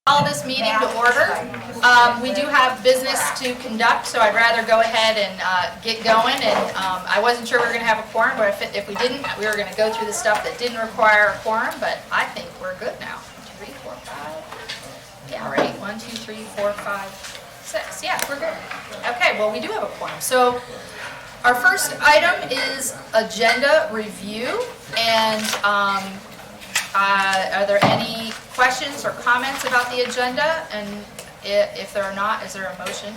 Call this meeting to order. We do have business to conduct, so I'd rather go ahead and get going. And I wasn't sure we were going to have a quorum, but if we didn't, we were going to go through the stuff that didn't require a quorum. But I think we're good now. 1, 2, 3, 4, 5. Yeah, right. 1, 2, 3, 4, 5, 6. Yeah, we're good. Okay. Well, we do have a quorum. So our first item is agenda review, and are there any questions or comments about the agenda? And if there are not, is there a motion?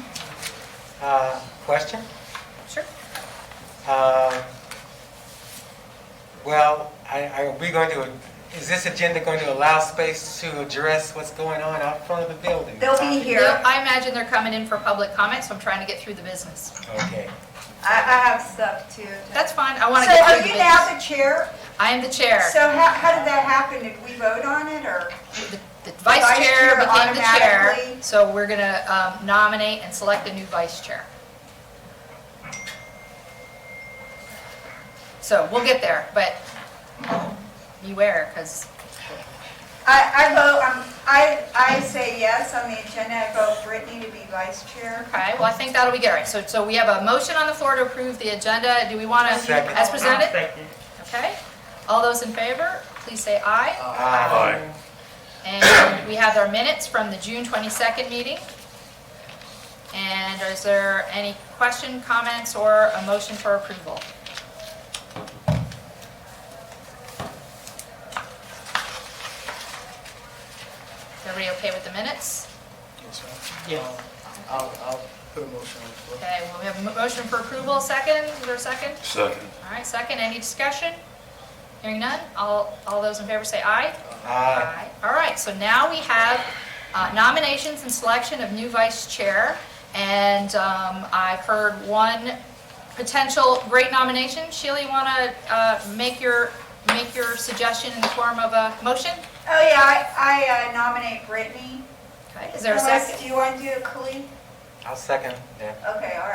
Question? Sure. Well, are we going to, is this agenda going to allow space to address what's going on out front of the building? They'll be here. I imagine they're coming in for public comment, so I'm trying to get through the business. Okay. I have stuff too. That's fine. I want to So get through are the you business. now the chair? I am the chair. So how did that happen? Did we vote on it or? The vice chair became the chair, automatically? so we're going to nominate and select a new vice chair. So we'll get there, but beware, because I vote, I say yes on the agenda. I vote Brittany to be vice chair. okay, well, I think that'll be good. All right, so we have a motion on the floor to approve the agenda. Do we want to, Second. as presented? Okay. All those in favor, please say aye. Aye. And we have our minutes from the June 22nd meeting. And is there any question, comments, or a motion for approval? Is everybody okay with the minutes? Yeah. I'll put a motion on the floor. Okay, well, we have a motion for approval. Second, is there a second? Second. All right, second. Any discussion? Hearing none. All those in favor say aye. Aye. All right, so now we have nominations and selection of new vice chair. And I've heard one potential great nomination. Sheila, you want to make your suggestion in the form of a motion? Oh yeah, I nominate Brittany. Okay, is there a Unless, second? do you want to do it, Khalid? I'll second that. Okay, all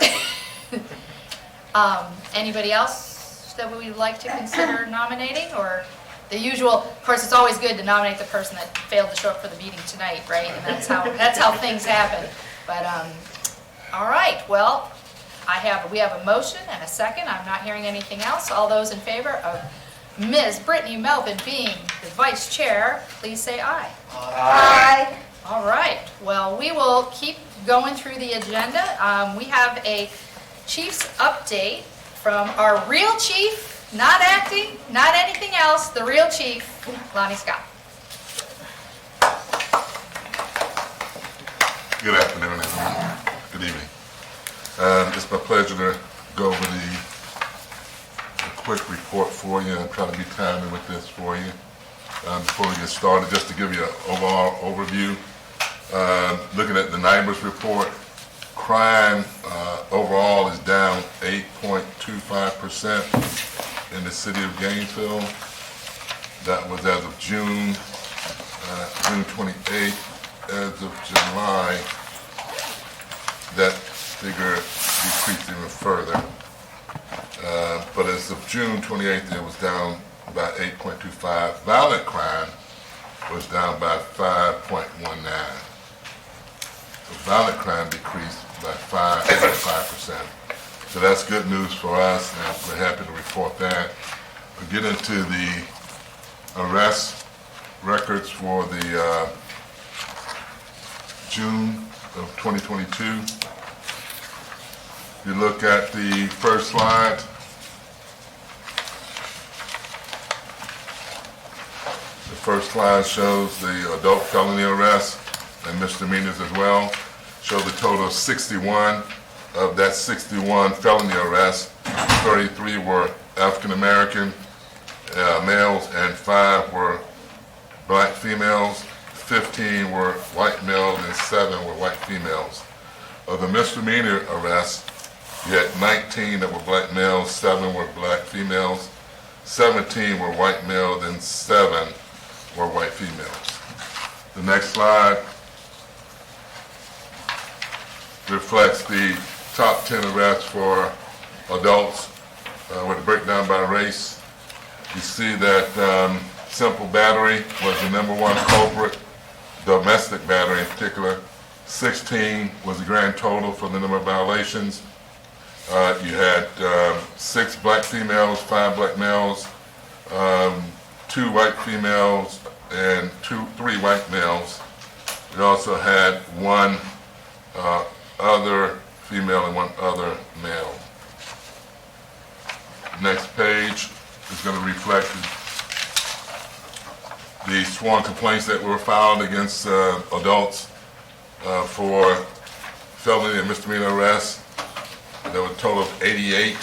right. Anybody else that we would like to consider nominating, or the usual? Of course, it's always good to nominate the person that failed to show up for the meeting tonight, right? And that's how things happen. But all right, well, we have a motion and a second. I'm not hearing anything else. All those in favor of Ms. Brittany Melvin being the vice chair, please say aye. Aye. All right, well, we will keep going through the agenda. We have a chief's update from our real chief, not acting, not anything else, the real chief, Lonnie Scott. Good afternoon, everyone. Good evening. It's my pleasure to go over the quick report for you and try to be timely with this for you. Before we get started, just to give you an overall overview, looking at the NIBRS report, crime overall is down 8.25% in the city of Gainesville. That was as of June 28th. As of July, that figure decreased even further. But as of June 28th, it was down by 8.25. Violent crime was down by 5.19. Violent crime decreased by 5.5%. So that's good news for us, and we're happy to report that. We'll get into the arrest records for the June of 2022. If you look at the first slide, the first slide shows the adult felony arrests and misdemeanors as well. Show the total of 61. Of that 61 felony arrests, 33 were African American males and 5 were black females. 15 were white males and 7 were white females. Of the misdemeanor arrests, you had 19 that were black males, 7 were black females, 17 were white males, and 7 were white females. The next slide reflects the top 10 arrests for adults with a breakdown by race. You see that simple battery was the #1 culprit. domestic battery in particular. 16 was the grand total for the number of violations. You had 6 black females, 5 black males, 2 white females, and 3 white males. We also had 1 other female and 1 other male. Next page is going to reflect the sworn complaints that were filed against adults for felony and misdemeanor arrests. There were a total of 88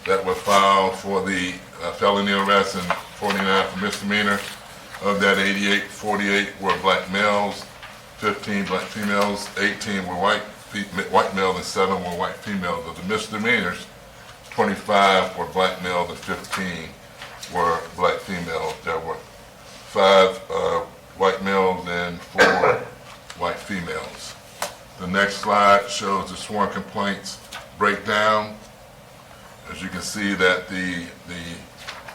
that were filed for the felony arrest and 49 for misdemeanor. Of that 88, 48 were black males, 15 black females, 18 were white males, and 7 were white females. Of the misdemeanors, 25 were black males and 15 were black females. There were 5 white males and 4 white females. The next slide shows the sworn complaints breakdown. As you can see that the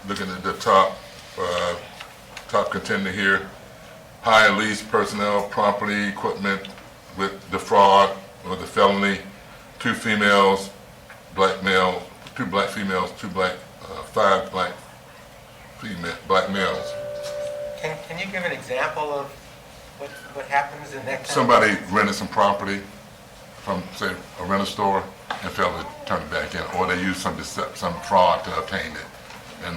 looking at the top contender here, hire lease personnel, property, equipment with the fraud or the felony, 2 females, black male, 2 black females, 5 black males. Can you give an example of what happens in that kind of... Somebody rented some property from, say, a rental store and failed to turn it back in, or they used some fraud to obtain it, and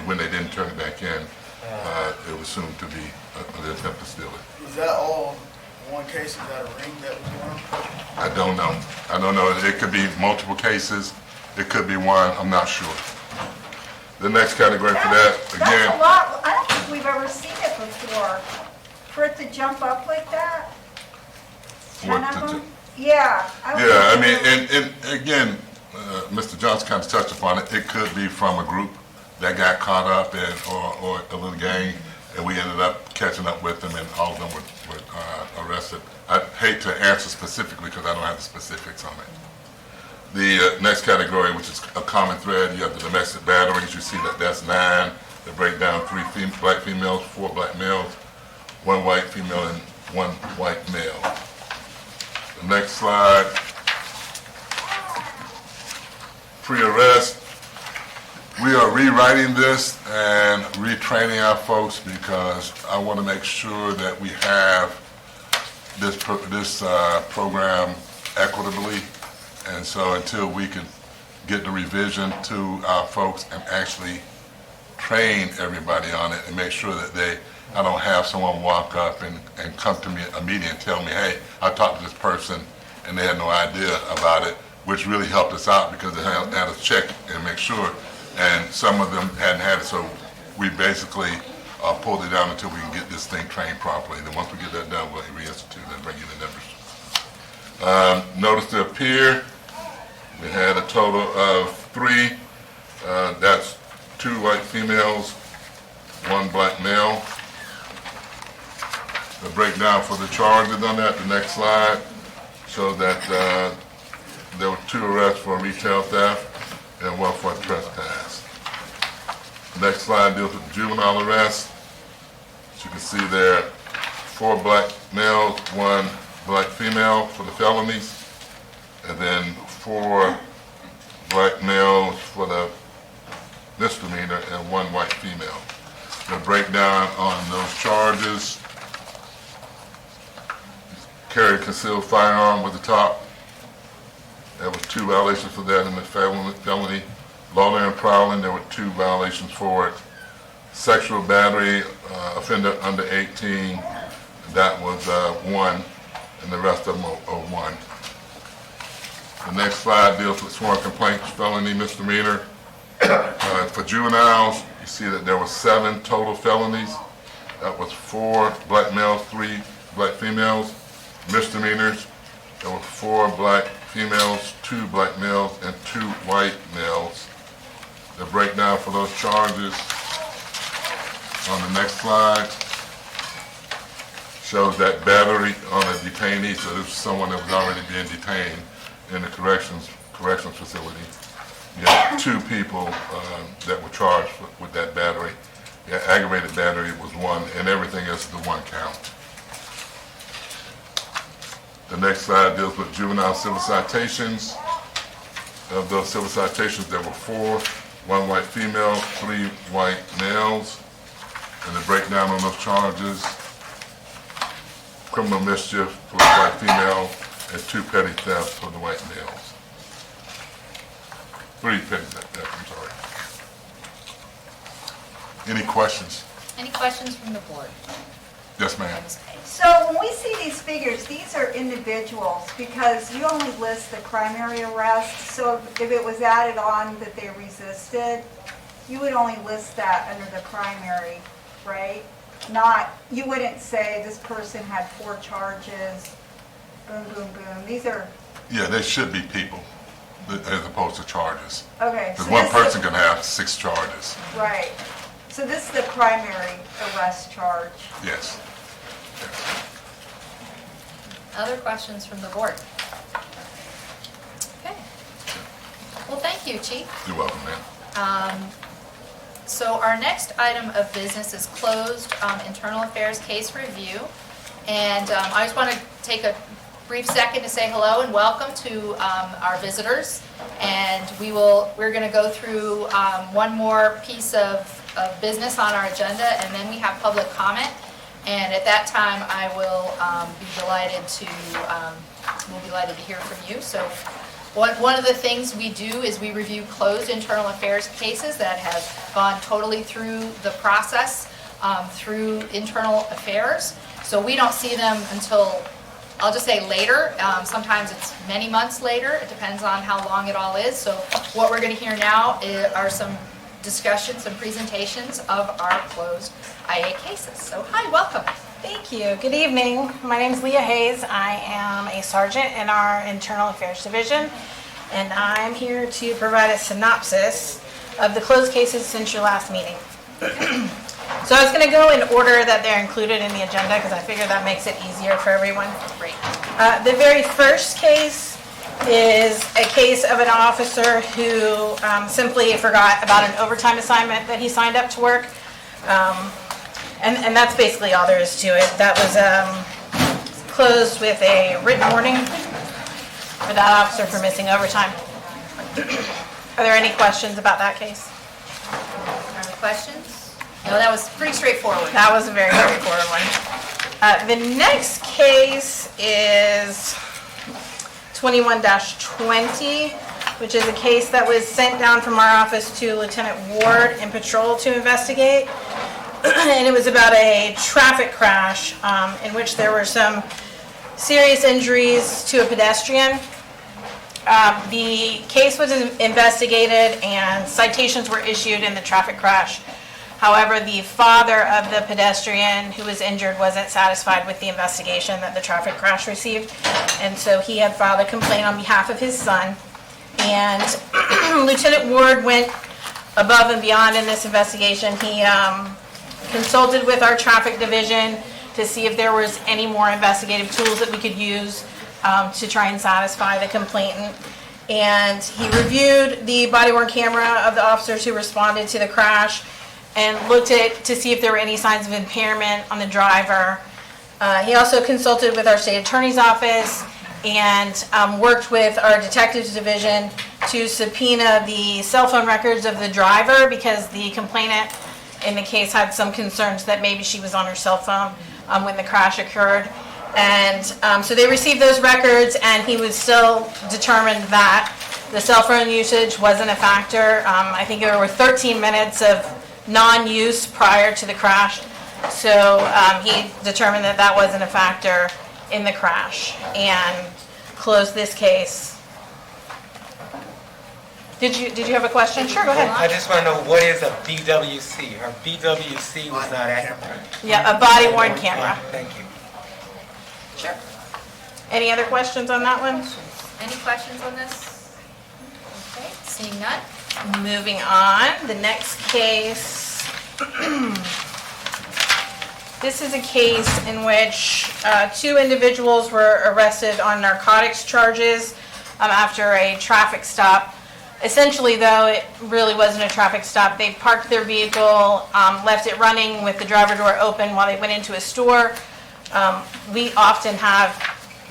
when they didn't turn it back in, it was assumed to be an attempt to steal it. Was that all one case? Is that a ring that was going on? I don't know. It could be multiple cases. It could be one. I'm not sure. The next category for that, again... That's a lot. I don't think we've ever seen it before. For it to jump up like that? What 10 of to them? Yeah. Yeah, I mean, and again, Mr. Johnson kind of touched upon it. It could be from a group that got caught up in, or a little gang, and we ended up catching up with them, and all of them were arrested. I hate to answer specifically because I don't have the specifics on it. The next category, which is a common thread, you have the domestic batteries. You see that that's 9. They break down 3 black females, 4 black males, 1 white female, and 1 white male. The next slide, pre-arrest. We are rewriting this and retraining our folks because I want to make sure that we have this program equitably. And so until we can get the revision to our folks and actually train everybody on it and make sure that I don't have someone walk up and come to me a meeting and tell me, hey, I talked to this person and they had no idea about it, which really helped us out because it had us check and make sure. And some of them hadn't had it, so we basically pulled it down until we can get this thing trained properly. And then once we get that done, we'll reinstitute and bring you the numbers. Notice to appear, we had a total of 3. That's 2 white females, 1 black male. The breakdown for the charges on that, the next slide, shows that there were 2 arrests for retail theft and 1 for trespass. Next slide deals with juvenile arrests. As you can see there, 4 black males, 1 black female for the felonies, and then 4 black males for the misdemeanor and 1 white female. The breakdown on those charges: carry a concealed firearm with the top. There was 2 violations for that in the felony. Loitering and prowling, there were 2 violations for it. Sexual battery, offender under 18, that was 1, and the rest of them are 1. The next slide deals with sworn complaints, felony, misdemeanor. For juveniles, you see that there were 7 total felonies. That was 4 black males, 3 black females. Misdemeanors, there were 4 black females, 2 black males, and 2 white males. The breakdown for those charges on the next slide shows that battery on a detainee, so this is someone that was already being detained in the corrections facility. You had 2 people that were charged with that battery. The aggravated battery was 1, and everything else is the 1 count. The next slide deals with juvenile civil citations. Of those civil citations, there were 4, 1 white female, 3 white males. And the breakdown on those charges: criminal mischief for the white female and 2 petty thefts for the white males. 3 petty thefts, I'm sorry. Any questions? Any questions from the board? Yes, ma'am. So when we see these figures, these are individuals because you only list the primary arrest. So if it was added on that they resisted, you would only list that under the primary, right? Not, you wouldn't say this person had 4 charges, boom, boom, boom. These are, Yeah, they should be people as opposed to charges. okay. Because so one this is- person can have 6 charges. Right. So this is the primary arrest charge. Yes. Other questions from the board? Okay. Well, thank you, Chief. You're welcome, ma'am. So our next item of business is closed internal affairs case review. And I just want to take a brief second to say hello and welcome to our visitors. And we're going to go through one more piece of business on our agenda, and then we have public comment. And at that time, I will be delighted to hear from you. So one of the things we do is we review closed internal affairs cases that have gone totally through the process through internal affairs. So we don't see them until, I'll just say later. Sometimes it's many months later. It depends on how long it all is. So what we're going to hear now are some discussions and presentations of our closed IA cases. So hi, welcome. Thank you. Good evening. My name is Leah Hayes. I am a sergeant in our Internal Affairs Division, and I'm here to provide a synopsis of the closed cases since your last meeting. So I was going to go in order that they're included in the agenda because I figure that makes it easier for everyone. Great. The very first case is a case of an officer who simply forgot about an overtime assignment that he signed up to work. And that's basically all there is to it. That was closed with a written warning for that officer for missing overtime. Are there any questions about that case? Any questions? No, that was pretty straightforward. That was a very straightforward one. The next case is 21-20, which is a case that was sent down from our office to Lieutenant Ward in patrol to investigate. And it was about a traffic crash in which there were some serious injuries to a pedestrian. The case was investigated and citations were issued in the traffic crash. However, the father of the pedestrian who was injured wasn't satisfied with the investigation that the traffic crash received, and so he had filed a complaint on behalf of his son. And Lieutenant Ward went above and beyond in this investigation. He consulted with our traffic division to see if there was any more investigative tools that we could use to try and satisfy the complainant. And he reviewed the body-worn camera of the officers who responded to the crash and looked at to see if there were any signs of impairment on the driver. He also consulted with our state attorney's office and worked with our detectives division to subpoena the cell phone records of the driver because the complainant in the case had some concerns that maybe she was on her cell phone when the crash occurred. And so they received those records, and he was still determined that the cell phone usage wasn't a factor. I think there were 13 minutes of non-use prior to the crash. So he determined that that wasn't a factor in the crash and closed this case. Did you have a question? Sure, go ahead. I just want to know, what is a BWC? Her BWC was not accurate. Yeah, a body-worn camera. Thank you. Sure. Any other questions on that one? Any questions on this? Okay, seeing none. Moving on, the next case. This is a case in which 2 individuals were arrested on narcotics charges after a traffic stop. Essentially, though, it really wasn't a traffic stop. They parked their vehicle, left it running with the driver door open while they went into a store. We often have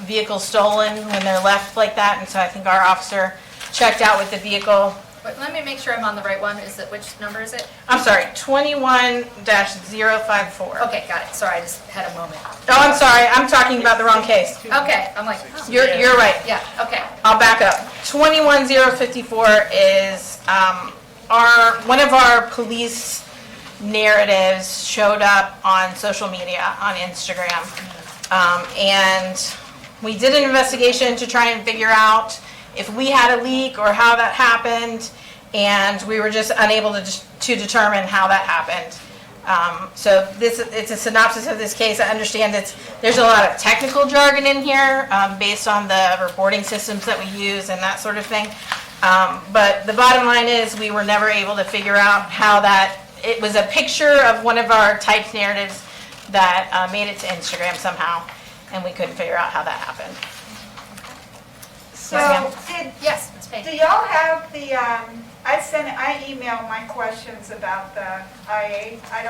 vehicles stolen when they're left like that, and so I think our officer checked out with the vehicle. But let me make sure I'm on the right one. Is it, which number is it? I'm sorry, 21-054. Okay, got it. Sorry, I just had a moment. Oh, I'm sorry, I'm talking about the wrong case. Okay, I'm like, oh, You're right. yeah, okay. I'll back up. 21-054 is one of our police narratives showed up on social media, on Instagram. And we did an investigation to try and figure out if we had a leak or how that happened, and we were just unable to determine how that happened. So it's a synopsis of this case. I understand there's a lot of technical jargon in here based on the reporting systems that we use and that sort of thing. But the bottom line is we were never able to figure out how it was a picture of one of our typed narratives that made it to Instagram somehow, and we couldn't figure out how that happened. So, Yes, it's do paid. y'all have the, I emailed my questions about the IA. I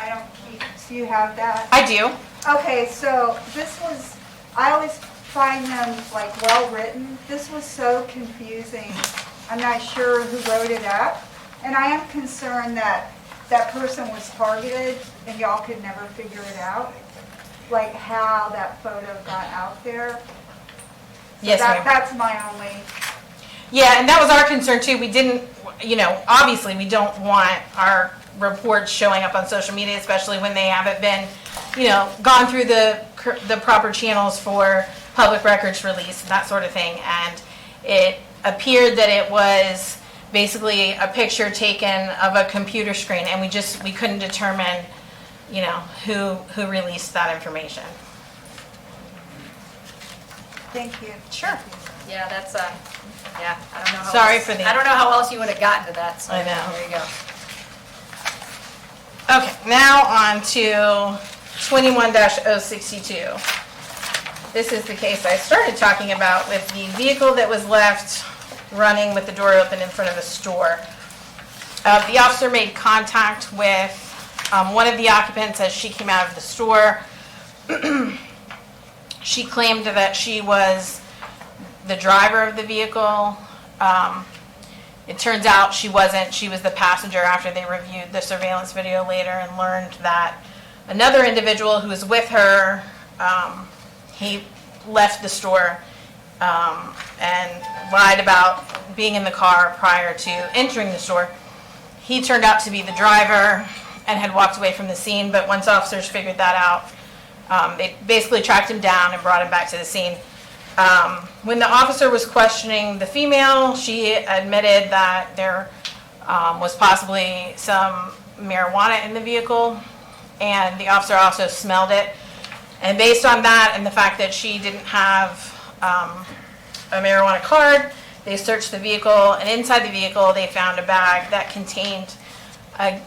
don't keep, do you have that? I do. Okay, so I always find them like well-written. This was so confusing. I'm not sure who wrote it up. And I am concerned that that person was targeted and y'all could never figure it out, like how that photo got out there. So Yes, ma'am. that's my only, Yeah, and that was our concern too. We didn't, obviously we don't want our reports showing up on social media, especially when they haven't been, gone through the proper channels for public records release and that sort of thing. And it appeared that it was basically a picture taken of a computer screen, and we couldn't determine, who released that information. thank you. Sure. Yeah, that's, yeah, I don't know how. Sorry else- for the- I don't know how else you would have gotten to that, so. I know. There you go. Okay, now on to 21-062. This is the case I started talking about with the vehicle that was left running with the door open in front of a store. The officer made contact with one of the occupants as she came out of the store. She claimed that she was the driver of the vehicle. It turns out she wasn't. She was the passenger after they reviewed the surveillance video later and learned that another individual who was with her, he left the store and lied about being in the car prior to entering the store. He turned out to be the driver and had walked away from the scene, but once officers figured that out, they basically tracked him down and brought him back to the scene. When the officer was questioning the female, she admitted that there was possibly some marijuana in the vehicle, and the officer also smelled it. And based on that and the fact that she didn't have a marijuana card, they searched the vehicle, and inside the vehicle they found a bag that contained a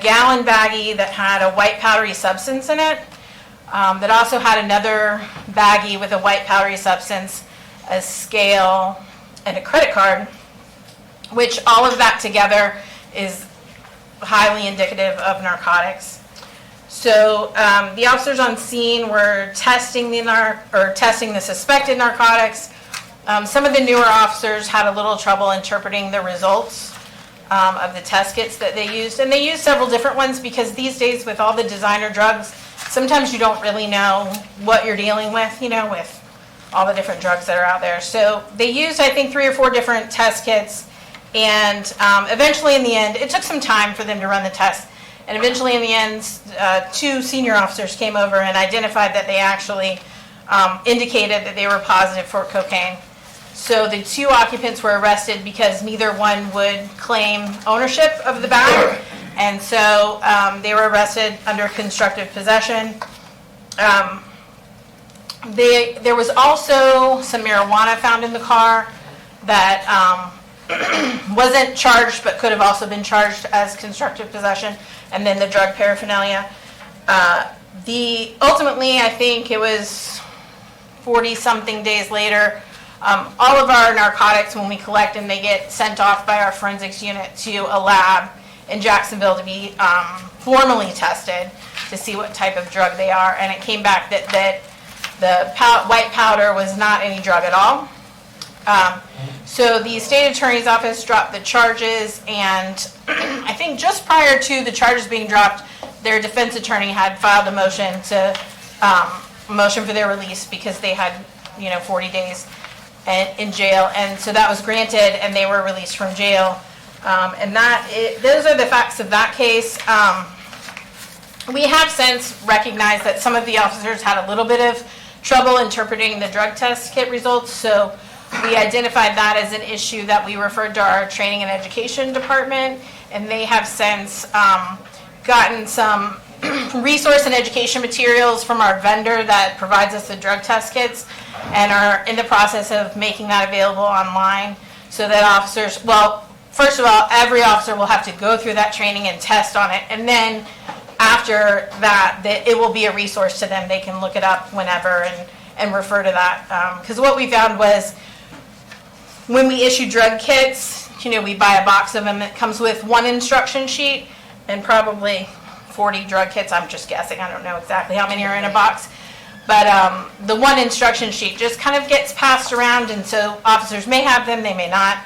gallon baggie that had a white powdery substance in it, that also had another baggie with a white powdery substance, a scale, and a credit card, which all of that together is highly indicative of narcotics. So the officers on scene were testing the suspected narcotics. Some of the newer officers had a little trouble interpreting the results of the test kits that they used. And they used several different ones because these days with all the designer drugs, sometimes you don't really know what you're dealing with, with all the different drugs that are out there. So they used, I think, 3 or 4 different test kits. And eventually in the end, it took some time for them to run the test. And eventually in the end, 2 senior officers came over and identified that they actually indicated that they were positive for cocaine. So the 2 occupants were arrested because neither one would claim ownership of the bag. And so they were arrested under constructive possession. There was also some marijuana found in the car that wasn't charged but could have also been charged as constructive possession, and then the drug paraphernalia. Ultimately, I think it was 40-something days later, all of our narcotics, when we collect them, they get sent off by our forensics unit to a lab in Jacksonville to be formally tested to see what type of drug they are. And it came back that The white powder was not any drug at all. So the state attorney's office dropped the charges, and I think just prior to the charges being dropped, their defense attorney had filed a motion for their release because they had, 40 days in jail, and so that was granted, and they were released from jail. And those are the facts of that case. We have since recognized that some of the officers had a little bit of trouble interpreting the drug test kit results, so we identified that as an issue that we referred to our training and education department, and they have since gotten some resource and education materials from our vendor that provides us the drug test kits, and are in the process of making that available online so that officers, well, first of all, every officer will have to go through that training and test on it, and then after that, it will be a resource to them. They can look it up whenever and refer to that. Because what we found was when we issue drug kits, we buy a box of them. It comes with one instruction sheet and probably 40 drug kits. I'm just guessing. I don't know exactly how many are in a box. But the one instruction sheet just kind of gets passed around, and so officers may have them, they may not.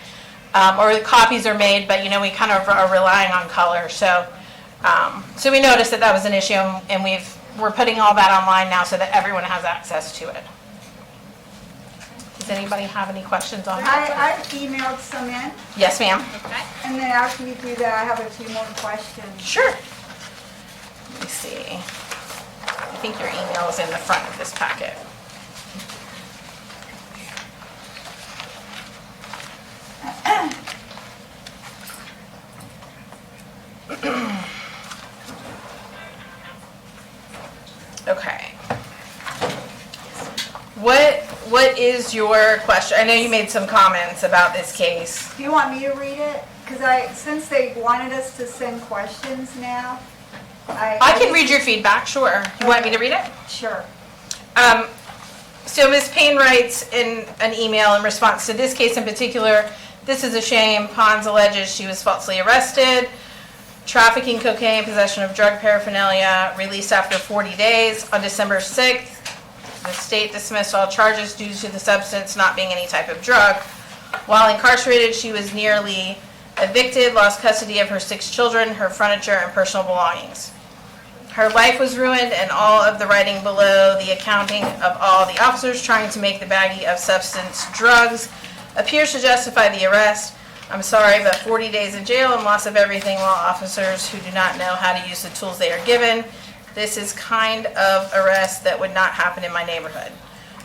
Or the copies are made, but we kind of are relying on color. So we noticed that was an issue, and we're putting all that online now so that everyone has access to it. Does anybody have any questions on that? I emailed some in, Yes, ma'am. Okay. and then after you do that, I have a few more questions. Sure. Let me see. I think your email is in the front of this packet. Okay. What is your question? I know you made some comments about this case. Do you want me to read it? Because since they wanted us to send questions now, I can read your feedback, sure. You want me to read it? Sure. So Ms. Payne writes in an email in response to this case in particular, "This is a shame. Pons alleges she was falsely arrested, trafficking cocaine, possession of drug paraphernalia, released after 40 days. On December 6th, the state dismissed all charges due to the substance not being any type of drug. While incarcerated, she was nearly evicted, lost custody of her 6 children, her furniture, and personal belongings. Her life was ruined, and all of the writing below, the accounting of all the officers trying to make the baggie of substance drugs, appears to justify the arrest. I'm sorry, but 40 days in jail and loss of everything while officers who do not know how to use the tools they are given. This is kind of arrest that would not happen in my neighborhood.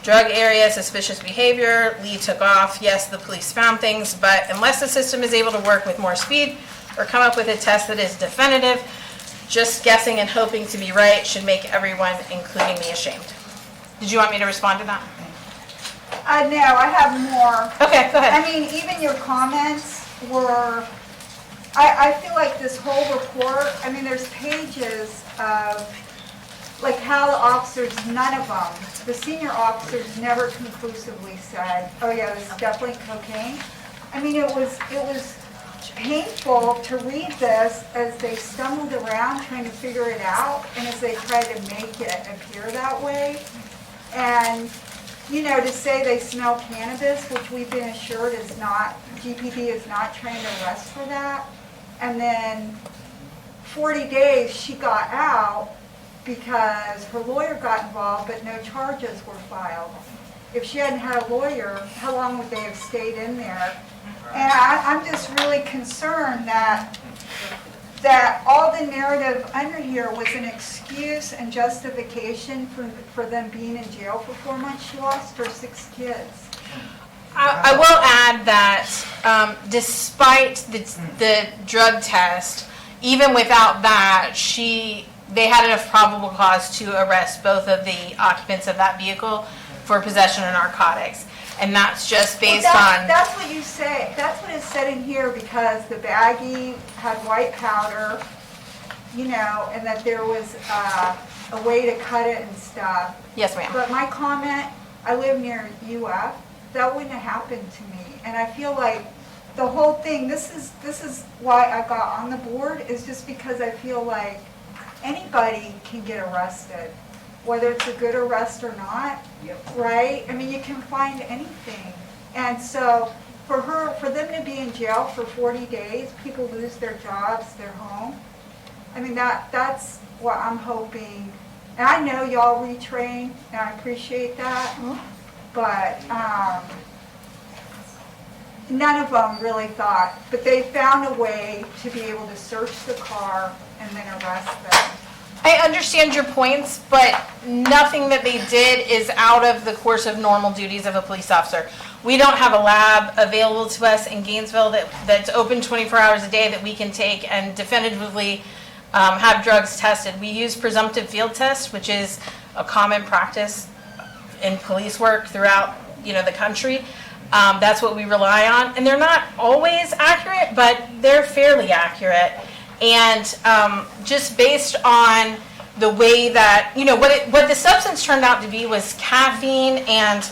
Drug area, suspicious behavior, lead took off. Yes, the police found things, but unless the system is able to work with more speed or come up with a test that is definitive, just guessing and hoping to be right should make everyone, including me, ashamed." Did you want me to respond to that? No, I have more. Okay, go I ahead. mean, even your comments were, I feel like this whole report, I mean, there's pages of, like, how the officers, none of them, the senior officers never conclusively said, oh yeah, this is definitely cocaine. I mean, it was painful to read this as they stumbled around trying to figure it out, and as they tried to make it appear that way. And to say they smell cannabis, which we've been assured is not, GPD is not trying to arrest for that. And then 40 days she got out because her lawyer got involved, but no charges were filed. If she hadn't had a lawyer, how long would they have stayed in there? And I'm just really concerned that all the narrative under here was an excuse and justification for them being in jail for 4 months. She lost her 6 kids. I will add that despite the drug test, even without that, they had enough probable cause to arrest both of the occupants of that vehicle for possession of narcotics. And that's just based on... That's what you say. That's what is said in here, because the baggie had white powder, and that there was a way to cut it and stuff. Yes, ma'am. But my comment, I live near UF, that wouldn't have happened to me. And I feel like the whole thing, this is why I got on the board, is just because I feel like anybody can get arrested whether it's a good arrest or not, right? I mean, you can find anything. And so for them to be in jail for 40 days, people lose their jobs, their home. I mean, that's what I'm hoping. And I know y'all retrain, and I appreciate that, but none of them really thought, but they found a way to be able to search the car and then arrest them. I understand your points, but nothing that they did is out of the course of normal duties of a police officer. We don't have a lab available to us in Gainesville that's open 24 hours a day that we can take and definitively have drugs tested. We use presumptive field tests, which is a common practice in police work throughout, the country. That's what we rely on, and they're not always accurate, but they're fairly accurate. And just based on the way that, what the substance turned out to be was caffeine, and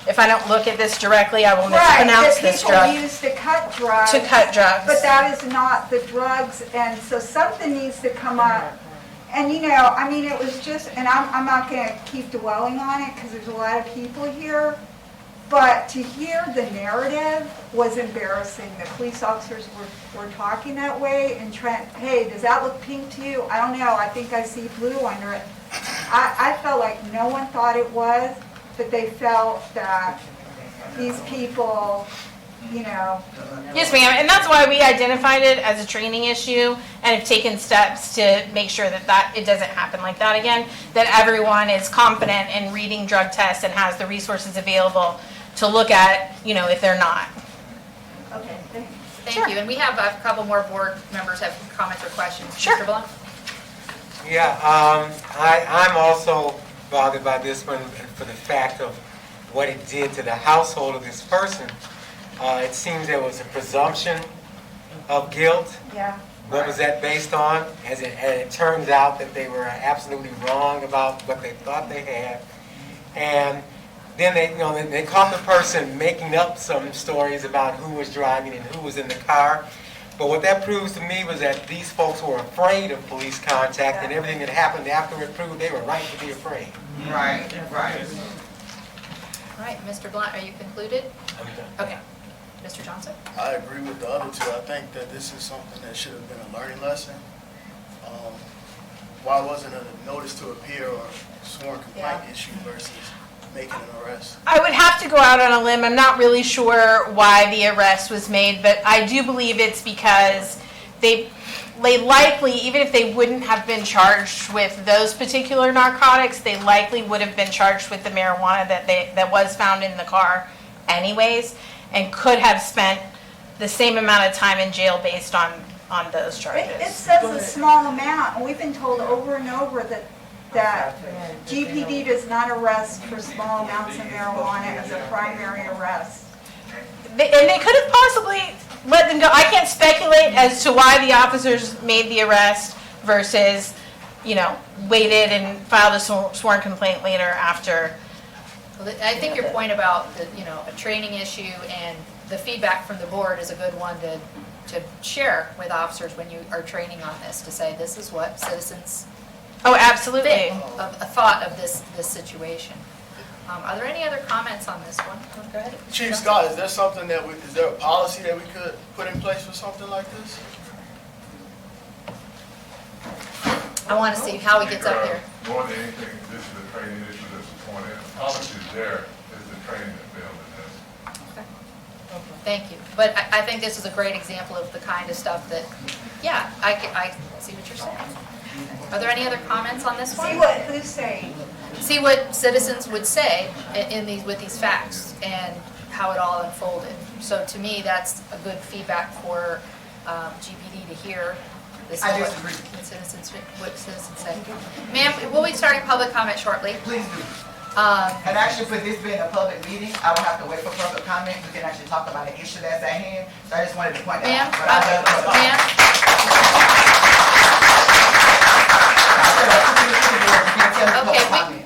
if I don't look at this directly, I will mispronounce this drug. Right, that people use to cut drugs. To cut drugs. But that is not the drugs, and so something needs to come up. And I mean, it was just, and I'm not going to keep dwelling on it because there's a lot of people here, but to hear the narrative was embarrassing. The police officers were talking that way and trying, hey, does that look pink to you? I don't know, I think I see blue under it. I felt like no one thought it was, but they felt that these people, Yes, ma'am, and that's why we identified it as a training issue and have taken steps to make sure that it doesn't happen like that again, that everyone is confident in reading drug tests and has the resources available to look at, if they're not. okay, thanks. Thank you, and we have a couple more board members have comments or questions. Sure. Mr. Blunt? Yeah, I'm also bothered by this one for the fact of what it did to the household of this person. It seems there was a presumption of guilt. Yeah. What was that based on? And it turns out that they were absolutely wrong about what they thought they had. And then they caught the person making up some stories about who was driving and who was in the car. But what that proves to me was that these folks were afraid of police contact, and everything that happened afterward proved they were right to be afraid. Right. All right, Mr. Blunt, are you concluded? Okay. Mr. Johnson? I agree with the other two. I think that this is something that should have been a learning lesson. Why wasn't it a notice to appear or sworn complaint issue versus making an arrest? I would have to go out on a limb. I'm not really sure why the arrest was made, but I do believe it's because they likely, even if they wouldn't have been charged with those particular narcotics, they likely would have been charged with the marijuana that was found in the car anyways, and could have spent the same amount of time in jail based on those charges. It says a small amount, and we've been told over and over that GPD does not arrest for small amounts of marijuana as a primary arrest. And they could have possibly let them go. I can't speculate as to why the officers made the arrest versus, waited and filed a sworn complaint later after. I think your point about a training issue and the feedback from the board is a good one to share with officers when you are training on this, to say this is what citizens Oh, absolutely. think of a thought of this situation. Are there any other comments on this one? Go ahead. Chief Scott, is there something is there a policy that we could put in place for something like this? I want to see how he gets up there. More than anything, this is a training issue that's pointed. The policy is there, is the training that failed in this. Thank you. But I think this is a great example of the kind of stuff that, yeah, I see what you're saying. Are there any other comments on this one? Who's saying? See what citizens would say with these facts and how it all unfolded. So to me, that's a good feedback for GPD to hear. This is I what disagree. what citizens say. Ma'am, we'll be starting public comment shortly. Please do. And actually, for this being a public meeting, I will have to wait for public comment. We can actually talk about an issue that's at hand. So I just wanted to point that Ma'am, out. But I love public ma'am, comment.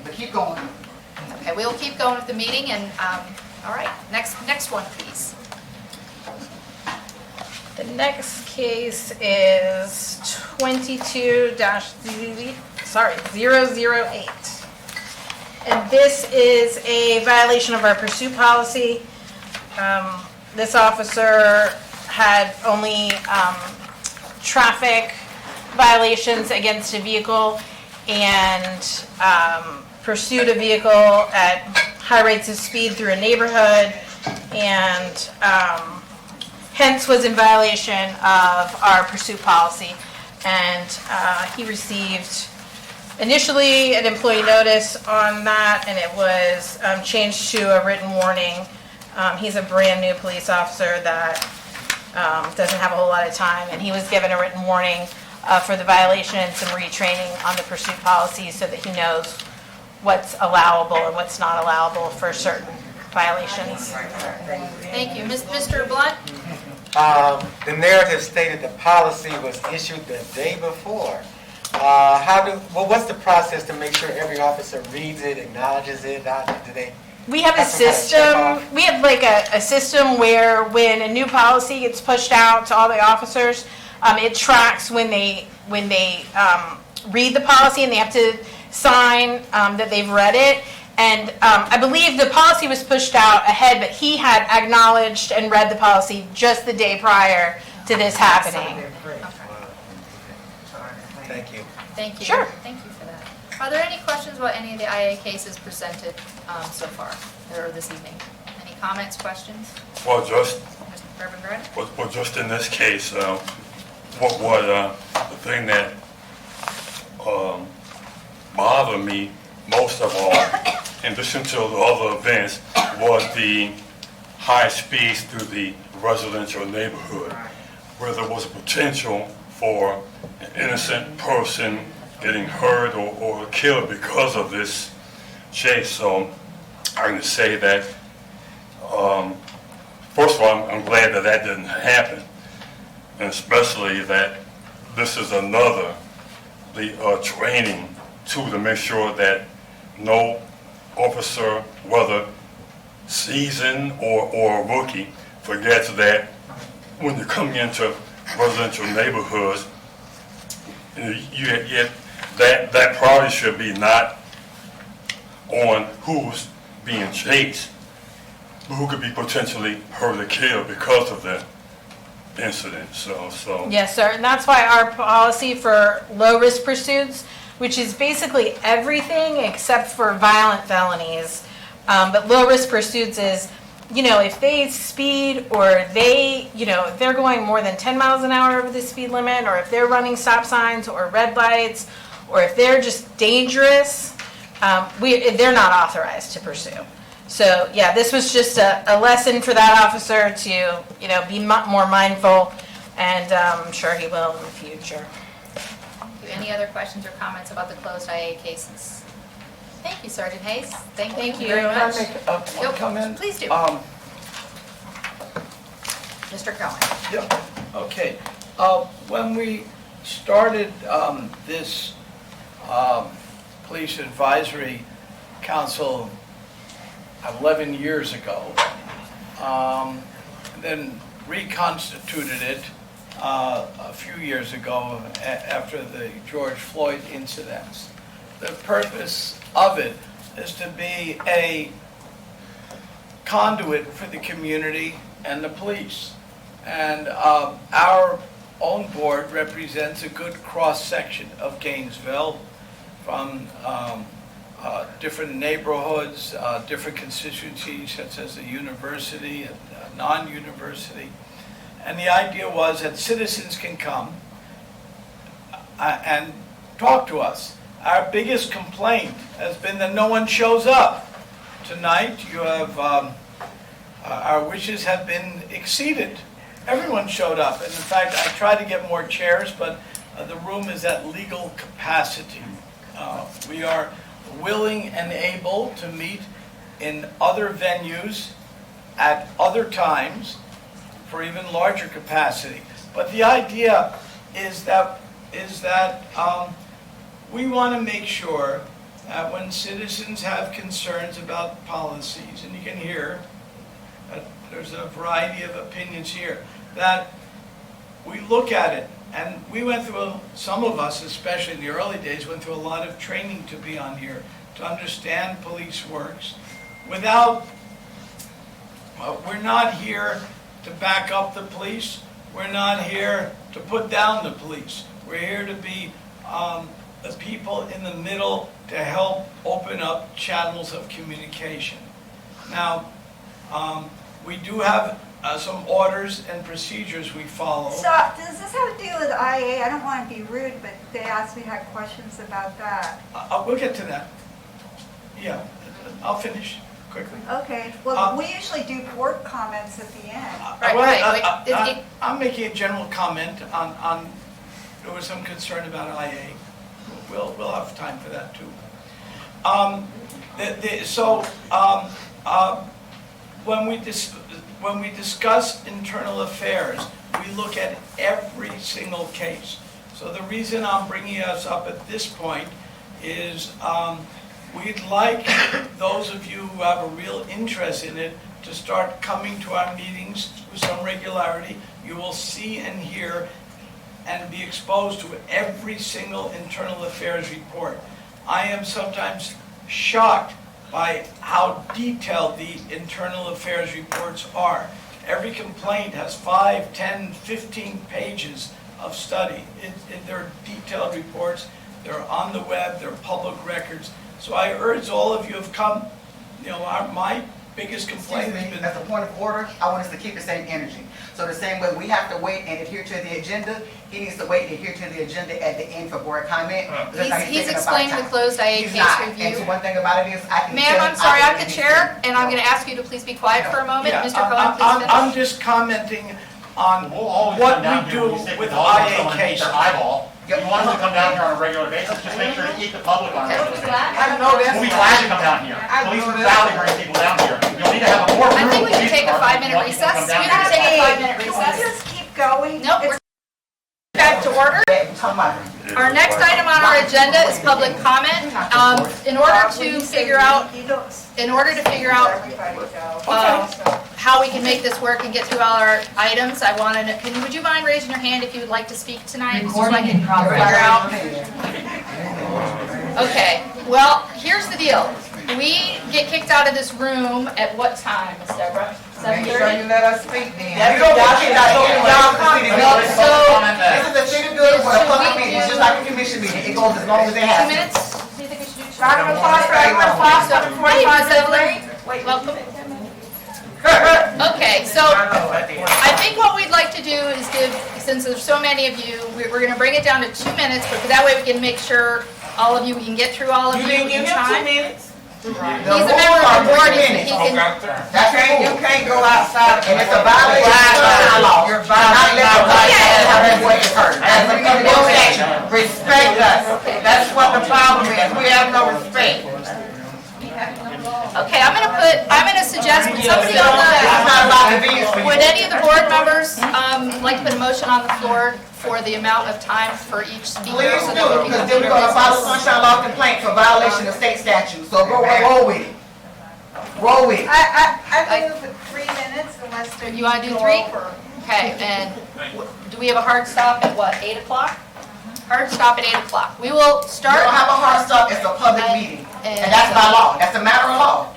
But keep going. okay, we'll keep going with the meeting and, all right, next one, please. The next case is 22-008. And this is a violation of our pursuit policy. This officer had only traffic violations against a vehicle and pursued a vehicle at high rates of speed through a neighborhood, and hence was in violation of our pursuit policy. And he received initially an employee notice on that, and it was changed to a written warning. He's a brand new police officer that doesn't have a whole lot of time, and he was given a written warning for the violation and some retraining on the pursuit policy so that he knows what's allowable and what's not allowable for certain violations. Thank you. Mr. Blunt? The narrative stated the policy was issued the day before. What's the process to make sure every officer reads it, acknowledges it? Do they? We have a That's some kind of system, check-off? we have like a system where when a new policy gets pushed out to all the officers, it tracks when they read the policy and they have to sign that they've read it. And I believe the policy was pushed out ahead, but he had acknowledged and read the policy just the day prior to this happening. Thank you. Thank you. Sure. Thank you for that. Are there any questions about any of the IA cases presented so far, or this evening? Any comments, questions? Well, just Mr. Reverend Grant? well, just in this case, the thing that bothered me most of all, in addition to the other events, was the high speeds through the residential neighborhood, where there was a potential for an innocent person getting hurt or killed because of this chase. So I'm going to say that, first of all, I'm glad that that didn't happen, and especially that this is another training tool to make sure that no officer, whether seasoned or rookie, forgets that when you're coming into residential neighborhoods, that priority should be not on who's being chased, but who could be potentially hurt or killed because of that incident. So Yes, sir, and that's why our policy for low-risk pursuits, which is basically everything except for violent felonies, but low-risk pursuits is, if they speed or if they're going more than 10 miles an hour over the speed limit, or if they're running stop signs or red lights, or if they're just dangerous, they're not authorized to pursue. So, yeah, this was just a lesson for that officer to, be more mindful, and I'm sure he will in the future. Any other questions or comments about the closed IA cases? Thank you, Sergeant Hayes. Thank you very Can I much. make one Yep, comment? please do. Mr. Cohen. Yeah, okay. When we started this Police Advisory Council 11 years ago, then reconstituted it a few years ago after the George Floyd incidents. The purpose of it is to be a conduit for the community and the police. And our own board represents a good cross-section of Gainesville, from different neighborhoods, different constituencies, such as the university and non-university. And the idea was that citizens can come and talk to us. Our biggest complaint has been that no one shows up. Tonight, you have, our wishes have been exceeded. Everyone showed up. And in fact, I tried to get more chairs, but the room is at legal capacity. We are willing and able to meet in other venues at other times for even larger capacity. But the idea is that we want to make sure that when citizens have concerns about policies, and you can hear that there's a variety of opinions here, that we look at it. And we went through, some of us, especially in the early days, went through a lot of training to be on here. to understand police works without, we're not here to back up the police. We're not here to put down the police. We're here to be the people in the middle to help open up channels of communication. Now, we do have some orders and procedures we follow. So does this have to do with IA? I don't want to be rude, but they asked me to have questions about that. We'll get to that. Yeah, I'll finish quickly. Okay, well, we usually do board comments at the end. Right. I'm making a general comment on, there was some concern about IA. We'll have time for that too. When we discuss internal affairs, we look at every single case. So the reason I'm bringing us up at this point is we'd like those of you who have a real interest in it to start coming to our meetings with some regularity. You will see and hear and be exposed to every single internal affairs report. I am sometimes shocked by how detailed the internal affairs reports are. Every complaint has 5, 10, 15 pages of study. They're detailed reports, they're on the web, they're public records. So I urge all of you who have come, my biggest complaint has been... As a point of order, I want us to keep the same energy. So the same way we have to wait and adhere to the agenda, he needs to wait and adhere to the agenda at the end for board comment. He's explaining the closed IA case review. And so one thing about it is, I can... Ma'am, I'm sorry, I'm the chair, and I'm going to ask you to please be quiet for a moment. Yeah, Mr. Cohen, please finish. I'm just commenting on what we do with IA cases. You want us to come down here on a regular basis, just make sure to keep the public on it. I know that's... We'll be glad to come down here. Police brutality brings people down here. You'll need to have a more... I think we can take a 5-minute recess. We can take a 5-minute Can we recess. just keep going? Nope, we're back to order. Our next item on our agenda is public comment. In order to figure out how we can make this work and get through all our items, I want to, would you mind raising your hand if you would like to speak tonight? So I can figure out. Okay, well, here's the deal. We get kicked out of this room at what time, Ms. Deborah? 7:30? Make sure you let us speak then. You don't want to This is a city building for a public meeting, it's just like a commission meeting. It goes as long as it has 2 to. minutes? Do you think we should do 2 Round of applause for everyone, 7:45. Welcome. Okay, so I think what we'd like to do is give, since there's so many of you, we're going to bring it down to 2 minutes, but that way we can make sure all of you, we can get through all of you in time. He's a member of the board, he can... That's right, you can't go outside, and it's a violation of law. You're violating Respect us. That's what the problem is. We have no respect. Okay, I'm gonna suggest, would somebody on would any of the board members, like to put a motion on the floor for the amount of time for each speaker? Please so do, that we can because then we're gonna business? file a sunshine law complaint for violation of state statute. So roll with it. Roll with it. I move for 3 minutes unless they... You wanna do 3? Okay, and do we have a hard stop at what, 8 o'clock? Hard stop at 8 o'clock. We will You start. don't have a hard stop, it's a public meeting. And that's by law, that's a matter of law.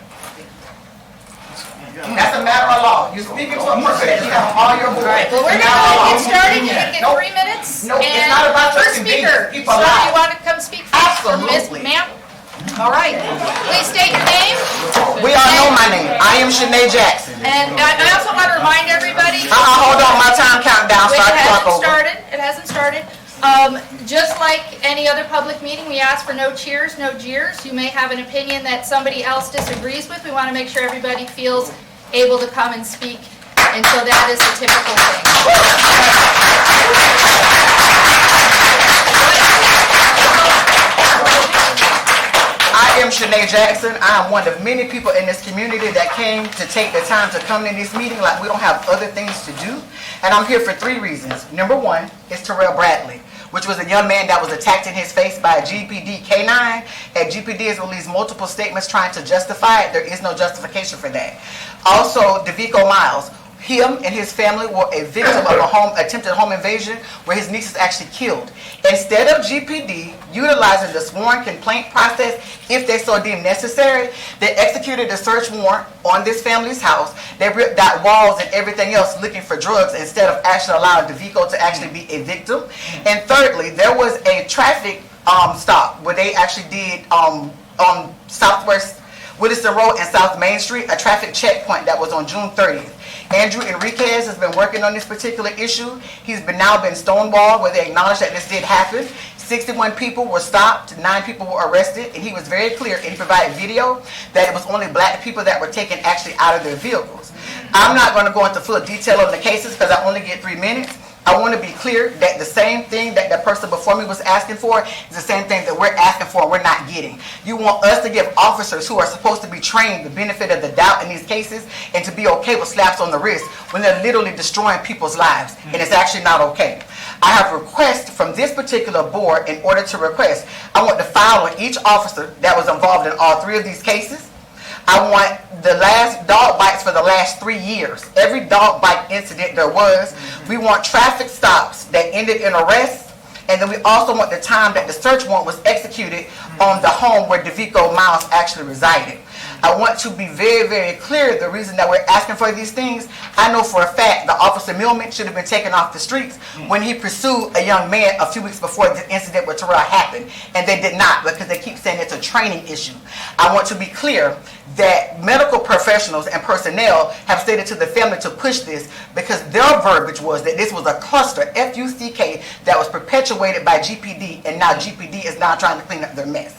That's a matter of law. You're speaking to a person that you have all your board. Well, we're gonna get started. You can get 3 minutes. Nope, it's not about your First speaker. convenience. People Sir, lie. you want to come speak? Absolutely. Ma'am? All right. Please state your name. We all know my name. I am Shanae Jackson. And I also want to remind everybody. Hold on, my time countdown, so I It clock hasn't over. started. It hasn't started. Just like any other public meeting, we ask for no cheers, no jeers. You may have an opinion that somebody else disagrees with. We want to make sure everybody feels able to come and speak. And so that is the typical I am Shanae Jackson. I am one of many people in this community that came to take the time to come in this meeting like we don't have other things to do. And I'm here for 3 reasons. Number 1 is Terrell Bradley, which was a young man that was attacked in his face by a GPD K-9. And GPD has released multiple statements trying to justify it. There is no justification for that. Also, DeVico Miles, him and his family were a victim of attempted home invasion where his niece is actually killed. Instead of GPD utilizing the sworn complaint process, if they so deemed necessary, they executed a search warrant on this family's house. They ripped out walls and everything else looking for drugs instead of actually allowing DeVico to actually be a victim. And thirdly, there was a traffic stop where they actually did on Southwest Williston Road and South Main Street, a traffic checkpoint that was on June 30th. Andrew Enriquez has been working on this particular issue. He's now been stonewalled where they acknowledged that this did happen. 61 people were stopped, 9 people were arrested, and he was very clear, and he provided video, that it was only black people that were taken actually out of their vehicles. I'm not going to go into full detail on the cases because I only get 3 minutes. I want to be clear that the same thing that the person before me was asking for is the same thing that we're asking for and we're not getting. You want us to give officers who are supposed to be trained the benefit of the doubt in these cases and to be okay with slaps on the wrist when they're literally destroying people's lives, and it's actually not okay. I have requests from this particular board in order to request. I want to file on each officer that was involved in all 3 of these cases. I want the last dog bites for the last 3 years. Every dog bite incident there was. We want traffic stops that ended in arrests. And then we also want the time that the search warrant was executed on the home where DeVico Miles actually resided. I want to be very, very clear the reason that we're asking for these things. I know for a fact that Officer Millman should have been taken off the streets when he pursued a young man a few weeks before the incident with Terrell happened. And they did not because they keep saying it's a training issue. I want to be clear that medical professionals and personnel have stated to the family to push this because their verbiage was that this was a cluster, F-U-C-K, that was perpetuated by GPD, and now GPD is now trying to clean up their mess.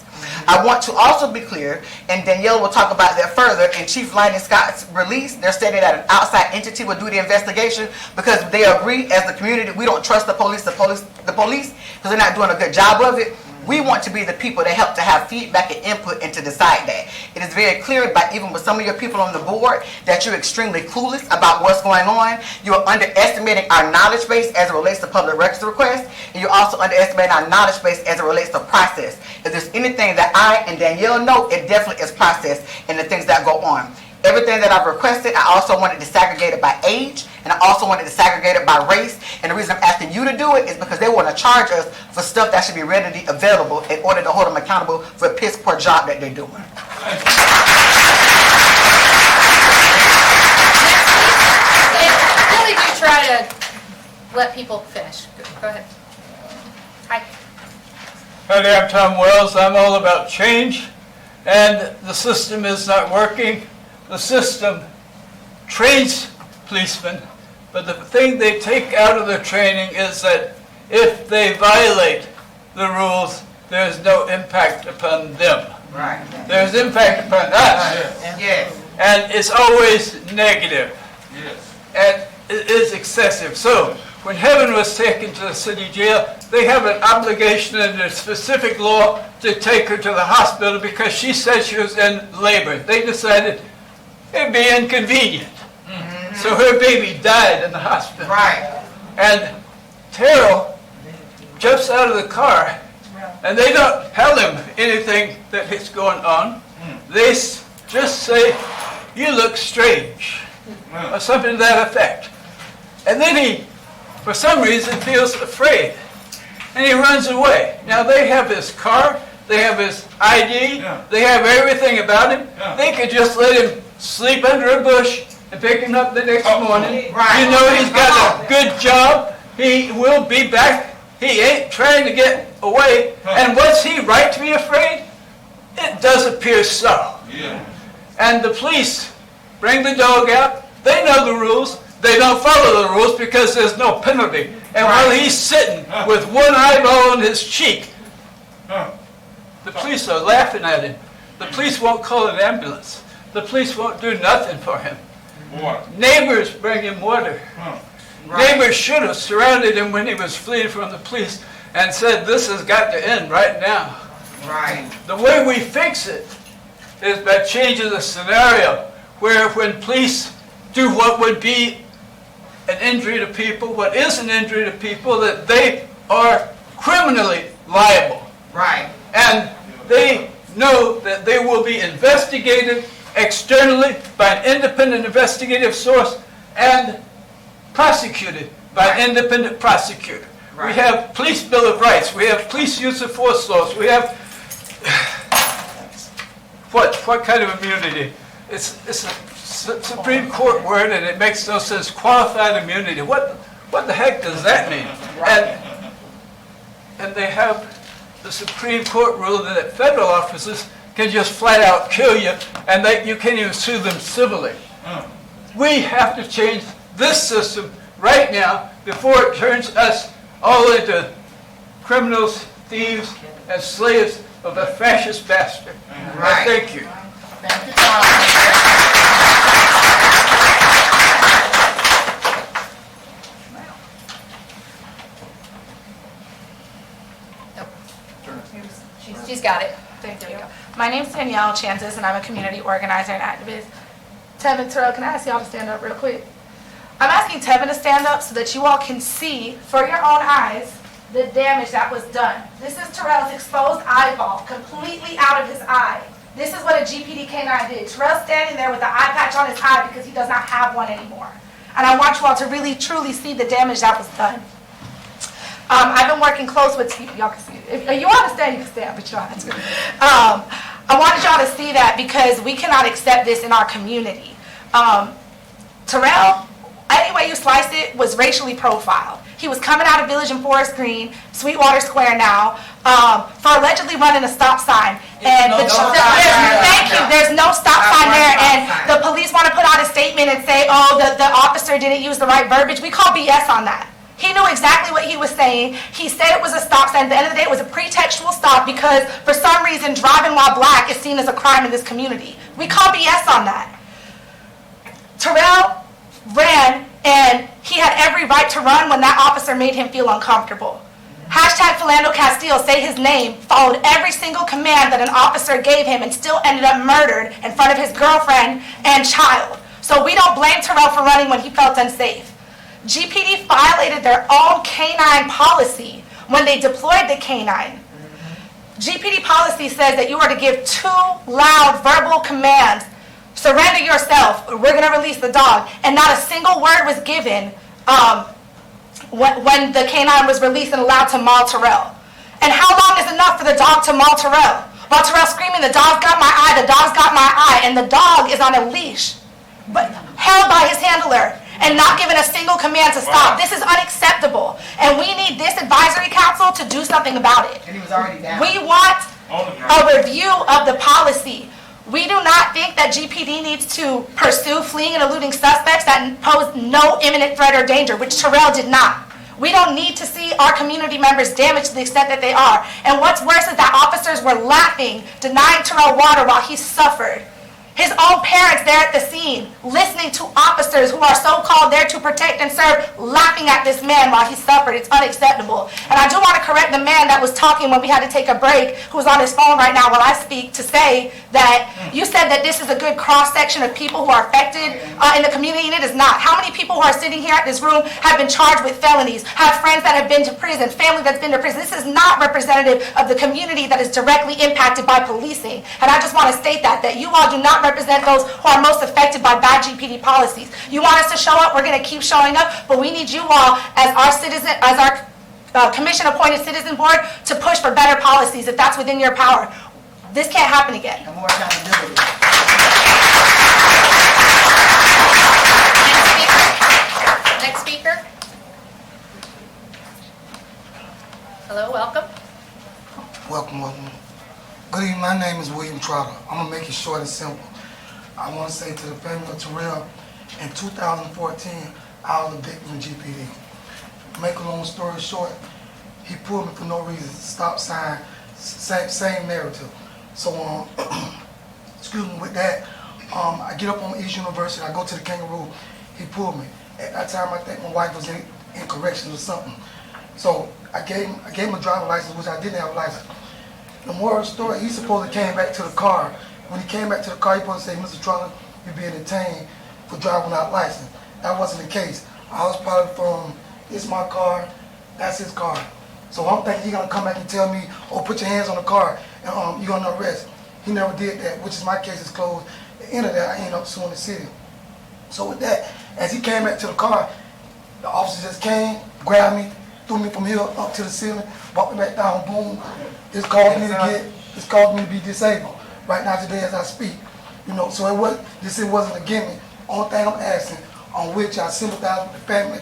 I want to also be clear, and Danielle will talk about that further, in Chief Lightning Scott's release, they're stating that an outside entity will do the investigation because they agree as the community, we don't trust the police because they're not doing a good job of it. We want to be the people that help to have feedback and input and to decide that. It is very clear, by even with some of your people on the board, that you're extremely clueless about what's going on. You're underestimating our knowledge base as it relates to public records requests, and you're also underestimating our knowledge base as it relates to process. If there's anything that I and Danielle know, it definitely is process and the things that go on. Everything that I've requested, I also wanted to segregate it by age, and I also wanted to segregate it by race. And the reason I'm asking you to do it is because they want to charge us for stuff that should be readily available in order to hold them accountable for a piss poor job that they're doing. Really do try to let people finish. Go ahead. Hi. Hi there, I'm Tom Wells. I'm all about change, and the system is not working. The system trains policemen, but the thing they take out of their training is that if they violate the rules, there's no impact upon them. Right. There's impact upon us. Yes. And it's always negative. Yes. And it is excessive. So when Heaven was taken to the city jail, they have an obligation under specific law to take her to the hospital because she said she was in labor. They decided it'd be inconvenient. Mm-hmm. So her baby died in the hospital. Right. And Terrell jumps out of the car, and they don't tell him anything that is going on. They just say, "You look strange," or something to that effect. And then he, for some reason, feels afraid, and he runs away. Now they have his car, they have his ID, they have everything about him. They could just let him sleep under a bush and pick him up the next morning. Right. You know he's got a good job. He will be back. He ain't trying to get away. And was he right to be afraid? It does appear so. Yeah. And the police bring the dog out. They know the rules. They don't follow the rules because there's no penalty. And while he's sitting with one eyeball on his cheek, the police are laughing at him. The police won't call an ambulance. The police won't do nothing for him. Neighbors bring him water. Neighbors should have surrounded him when he was fleeing from the police and said, "This has got to end right now." Right. The way we fix it is by changing the scenario where when police do what would be an injury to people, what is an injury to people, that they are criminally liable. Right. And they know that they will be investigated externally by an independent investigative source, and prosecuted by an independent prosecutor. We have police bill of rights. We have police use of force laws. We have what kind of immunity? It's a Supreme Court word, and it makes no sense. Qualified immunity. What the heck does that mean? And they have the Supreme Court rule that federal officers can just flat out kill you, and you can't even sue them civilly. We have to change this system right now before it turns us all into criminals, thieves, and slaves of a fascist bastard. I thank you. Thank you, Tom. She's got it. Thank you. My name's Danielle Chances, and I'm a community organizer and activist. Tevin, Terrell, can I ask y'all to stand up real quick? I'm asking Tevin to stand up so that you all can see, for your own eyes, the damage that was done. This is Terrell's exposed eyeball, completely out of his eye. This is what a GPD K-9 did. Terrell's standing there with an eye patch on his eye because he does not have one anymore. And I want you all to really, truly see the damage that was done. I've been working close with, y'all can see it. If you want to stand, you can stand, but you don't have to. I wanted y'all to see that because we cannot accept this in our community. Terrell, any way you slice it, was racially profiled. He was coming out of Village and Forest Green, Sweetwater Square now, for allegedly running a stop sign. And thank you, there's no stop sign there, and the police want to put out a statement and say, oh, the officer didn't use the right verbiage. We call BS on that. He knew exactly what he was saying. He said it was a stop sign. At the end of the day, it was a pretextual stop because, for some reason, driving while black is seen as a crime in this community. We call BS on that. Terrell ran, and he had every right to run when that officer made him feel uncomfortable. Hashtag Philando Castile, say his name, followed every single command that an officer gave him and still ended up murdered in front of his girlfriend and child. So we don't blame Terrell for running when he felt unsafe. GPD violated their own K-9 policy when they deployed the K-9. GPD policy says that you are to give 2 loud verbal commands. Surrender yourself, we're going to release the dog. And not a single word was given when the K-9 was released and allowed to maul Terrell. And how long is enough for the dog to maul Terrell? While Terrell's screaming, the dog's got my eye, the dog's got my eye, and the dog is on a leash, but held by his handler, and not given a single command to stop. This is unacceptable. And we need this advisory council to do something about it. And he was already down. We want a review of the policy. We do not think that GPD needs to pursue fleeing and eluding suspects that pose no imminent threat or danger, which Terrell did not. We don't need to see our community members damaged to the extent that they are. And what's worse is that officers were laughing, denying Terrell water while he suffered. His own parents there at the scene, listening to officers who are so-called there to protect and serve, laughing at this man while he suffered. It's unacceptable. And I do want to correct the man that was talking when we had to take a break, who's on his phone right now while I speak, to say that you said that this is a good cross-section of people who are affected in the community, and it is not. How many people who are sitting here at this room have been charged with felonies, have friends that have been to prison, family that's been to prison? This is not representative of the community that is directly impacted by policing. And I just want to state that you all do not represent those who are most affected by bad GPD policies. You want us to show up, we're going to keep showing up, but we need you all as our citizen, as our commission-appointed citizen board to push for better policies if that's within your power. This can't happen again. And more accountability. Next speaker. Hello, welcome. Welcome. Good evening, my name is William Trotter. I'm gonna make it short and simple. I wanna say to the family of Terrell, in 2014, I was a victim of GPD. Make a long story short, he pulled me for no reason, stop sign, same narrative. So, excuse me, with that, I get up on East University, I go to the Kangaroo, he pulled me. At that time, I think my wife was in corrections or something. So I gave him a driver's license, which I didn't have a license. The moral of the story, he supposedly came back to the car. When he came back to the car, he supposed to say, Mr. Trotter, you're being detained for driving without license. That wasn't the case. I was probably from, it's my car, that's his car. So I'm thinking he's gonna come back and tell me, oh, put your hands on the car and you're gonna arrest. He never did that, which is my case is closed. At the end of that, I ended up suing the city. So with that, as he came back to the car, the officer just came, grabbed me, threw me from here up to the ceiling, walked me back down, boom. It's caused me to be disabled right now today as I speak. You know, so it wasn't a gimmick. Only thing I'm asking, on which I sympathize with the family,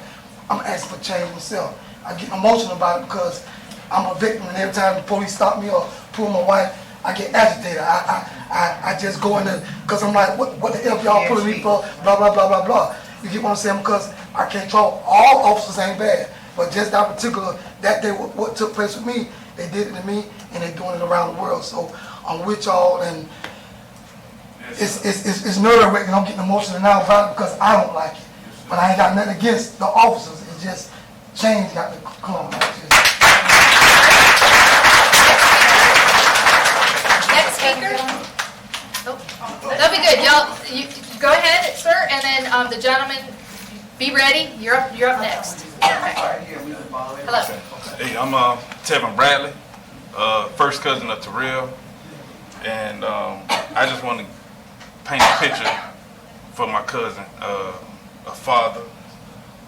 I'm asking for change myself. I get emotional about it because I'm a victim, and every time the police stop me or pull my wife, I get agitated. I just go in there because I'm like, what the hell y'all pulling me for? Blah blah blah blah blah. You get what I'm saying? Because I can't control. All officers ain't bad, but just that particular that day, what took place with me, they did it to me, and they're doing it around the world. So I'm with y'all, and it's nerve wracking. I'm getting emotional now about it because I don't like it, but I ain't got nothing against the officers. It's just change got to come. Next speaker. Oh, that'd be good. Y'all, you go ahead, sir, and then the gentleman, be ready. You're up next. Okay. Hello. Hey, I'm Tevin Bradley, first cousin of Terrell, and I just want to paint a picture for my cousin. A father,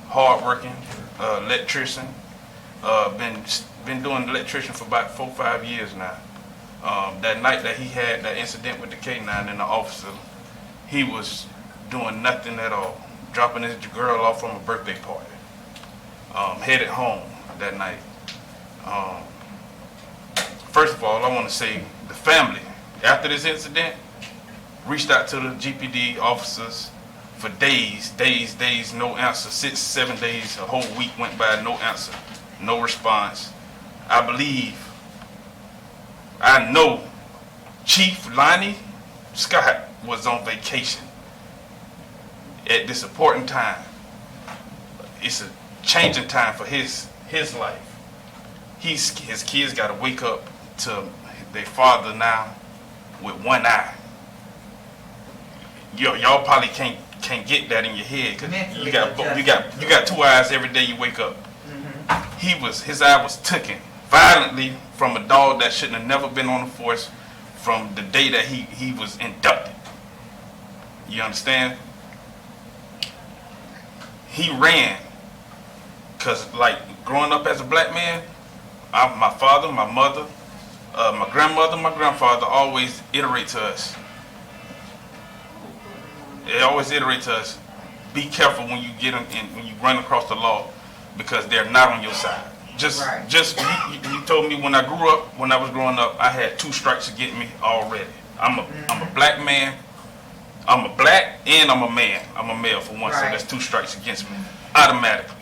hardworking, electrician. Been doing electrician for about 4 or 5 years now. That night that he had that incident with the K9 and the officer, he was doing nothing at all, dropping his girl off from a birthday party. Headed home that night. First of all, I want to say the family, after this incident, reached out to the GPD officers for days, no answer. 6, 7 days, a whole week went by, no answer, no response. I know Chief Lonnie Scott was on vacation at this important time. It's a changing time for his life. His kids got to wake up to their father now with one eye. Y'all probably can't get that in your head because you got 2 eyes every day you wake up. His eye was taken violently from a dog that shouldn't have never been on the force from the day that he was inducted. You understand? He ran because, like, growing up as a black man, my father, my mother, my grandmother, my grandfather always iterate to us. They always iterate to us, be careful when you when you run across the law because they're not on your side. You told me when I was growing up, I had 2 strikes against me already. I'm a black man. I'm a black and I'm a man. I'm a male for one, so that's 2 strikes against me automatically.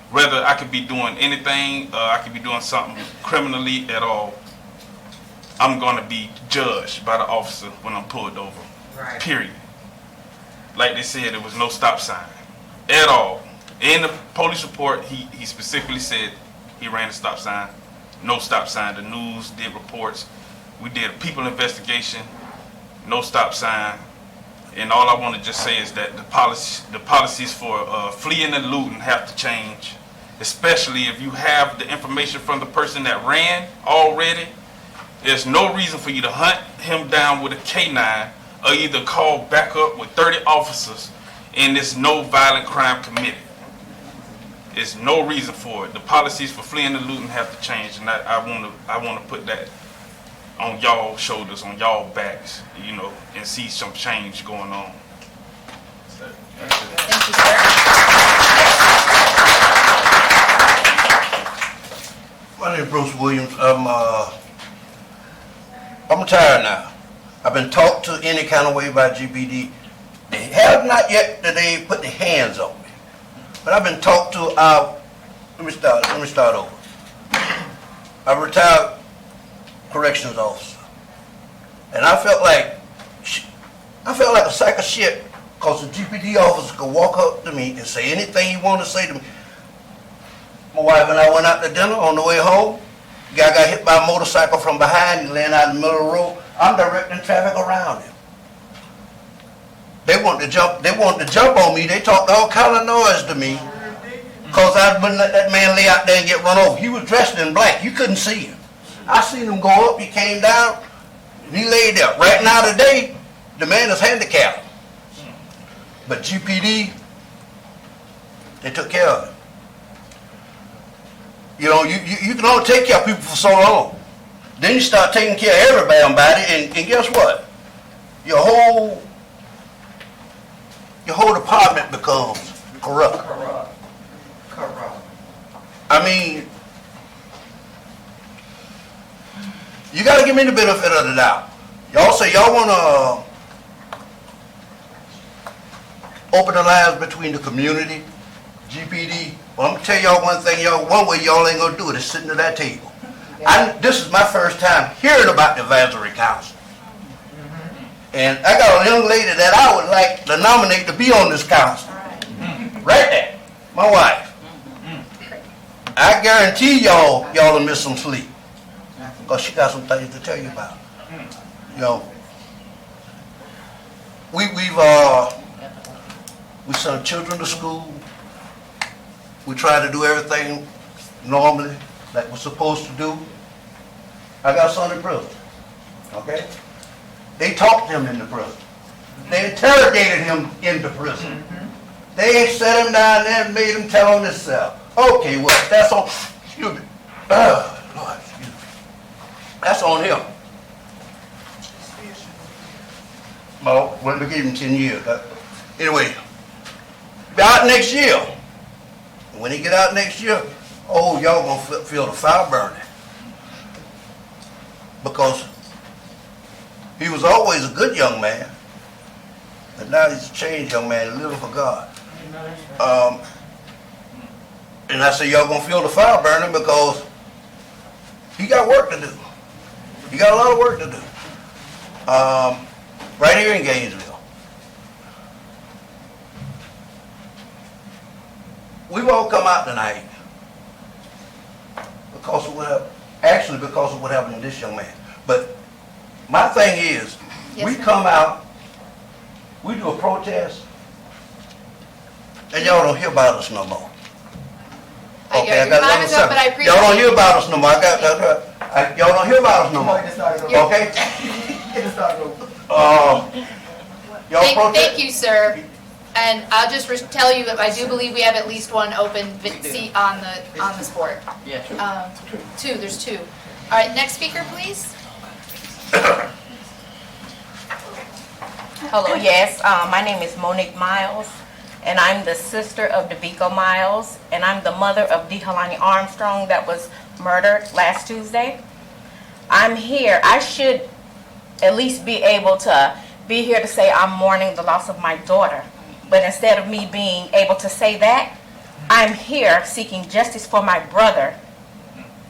Whether I could be doing anything, I could be doing something criminally at all, I'm going to be judged by the officer when I'm pulled over. Period. Like they said, there was no stop sign at all. In the police report, he specifically said he ran a stop sign, no stop sign. The news did reports. We did a people investigation, no stop sign. And all I want to just say is that the policies for fleeing and looting have to change, especially if you have the information from the person that ran already. There's no reason for you to hunt him down with a K9 or either call back up with 30 officers and there's no violent crime committed. There's no reason for it. The policies for fleeing and looting have to change, and I want to put that on y'all shoulders, on y'all backs, and see some change going on. Thank you, sir. My name is Bruce Williams. I'm retired now. I've been talked to any kind of way by GPD. They have not yet that they put their hands on me. But I've been talked to. Let me start over. I'm a retired corrections officer, and I felt like a sack of shit because the GPD officer could walk up to me and say anything he wanted to say to me. My wife and I went out to dinner. On the way home, the guy got hit by a motorcycle from behind. He landed out in the middle of the road. I'm directing traffic around him. They wanted to jump on me. They talked all kind of noise to me because I wouldn't let that man lay out there and get run over. He was dressed in black. You couldn't see him. I seen him go up. He came down. And he laid there. Right now today, the man is handicapped. But GPD, they took care of it. You know, you can only take care of people for so long. Then you start taking care of everybody, and guess what? Your whole department becomes corrupt. I mean, you got to give me the benefit of the doubt. Y'all say y'all want to open the lines between the community, GPD. Well, I'm going to tell y'all one thing. One way y'all ain't going to do it is sitting at that table. This is my first time hearing about the advisory council. And I got a young lady that I would like to nominate to be on this council. Right there. My wife. I guarantee y'all will miss some sleep. Because she got some things to tell you about. You know, we send children to school. We try to do everything normally like we're supposed to do. I got a son in prison. Okay? They talked to him in the prison. They interrogated him in the prison. They set him down there and made him tell on himself. Okay, well, that's on, excuse me. Lord, excuse me. That's on him. Well, we gave him 10 years. Anyway, be out next year. When he get out next year, oh, y'all gonna feel the fire burning. Because he was always a good young man. And now he's a changed young man, living for God. And I say, y'all gonna feel the fire burning because he got work to do. He got a lot of work to do. Right here in Gainesville. We've all come out tonight because of what happened to this young man. But my thing is, Yes, we sir. come out, we do a protest, and y'all don't hear about us no more. Your time is up, but I appreciate Y'all don't hear it. about us no more. Y'all don't hear about us no more. Okay? Y'all protest. Thank you, sir. And I'll just tell you that I do believe we have at least one open seat on this board. Yes. Two, there's two. All right, next speaker, please. Hello, yes, my name is Monique Miles, and I'm the sister of DeVico Miles, and I'm the mother of Dehalani Armstrong that was murdered last Tuesday. I'm here, I should at least be able to be here to say I'm mourning the loss of my daughter, but instead of me being able to say that, I'm here seeking justice for my brother,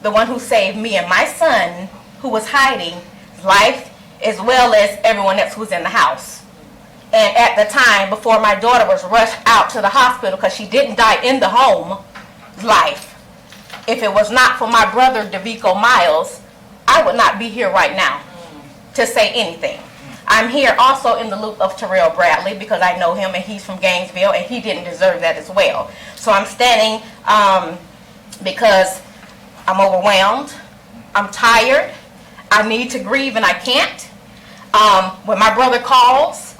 the one who saved me and my son, who was hiding, life, as well as everyone else who was in the house. And at the time, before my daughter was rushed out to the hospital because she didn't die in the home, life. If it was not for my brother, DeVico Miles, I would not be here right now to say anything. I'm here also in the loop of Terrell Bradley because I know him and he's from Gainesville and he didn't deserve that as well. So I'm standing because I'm overwhelmed, I'm tired, I need to grieve and I can't. When my brother calls,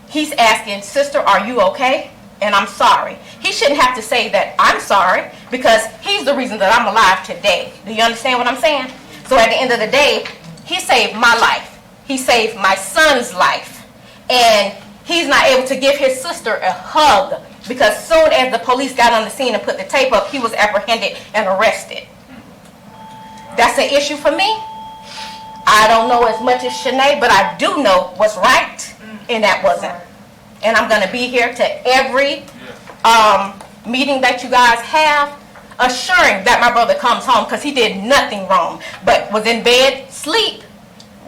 he's asking, sister, are you okay? And I'm sorry. He shouldn't have to say that I'm sorry because he's the reason that I'm alive today. Do you understand what I'm saying? So at the end of the day, he saved my life. He saved my son's life. And he's not able to give his sister a hug because soon as the police got on the scene and put the tape up, he was apprehended and arrested. That's an issue for me. I don't know as much as Shanae, but I do know what's right, and that wasn't. And I'm going to be here to every meeting that you guys have, assuring that my brother comes home because he did nothing wrong, but was in bed, sleep,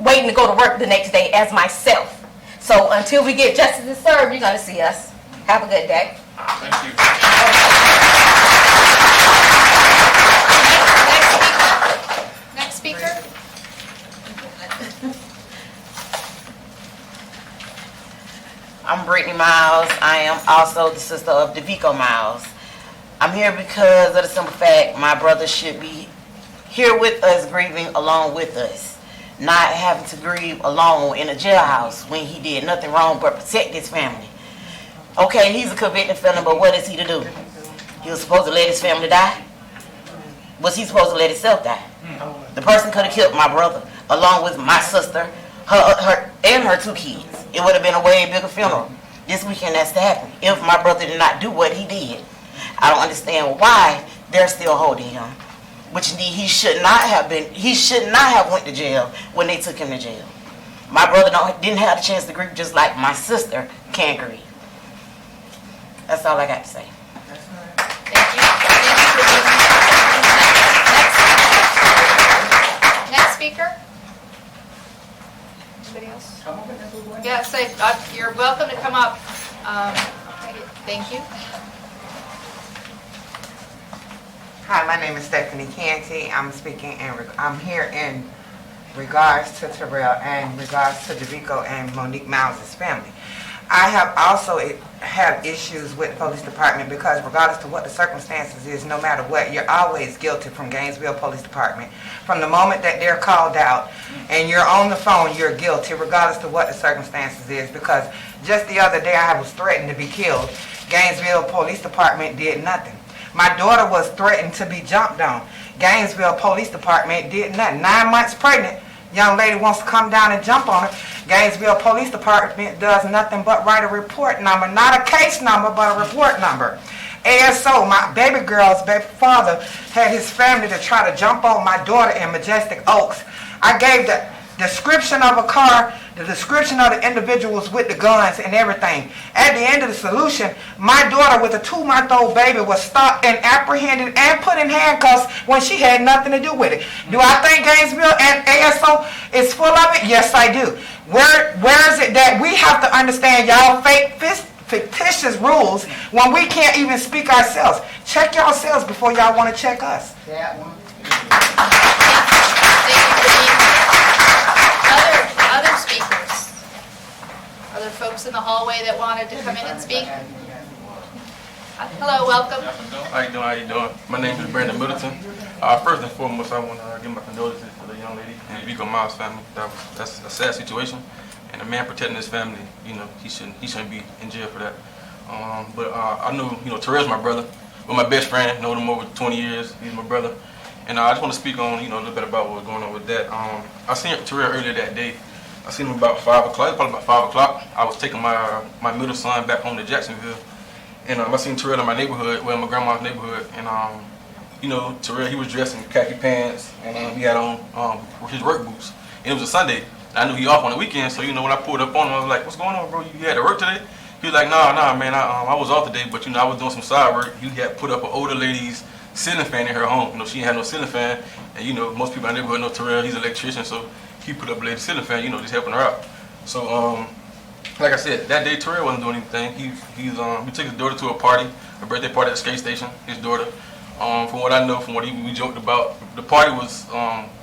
waiting to go to work the next day as myself. So until we get justice served, you're going to see us. Have a good day. Thank you. Next speaker. I'm Brittany Miles. I am also the sister of DeVico Miles. I'm here because of the simple fact my brother should be here with us, grieving along with us, not having to grieve alone in a jailhouse when he did nothing wrong but protect his family. Okay, he's a convicted felon, but what is he to do? He was supposed to let his family die? Was he supposed to let himself die? The person could have killed my brother, along with my sister, her and her 2 kids. It would have been a way bigger funeral. This weekend has to happen. If my brother did not do what he did, I don't understand why they're still holding him. Which he should not have been. He should not have went to jail when they took him to jail. My brother didn't have the chance to grieve just like my sister can grieve. That's all I got to say. Thank you. Next speaker. Anybody else? Yeah, say, you're welcome to come up. Thank you. Hi, my name is Stephanie Canty. I'm here in regards to Terrell and regards to DeVico and Monique Miles' family. I have also had issues with the police department because regardless to what the circumstances is, no matter what, you're always guilty from Gainesville Police Department. From the moment that they're called out and you're on the phone, you're guilty regardless to what the circumstances is, because just the other day I was threatened to be killed. Gainesville Police Department did nothing. My daughter was threatened to be jumped on. Gainesville Police Department did nothing. 9 months pregnant, young lady wants to come down and jump on her. Gainesville Police Department does nothing but write a report number, not a case number, but a report number. ASO, my baby girl's baby father, had his family to try to jump on my daughter in Majestic Oaks. I gave the description of a car, the description of the individuals with the guns and everything. At the end of the solution, my daughter with a 2-month-old baby was stopped and apprehended and put in handcuffs when she had nothing to do with it. Do I think Gainesville and ASO is full of it? Yes, I do. Where is it that we have to understand y'all fictitious rules when we can't even speak ourselves? Check yourselves before y'all want to check us. That one. Other speakers? Other folks in the hallway that wanted to come in and speak? Hello, welcome. How you doing? How you doing? My name is Brandon Middleton. First and foremost, I want to give my condolences to the young lady and Vico Miles' family. That's a sad situation, and the man protecting his family, he shouldn't be in jail for that. But I know, Terrell's my brother. Well, my best friend, known him over 20 years. He's my brother. And I just want to speak on, a little bit about what's going on with that. I seen Terrell earlier that day. I seen him about 5 o'clock, probably about 5 o'clock. I was taking my middle son back home to Jacksonville. And I seen Terrell in my neighborhood, my grandma's neighborhood. And, Terrell, he was dressed in khaki pants, and he had on his work boots. And it was a Sunday. And I knew he off on the weekend, so, when I pulled up on him, I was like, what's going on, bro? You had to work today? He was like, nah, man, I was off today, but, I was doing some side work. He had put up an older lady's ceiling fan in her home. She didn't have no ceiling fan. And, most people in the neighborhood know Terrell, he's an electrician, so he put up a lady's ceiling fan, just helping her out. So, like I said, that day Terrell wasn't doing anything. He took his daughter to a birthday party at the skate station, his daughter. From what I know, from what we joked about, the party was,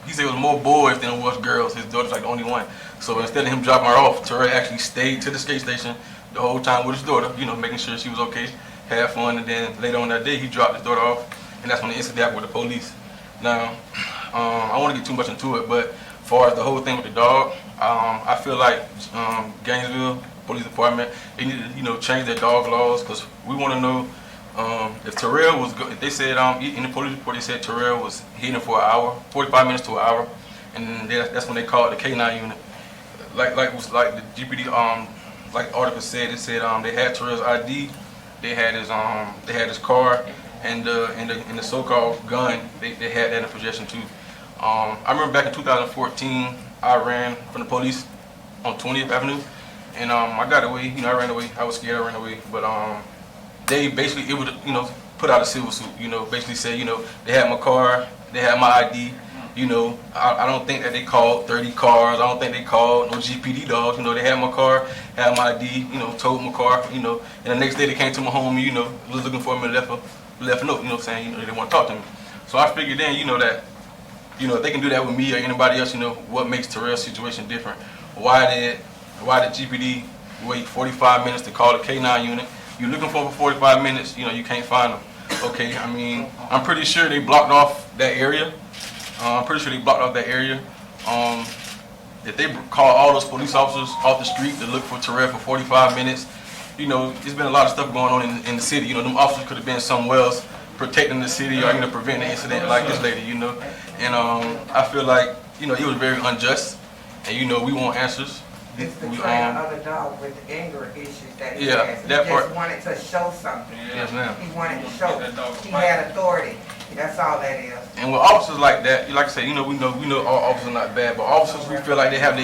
he said it was more boys than it was girls. His daughter's like the only one. So instead of him dropping her off, Terrell actually stayed to the skate station the whole time with his daughter, making sure she was okay, had fun, and then later on that day, he dropped his daughter off, and that's when the incident happened with the police. Now, I don't want to get too much into it, but as far as the whole thing with the dog, I feel like Gainesville Police Department, they need to, change their dog laws, because we want to know if Terrell was good. They said in the police report, they said Terrell was hidden for an hour, 45 minutes to an hour, and that's when they called the K9 unit. Like the GPD like the article said, it said they had Terrell's ID, they had his car, and the so-called gun, they had that in possession too. I remember back in 2014, I ran from the police on 20th Avenue, and I got away. I ran away. I was scared. I ran away. But they basically put out a civil suit. Basically said they had my car, they had my ID. I don't think that they called 30 cars. I don't think they called no GPD dogs. They had my car, had my ID. Towed my car. And the next day they came to my home. Was looking for me and left a note. Saying they want to talk to me. So I figured then that. If they can do that with me or anybody else, what makes Terrell's situation different? Why did GPD wait 45 minutes to call the K9 unit? You're looking for 45 minutes, you can't find them. Okay, I'm pretty sure they blocked off that area. If they call all those police officers off the street to look for Terrell for 45 minutes, you know, there's been a lot of stuff going on in the city. You know, them officers could have been somewhere else protecting the city or, you know, preventing an incident like this lady, you know. And I feel like, you know, it was very unjust. And, you know, we want answers. It's the trainer of the dog with anger issues that he Yeah, has. He that just part. wanted to show something. Yes, ma'am. He wanted to show he had authority. That's all that is. And with officers like that, like I said, you know, we know all officers are not bad, but officers who feel like they have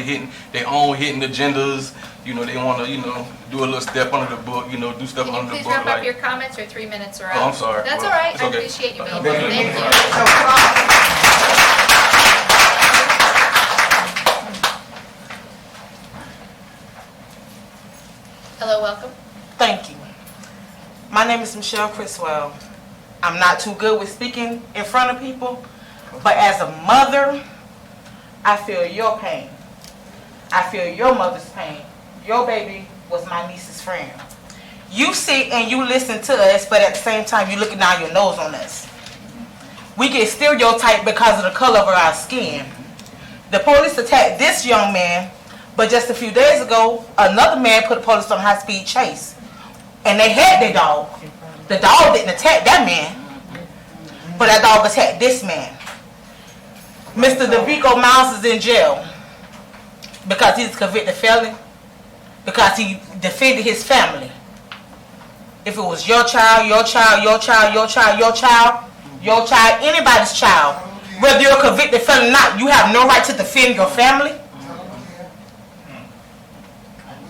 their own hidden agendas, you know, they want to, you know, do a little step under the book, you know, do stuff Can you under the please book. wrap up Like, your comments, or 3 minutes are Oh, up? I'm sorry. That's Well, all right. it's I okay. appreciate you being Thank here. you. Thank you. Hello, welcome. Thank you. My name is Michelle Criswell. I'm not too good with speaking in front of people, but as a mother, I feel your pain. I feel your mother's pain. Your baby was my niece's friend. You sit and you listen to us, but at the same time, you're looking down your nose on us. We get stereotyped because of the color of our skin. The police attacked this young man, but just a few days ago, another man put a police on high-speed chase. And they had their dog. The dog didn't attack that man, but that dog attacked this man. Mr. DeVico Miles is in jail because he's a convicted felon, because he defended his family. If it was your child, your child, your child, your child, your child, your child, anybody's child, whether you're a convicted felon or not, you have no right to defend your family.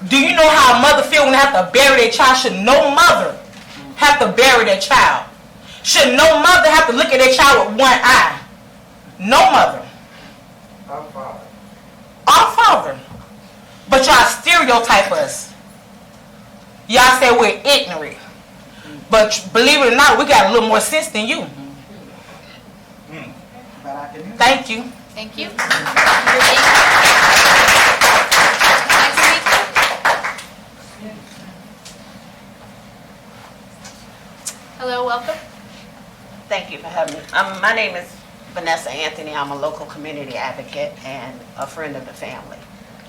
Do you know how a mother feels when they have to bury their child? Should no mother have to bury their child? Should no mother have to look at their child with one eye? No mother. Our Father. Our Father. But y'all stereotype us. Y'all say we're ignorant. But believe it or not, we got a little more sense than you. Thank you. Thank you. Hello, welcome. Thank you for having me. My name is Vanessa Anthony. I'm a local community advocate and a friend of the family.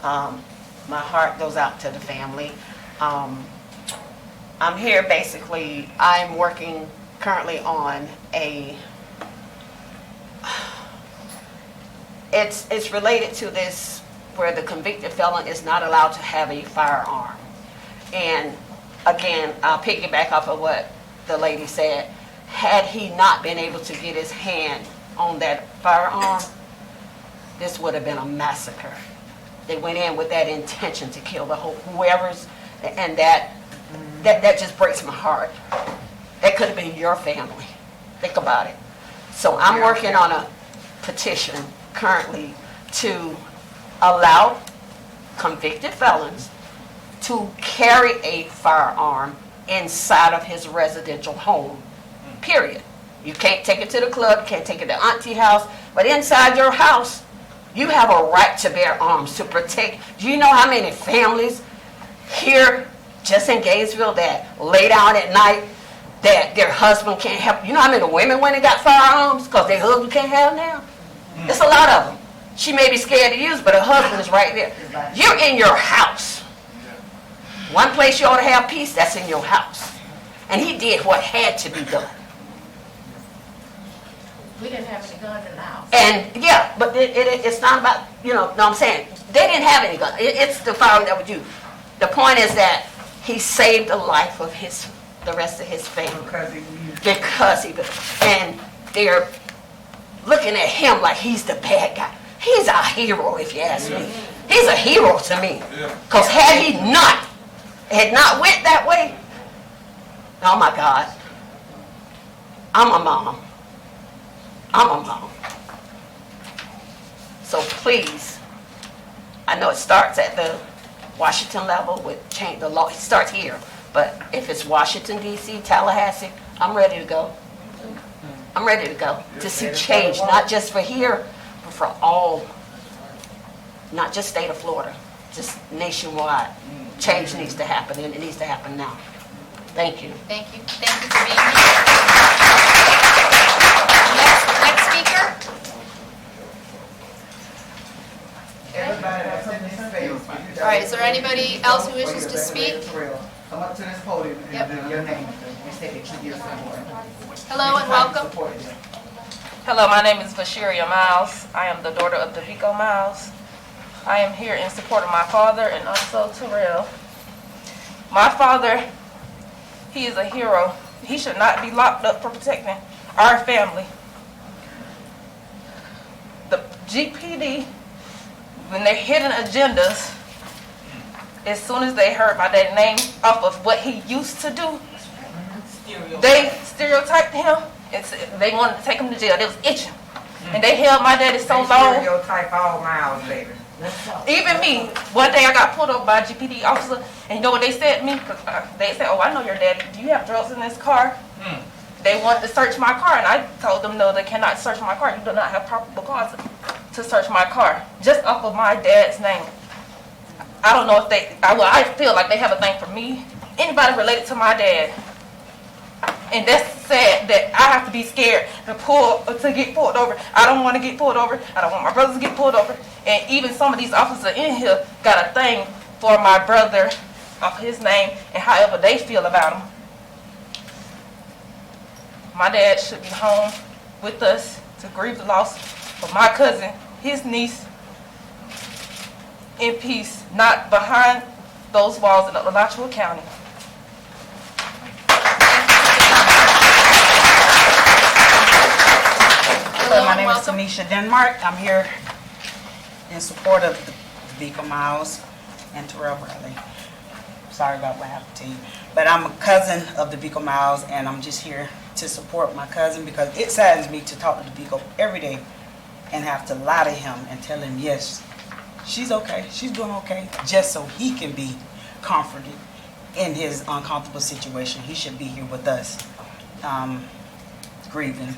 My heart goes out to the family. I'm here basically, I'm working currently on it's related to this where the convicted felon is not allowed to have a firearm. And again, I'll piggyback off of what the lady said. Had he not been able to get his hand on that firearm, this would have been a massacre. They went in with that intention to kill the whole whoever's, and that just breaks my heart. That could have been your family. Think about it. So I'm working on a petition currently to allow convicted felons to carry a firearm inside of his residential home, period. You can't take it to the club, you can't take it to auntie house, but inside your house, you have a right to bear arms to protect. Do you know how many families here, just in Gainesville, that lay down at night, that their husband can't help? You know how many women went and got firearms because their husband can't have them now? It's a lot of them. She may be scared to use, but her husband is right there. You're in your house. One place you ought to have peace, that's in your house. And he did what had to be done. We didn't have any guns in the house. And yeah, but it's not about, you know what I'm saying? They didn't have any guns. It's the firearm that was used. The point is that he saved the life of the rest of his family. Because he and they're looking at him like he's the bad guy. He's a hero, if you ask me. He's a hero to me. Because had he not went that way, oh my God, I'm a mom. So please, I know it starts at the Washington level with change the law. It starts here, but if it's Washington D.C., Tallahassee, I'm ready to go. I'm ready to go to see change, not just for here, but for all, not just state of Florida, just nationwide. Change needs to happen, and it needs to happen now. Thank you. Thank you. Thank you for being here. Next speaker. Everybody has something to say. All right, is there anybody else who wishes to speak? come up to this podium and give your name and say that you give support. Hello and welcome. Hello, my name is Vashiria Miles. I am the daughter of DeVico Miles. I am here in support of my father and also Terrell. My father, he is a hero. He should not be locked up for protecting our family. The GPD, when they're hitting agendas, as soon as they heard my dad's name off of what he used to do, they stereotyped him. They wanted to take him to jail. They was itching. And they held my daddy so long. Stereotype all Miles, baby. Even me. One day I got pulled over by a GPD officer, and you know what they said to me? They said, "Oh, I know your daddy. Do you have drugs in this car?" They wanted to search my car, and I told them, "No, they cannot search my car. You do not have probable cause to search my car." Just off of my dad's name. I don't know if I feel like they have a thing for me. Anybody related to my dad. And that's sad that I have to be scared to get pulled over. I don't want to get pulled over. I don't want my brothers to get pulled over. And even some of these officers in here got a thing for my brother off his name and however they feel about him. My dad should be home with us to grieve the loss of my cousin, his niece, in peace, not behind those walls in Alachua County. Hello, my name is Tanisha Denmark. I'm here in support of the DeVico Miles and Terrell Bradley. Sorry about what happened to you. But I'm a cousin of DeVico Miles, and I'm just here to support my cousin because it saddens me to talk to DeVico every day and have to lie to him and tell him, yes, she's okay, she's doing okay, just so he can be comforted in his uncomfortable situation. He should be here with us, grieving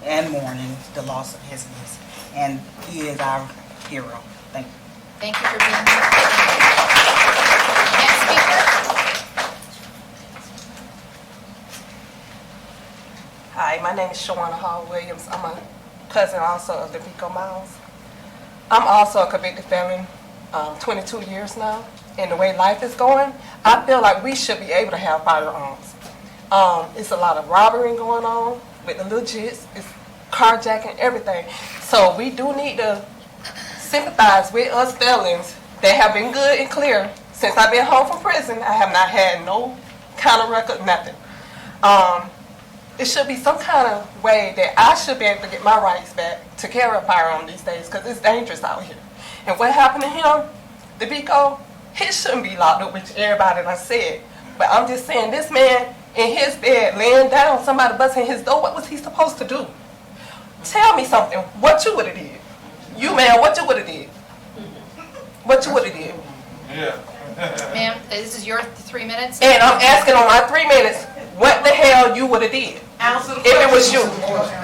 and mourning the loss of his niece. And he is our hero. Thank you. Thank you for being here. Next speaker. Hi, my name is Shawana Hall Williams. I'm a cousin also of DeVico Miles. I'm also a convicted felon, 22 years now. And the way life is going, I feel like we should be able to have firearms. It's a lot of robbery going on with the legits, it's carjacking, everything. So we do need to sympathize with us felons that have been good and clear. Since I've been home from prison, I have not had no kind of record, nothing. It should be some kind of way that I should be able to get my rights back to carry a firearm these days because it's dangerous out here. And what happened to him, DeVico, he shouldn't be locked up with everybody that I said. But I'm just saying, this man in his bed, laying down, somebody busting his door, what was he supposed to do? Tell me something. What you would have did? You, man, what you would have did? What you would have did? Yeah. Ma'am, this is your 3 minutes. And I'm asking on my 3 minutes, what the hell you would have did? If it was you.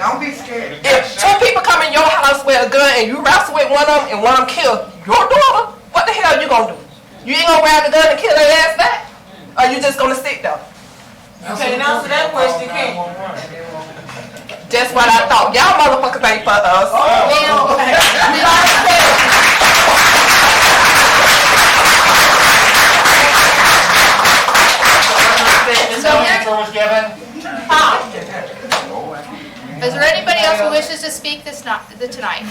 Don't be scared. If two people come in your house with a gun and you wrestle with one of them and one of them kill your daughter, what the hell you gonna do? You ain't gonna grab the gun and kill their ass back? Or you just gonna sit there? You can't answer that question, can you? That's what I thought. Y'all motherfuckers ain't for us. Is there anybody else who wishes to speak tonight?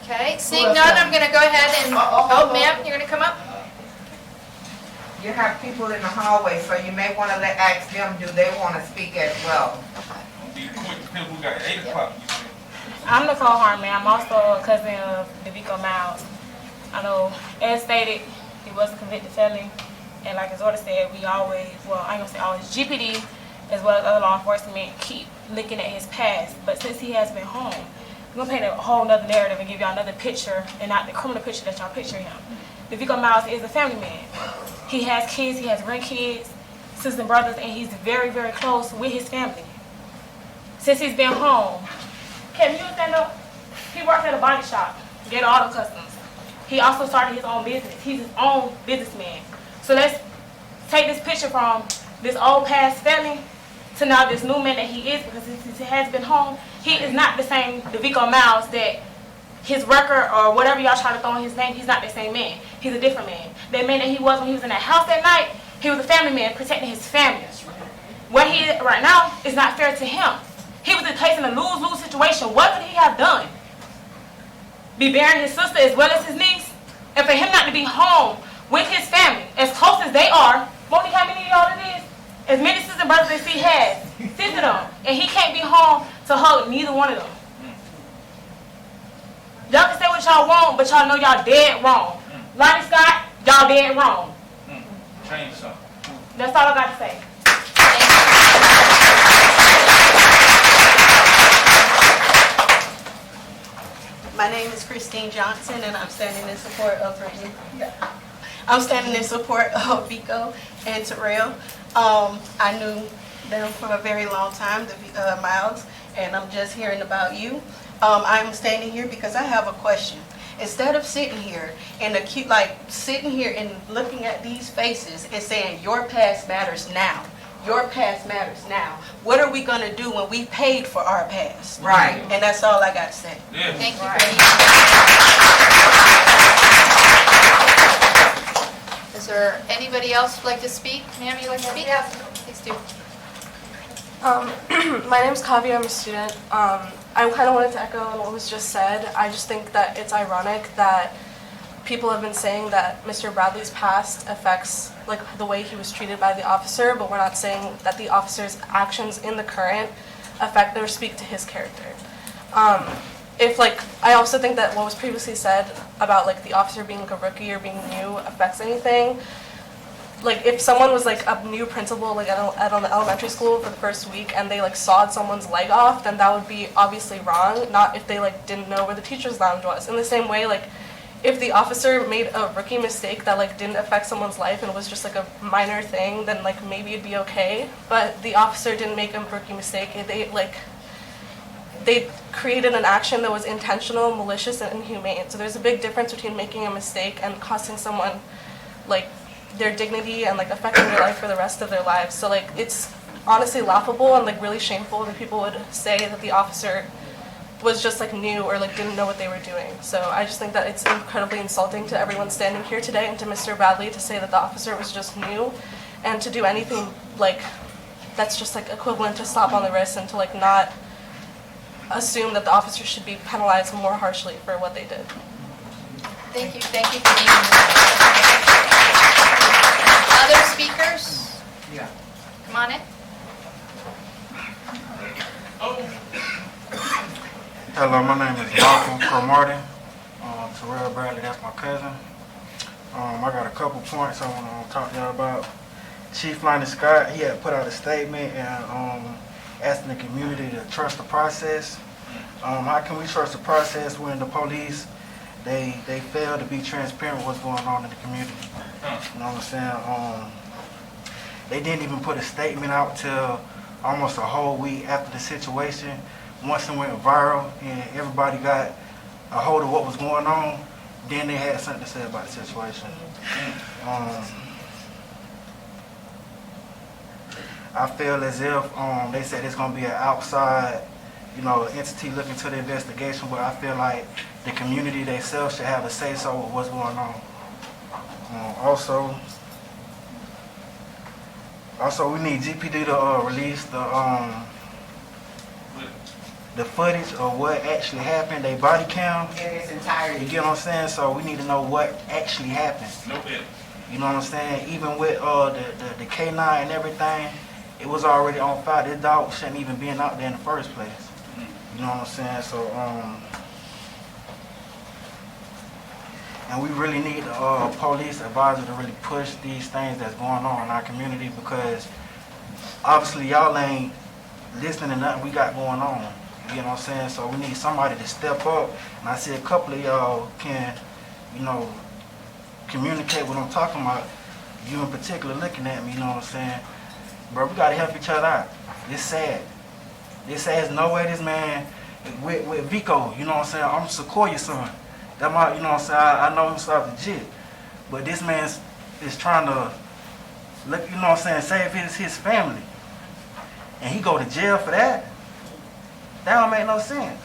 Okay, seeing none, I'm going to go ahead and, oh, ma'am, you're going to come up? You have people in the hallway, so you may want to ask them, do they want to speak as well? I'm Nicole Harmon. I'm also a cousin of DeVico Miles. I know, as stated, he was a convicted felon, and like his order said, we always, well, I ain't gonna say always, GPD as well as other law enforcement keep looking at his past. But since he has been home, we're gonna paint a whole nother narrative and give y'all another picture, and not the criminal picture that y'all picture him. DeVico Miles is a family man. He has kids, he has grandkids, sisters and brothers, and he's very, very close with his family. Since he's been home, Kevin, you stand up? He worked at a body shop, Get Auto Customs. He also started his own business. He's his own businessman. So let's take this picture from this old past felon to now this new man that he is, because since he has been home, he is not the same DeVico Miles that his record or whatever y'all try to throw in his name, he's not the same man. He's a different man. That man that he was when he was in that house that night, He was a family man protecting his family. Where he is right now is not fair to him. He was placed in a lose-lose situation. What could he have done? Be burying his sister as well as his niece? And for him not to be home with his family, as close as they are, Monique, how many of y'all it is? As many sisters and brothers as he has, 6 of them. And he can't be home to hug neither one of them. Y'all can say what y'all want, but y'all know y'all dead wrong. Lonnie Scott, y'all dead wrong. Change something. That's all I got to say. My name is Christine Johnson, and I'm standing in support of Vico and Terrell. I knew them for a very long time, the Miles, and I'm just hearing about you. I'm standing here because I have a question. Instead of sitting here and sitting here and looking at these faces and saying your past matters now. Your past matters now. What are we going to do when we paid for our past? Right. And that's all I got to say. Yeah. Thank you. Is there anybody else who'd like to speak? Ma'am, you like to speak? Yes. Please do. My name's Kavi, I'm a student. I kind of wanted to echo on what was just said. I just think that it's ironic that people have been saying that Mr. Bradley's past affects the way he was treated by the officer, but we're not saying that the officer's actions in the current affect or speak to his character. I also think that what was previously said about the officer being a rookie or being new affects anything. If someone was a new principal at an elementary school for the first week and they sawed someone's leg off, then that would be obviously wrong, not if they didn't know where the teacher's lounge was. In the same way, if the officer made a rookie mistake that didn't affect someone's life and was just a minor thing, then maybe it'd be okay. But the officer didn't make a rookie mistake. They created an action that was intentional, malicious, and inhumane. So there's a big difference between making a mistake and costing someone their dignity and affecting their life for the rest of their lives. So it's honestly laughable and really shameful that people would say that the officer was just new or didn't know what they were doing. So I just think that it's incredibly insulting to everyone standing here today and to Mr. Bradley to say that the officer was just new and to do anything that's just equivalent to slap on the wrist and to not assume that the officer should be penalized more harshly for what they did. Thank you for being here. Other speakers? Yeah. Come on in. Hello, my name is Malcolm Cromartie. Terrell Bradley, that's my cousin. I got a couple points I want to talk to y'all about. Chief Lonnie Scott, he had put out a statement and asking the community to trust the process. How can we trust the process when the police, they fail to be transparent with what's going on in the community? You know what I'm saying? They didn't even put a statement out till almost a whole week after the situation. Once it went viral and everybody got a hold of what was going on, then they had something to say about the situation. I feel as if they said it's going to be an outside, entity looking to the investigation, but I feel like the community themselves should have a say-so with what's going on. Also, we need GPD to release the footage of what actually happened, they body cam. In its entirety. You get what I'm saying? So we need to know what actually happened. You know what I'm saying? Even with the K9 and everything, it was already on fire. This dog shouldn't even been out there in the first place. You know what I'm saying? So, and we really need the police advisor to really push these things that's going on in our community, because obviously y'all ain't listening to nothing we got going on. You know what I'm saying? So we need somebody to step up. And I see a couple of y'all can, communicate what I'm talking about. You in particular looking at me, you know what I'm saying? Bro, we gotta help each other out. It's sad. It's sad. There's no way this man with Vico, you know what I'm saying? I'm Sequoia's son. That might, you know what I'm saying? I know him stuff legit. But this man is trying to look, you know what I'm saying, save his family. And he go to jail for that? That don't make no sense.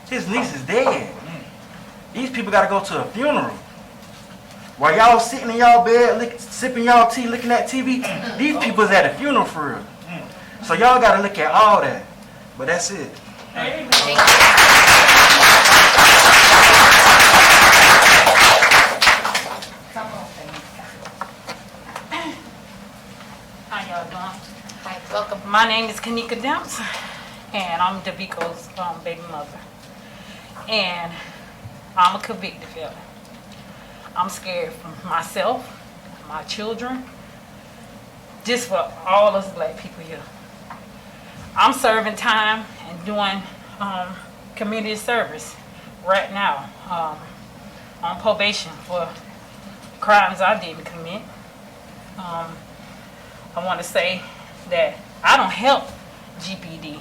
His niece is dead. These people gotta go to a funeral. While y'all sitting in y'all bed, sipping y'all tea, looking at TV, these people's at a funeral for real. So y'all gotta look at all that. But that's it. How y'all doing? Hi, welcome. My name is Kanika Demps, and I'm DeVico's baby mother. And I'm a convicted felon. I'm scared for myself, my children, just for all us black people here. I'm serving time and doing community service right now on probation for crimes I didn't commit. I want to say that I don't help GPD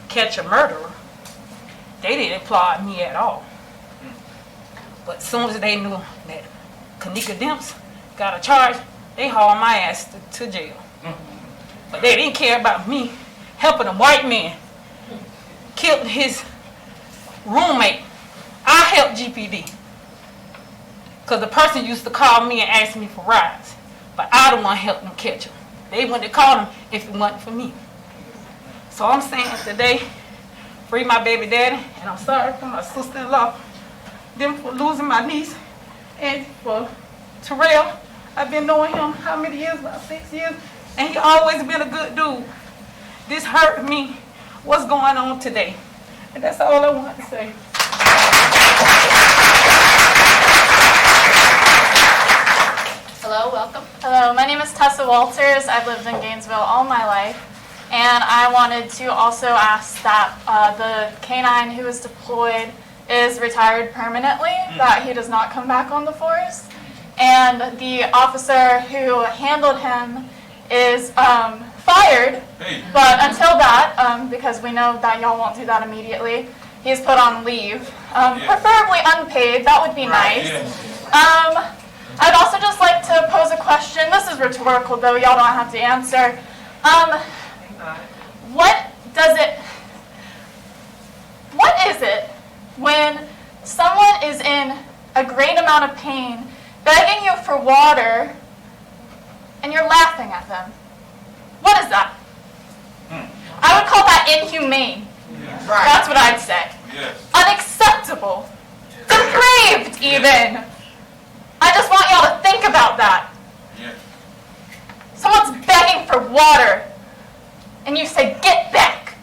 catch a murderer. They didn't applaud me at all. But as soon as they knew that Kanika Demps got a charge, they hauled my ass to jail. But they didn't care about me helping a white man kill his roommate. I helped GPD. Because the person used to call me and ask me for rides. But I don't want to help them catch him. They wouldn't have called him if it wasn't for me. So I'm saying today, free my baby daddy, and I'm sorry for my sister-in-law, them for losing my niece, and for Terrell. I've been knowing him how many years? About 6 years, and he always been a good dude. This hurt me. What's going on today? And that's all I want to say. Hello, welcome. Hello, my name is Tessa Walters. I've lived in Gainesville all my life. And I wanted to also ask that the K-9 who is deployed is retired permanently, that he does not come back on the force. And the officer who handled him is fired. But until that, because we know that y'all won't do that immediately, he's put on leave, preferably unpaid. That would be nice. I'd also just like to pose a question. This is rhetorical, though. Y'all don't have to answer. What is it when someone is in a great amount of pain, begging you for water, and you're laughing at them? What is that? I would call that inhumane. That's what I'd say. Unacceptable. Depraved, even. I just want y'all to think about that. Someone's begging for water, and you say, get back.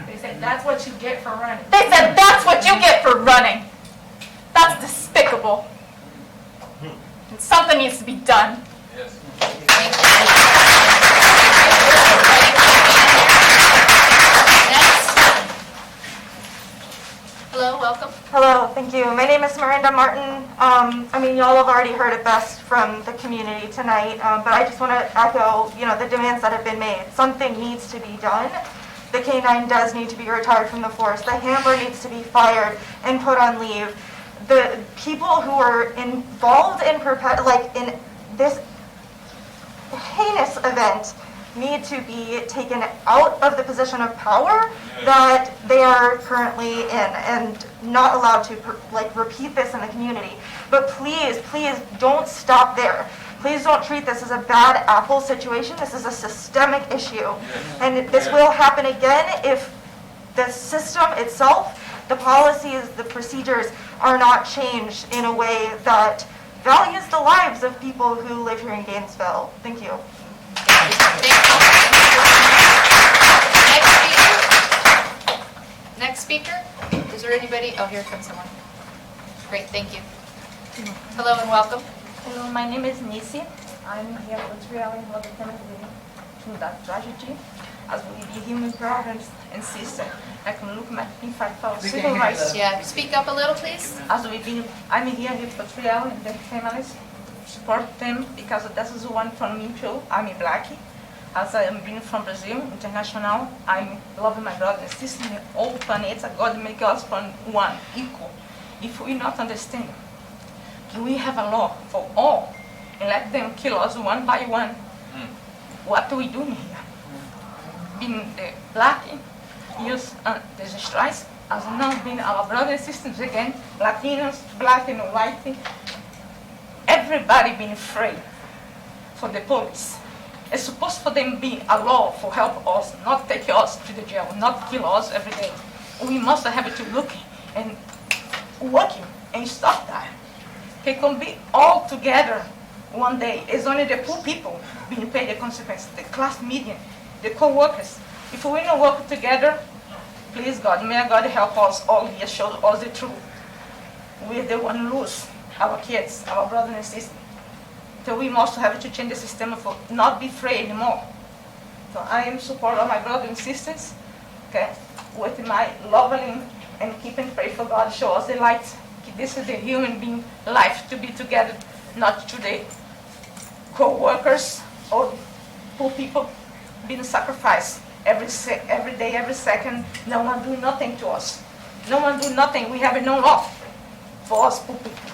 They said that's what you get for running. They said that's what you get for running. That's despicable. And something needs to be done. Hello, welcome. Hello, thank you. My name is Miranda Martin. Y'all have already heard it best from the community tonight, but I just want to echo, the demands that have been made. Something needs to be done. The K-9 does need to be retired from the force. The handler needs to be fired and put on leave. The people who are involved in this heinous event need to be taken out of the position of power that they are currently in and not allowed to repeat this in the community. But please, please don't stop there. Please don't treat this as a bad apple situation. This is a systemic issue. And this will happen again if the system itself, the policies, the procedures are not changed in a way that values the lives of people who live here in Gainesville. Thank you. Next speaker. Is there anybody? Oh, here comes someone. Great, thank you. Hello and welcome. Hello, my name is Nisi. I'm here with really for the family to that tragedy. As we be human brothers and sisters, I can look at my fellow civil rights. Yeah, speak up a little, please. As we been, I'm here with Patriel and the families, support them because this is one from me too. I'm black. As I am being from Brazil, international, I'm loving my brother and sister in all planets. God make us from one, equal. If we not understand, can we have a law for all and let them kill us one by one? What are we doing here? Being the black, use the strikes, as not being our brothers and sisters again, Latinos, black and white, everybody being afraid for the police. It's supposed for them be a law for help us, not take us to the jail, not kill us every day. We must have to look and working and stop that. They can be all together one day. It's only the poor people being paid the consequences, the class median, the co-workers. If we don't work together, please God, may God help us all here, show us the truth. We're the one lose our kids, our brothers and sisters. So we must have to change the system for not be afraid anymore. So I am support of my brothers and sisters, okay, with my loving and keep and pray for God, show us the light. This is the human being life to be together, not to the co-workers or poor people being sacrificed every day, every second. No one do nothing to us. No one do nothing. We have no love for us poor people.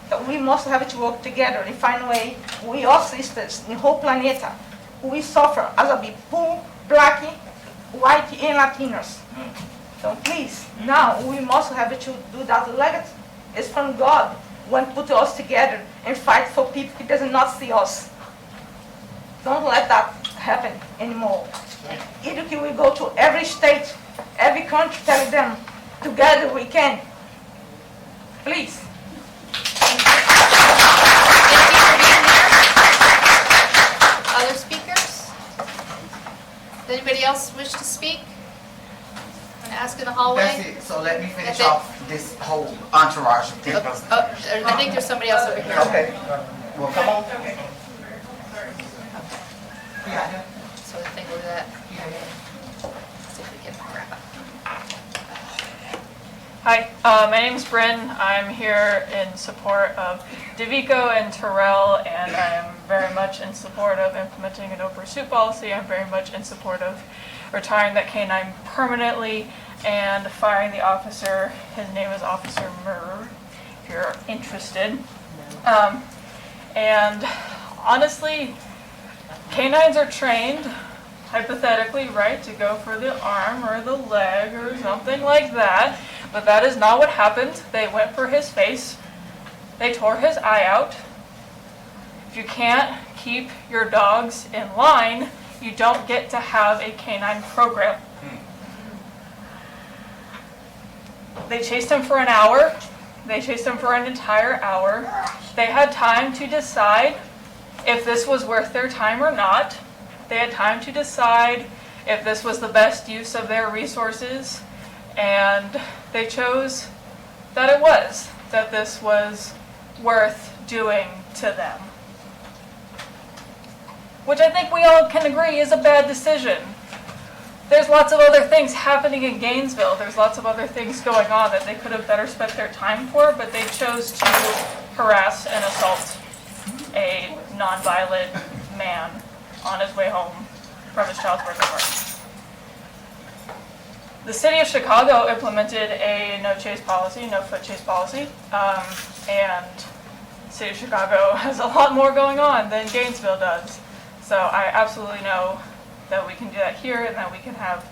So we must have to work together and find a way. We are sisters in the whole planet. We suffer as a be poor, black, white, and Latinos. So please, now we must have to do that legacy. It's from God when put us together and fight for people who does not see us. Don't let that happen anymore. Either we go to every state, every country, tell them, together we can. Please. Other speakers? Does anybody else wish to speak? And ask in the hallway? That's it. So let me finish That's it? off this whole entourage thing. I think there's somebody else over here. Okay. Well, come on. So I think we'll do that. See if we can wrap up. Hi, my name is Bryn. I'm here in support of DeVico and Terrell, and I'm very much in support of implementing an open pursuit policy. I'm very much in support of retiring that canine permanently and firing the officer. His name is Officer Murr, if you're interested. And honestly, canines are trained, hypothetically, right, to go for the arm or the leg or something like that. But that is not what happened. They went for his face. They tore his eye out. If you can't keep your dogs in line, you don't get to have a canine program. They chased him for an hour. They chased him for an entire hour. They had time to decide if this was worth their time or not. They had time to decide if this was the best use of their resources, and they chose that it was, that this was worth doing to them. Which I think we all can agree is a bad decision. There's lots of other things happening in Gainesville. There's lots of other things going on that they could have better spent their time for, but they chose to harass and assault a nonviolent man on his way home from his child's birthday party. The city of Chicago implemented a no chase policy, no foot chase policy, and the city of Chicago has a lot more going on than Gainesville does. So I absolutely know that we can do that here and that we can have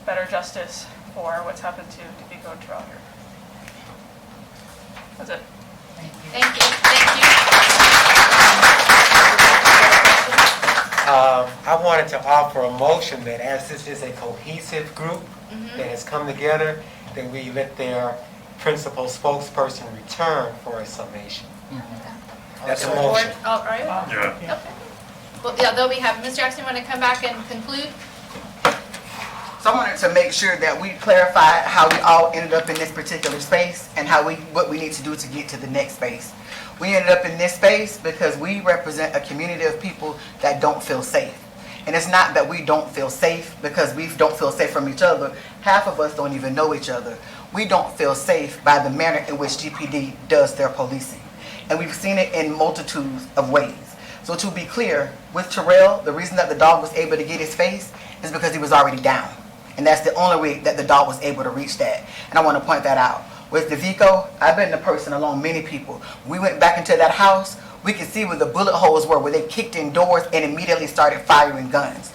better justice for what's happened to DeVico and Terrell here. That's it. Thank you. Thank you. I wanted to offer a motion that as this is a cohesive group that has come together, that we let their principal spokesperson return for a summation. That's a motion. All right. Yeah. Okay. Well, yeah, they'll be happy. Mr. Jackson, you want to come back and conclude? So I wanted to make sure that we clarified how we all ended up in this particular space and what we need to do to get to the next space. We ended up in this space because we represent a community of people that don't feel safe. And it's not that we don't feel safe because we don't feel safe from each other. Half of us don't even know each other. We don't feel safe by the manner in which GPD does their policing. And we've seen it in multitudes of ways. So to be clear, with Terrell, the reason that the dog was able to get his face is because he was already down. And that's the only way that the dog was able to reach that. And I want to point that out. With DeVico, I've been the person along many people. We went back into that house, we could see where the bullet holes were, where they kicked in doors and immediately started firing guns.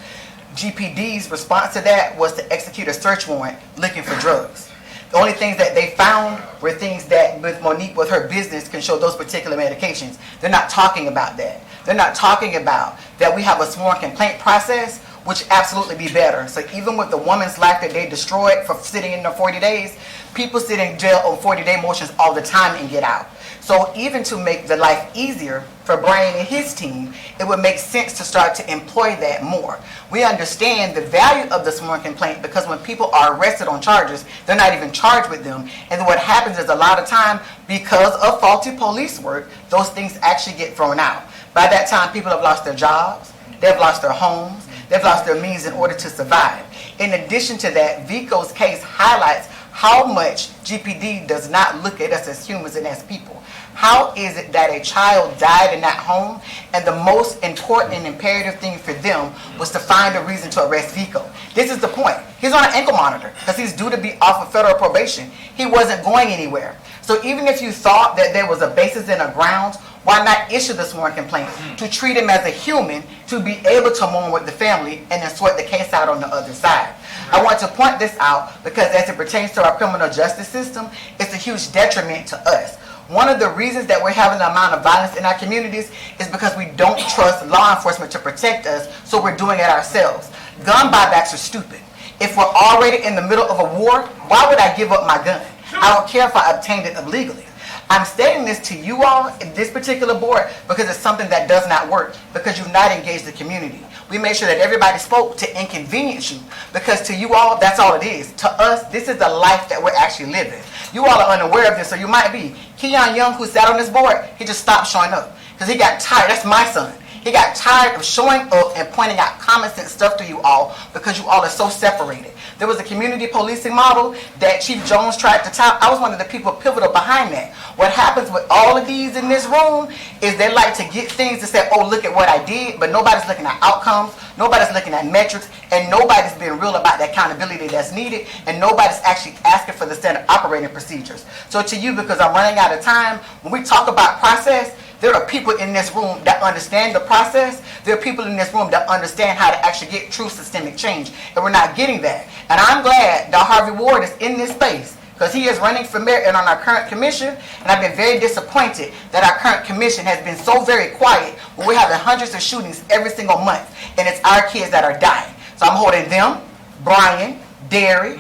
GPD's response to that was to execute a search warrant looking for drugs. The only things that they found were things that with Monique, with her business, can show those particular medications. They're not talking about that. They're not talking about that we have a sworn complaint process, which absolutely be better. So even with the woman's life that they destroyed for sitting in there 40 days, people sit in jail on 40-day motions all the time and get out. So even to make the life easier for Brian and his team, it would make sense to start to employ that more. We understand the value of the sworn complaint because when people are arrested on charges, they're not even charged with them. And what happens is a lot of time, because of faulty police work, those things actually get thrown out. By that time, people have lost their jobs, they've lost their homes, they've lost their means in order to survive. In addition to that, Vico's case highlights how much GPD does not look at us as humans and as people. How is it that a child died in that home and the most important and imperative thing for them was to find a reason to arrest Vico? This is the point. He's on an ankle monitor because he's due to be off of federal probation. He wasn't going anywhere. So even if you thought that there was a basis in a grounds, why not issue the sworn complaint to treat him as a human, to be able to mourn with the family and then sort the case out on the other side? I want to point this out because as it pertains to our criminal justice system, it's a huge detriment to us. One of the reasons that we're having the amount of violence in our communities is because we don't trust law enforcement to protect us, so we're doing it ourselves. Gun buybacks are stupid. If we're already in the middle of a war, why would I give up my gun? I don't care if I obtained it illegally. I'm stating this to you all in this particular board because it's something that does not work, because you've not engaged the community. We made sure that everybody spoke to inconvenience you, because to you all, that's all it is. To us, this is the life that we're actually living. You all are unaware of this, so you might be. Keon Young, who sat on this board, he just stopped showing up because he got tired. That's my son. He got tired of showing up and pointing out common sense stuff to you all because you all are so separated. There was a community policing model that Chief Jones tried to tout. I was one of the people pivotal behind that. What happens with all of these in this room is they like to get things to say, oh, look at what I did, but nobody's looking at outcomes, nobody's looking at metrics, and nobody's being real about the accountability that's needed, and nobody's actually asking for the standard operating procedures. So to you, because I'm running out of time, when we talk about process, there are people in this room that understand the process. There are people in this room that understand how to actually get true systemic change. And we're not getting that. And I'm glad that Harvey Ward is in this space because he is running for mayor and on our current commission. And I've been very disappointed that our current commission has been so very quiet when we're having hundreds of shootings every single month. And it's our kids that are dying. So I'm holding them, Brian, Derry,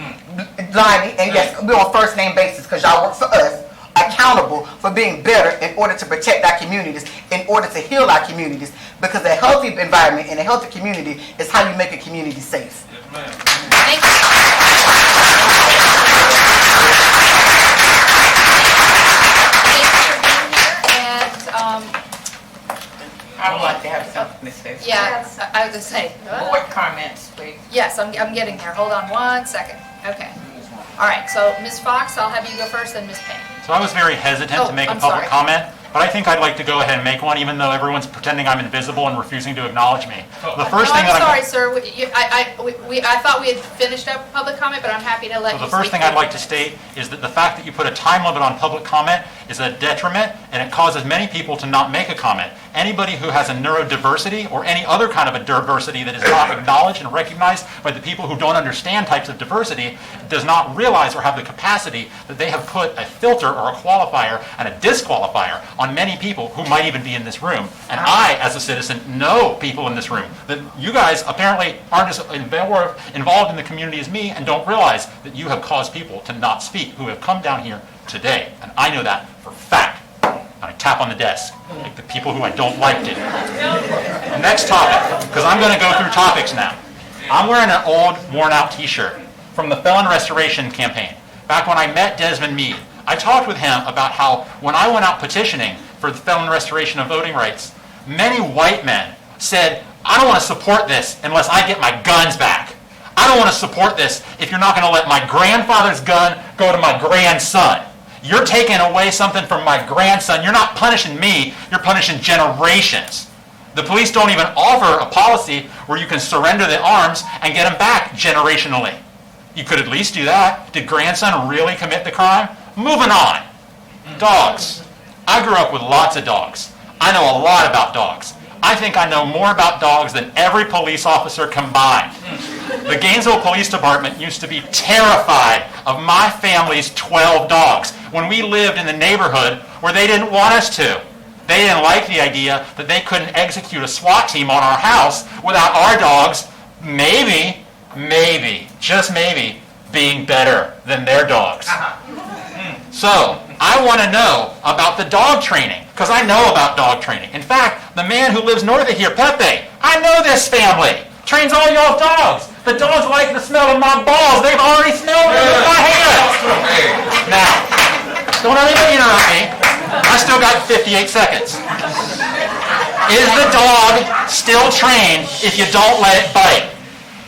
Lonnie, and yes, we're on first name basis because y'all work for us, accountable for being better in order to protect our communities, in order to heal our communities, because a healthy environment and a healthy community is how you make a community safe. Yes, ma'am. Thank you. Thank you for being here, and I would like to have something to say. yeah, I was going to say. Board comments, please. Yes, I'm getting there. Hold on 1 second. Okay. All right, so Ms. Fox, I'll have you go first, then Ms. Payne. So I was very hesitant to make a public comment, but I think I'd like to go ahead and make one, even though everyone's pretending I'm invisible and refusing to acknowledge me. The first thing I'm sorry, sir. I thought we had finished up public comment, but I'm happy to let you The speak. first thing I'd like to state is that the fact that you put a time limit on public comment is a detriment, and it causes many people to not make a comment. Anybody who has a neurodiversity or any other kind of a diversity that is not acknowledged and recognized by the people who don't understand types of diversity does not realize or have the capacity that they have put a filter or a qualifier and a disqualifier on many people who might even be in this room. And I, as a citizen, know people in this room. That you guys apparently aren't as involved in the community as me and don't realize that you have caused people to not speak who have come down here today. And I know that for fact. And I tap on the desk, like the people who I don't like did. The next topic, because I'm going to go through topics now. I'm wearing an old, worn-out T-shirt from the Felon Restoration Campaign. Back when I met Desmond Meade, I talked with him about how when I went out petitioning for the felon restoration of voting rights, many white men said, I don't want to support this unless I get my guns back. I don't want to support this if you're not going to let my grandfather's gun go to my grandson. You're taking away something from my grandson. You're not punishing me, you're punishing generations. The police don't even offer a policy where you can surrender the arms and get them back generationally. You could at least do that. Did grandson really commit the crime? Moving on. Dogs. I grew up with lots of dogs. I know a lot about dogs. I think I know more about dogs than every police officer combined. The Gainesville Police Department used to be terrified of my family's 12 dogs when we lived in the neighborhood where they didn't want us to. They didn't like the idea that they couldn't execute a SWAT team on our house without our dogs maybe, just maybe, being better than their dogs. So, I want to know about the dog training, because I know about dog training. In fact, the man who lives north of here, Pepe, I know this family. Trains all y'all dogs. The dogs like the smell of my balls. They've already smelled it with my hands. Now, don't anybody interrupt me. I still got 58 seconds. Is the dog still trained if you don't let it bite?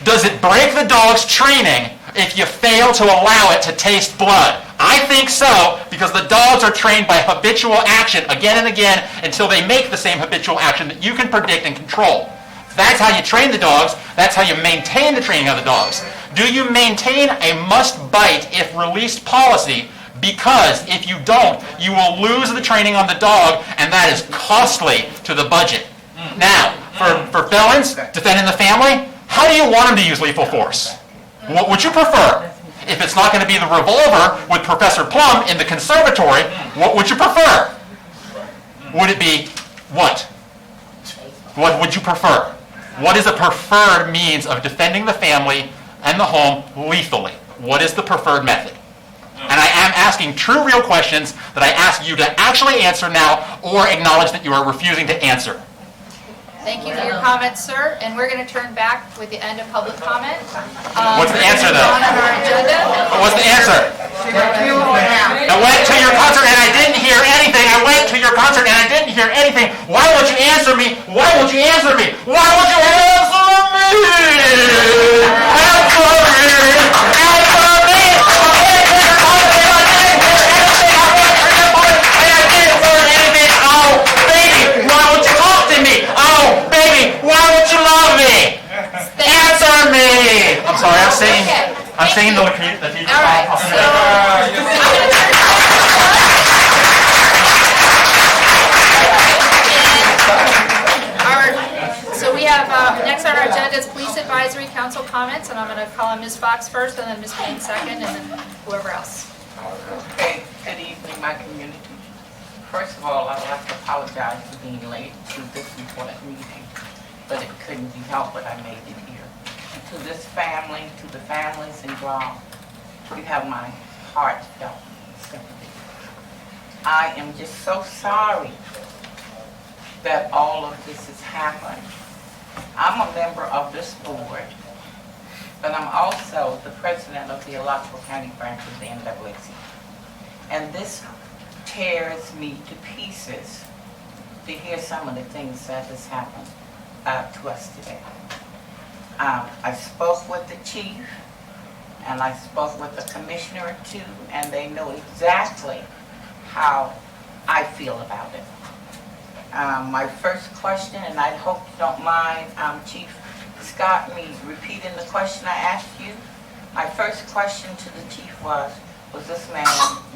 Does it break the dog's training if you fail to allow it to taste blood? I think so, because the dogs are trained by habitual action again and again until they make the same habitual action that you can predict and control. That's how you train the dogs. That's how you maintain the training of the dogs. Do you maintain a must-bite if released policy? Because if you don't, you will lose the training on the dog, and that is costly to the budget. Now, for felons defending the family, how do you want them to use lethal force? What would you prefer? If it's not going to be the revolver with Professor Plum in the conservatory, what would you prefer? Would it be what? What would you prefer? What is the preferred means of defending the family and the home lethally? What is the preferred method? And I am asking true, real questions that I ask you to actually answer now or acknowledge that you are refusing to answer. Thank you for your comments, sir. And we're going to turn back with the end of public comment. What's the answer, though? On our agenda. What's the answer? I went to your concert and I didn't hear anything. I went to your concert and I didn't hear anything. Why won't you answer me? Why won't you answer me? Why won't you answer me? Answer me! Answer me! Why won't you talk to me? Oh, baby, why won't you love me? Answer me! I'm sorry, I'm singing the teacher. All right, so we have, next on our agenda is Police Advisory Council comments, and I'm going to call on Ms. Fox first, and then Ms. Payne second, and then whoever else. Okay, good evening, my community. First of all, I'd like to apologize for being late to this important meeting, but it couldn't be helped, but I made it here. To this family, to the families involved, you have my heartfelt sympathy. I am just so sorry that all of this has happened. I'm a member of this board, but I'm also the president of the Alachua County branch of the NAACP. And this tears me to pieces to hear some of the things that has happened to us today. I spoke with the chief, and I spoke with the commissioner or two, and they know exactly how I feel about it. My first question, and I hope you don't mind, Chief Scott, me repeating the question I asked you. My first question to the chief was this man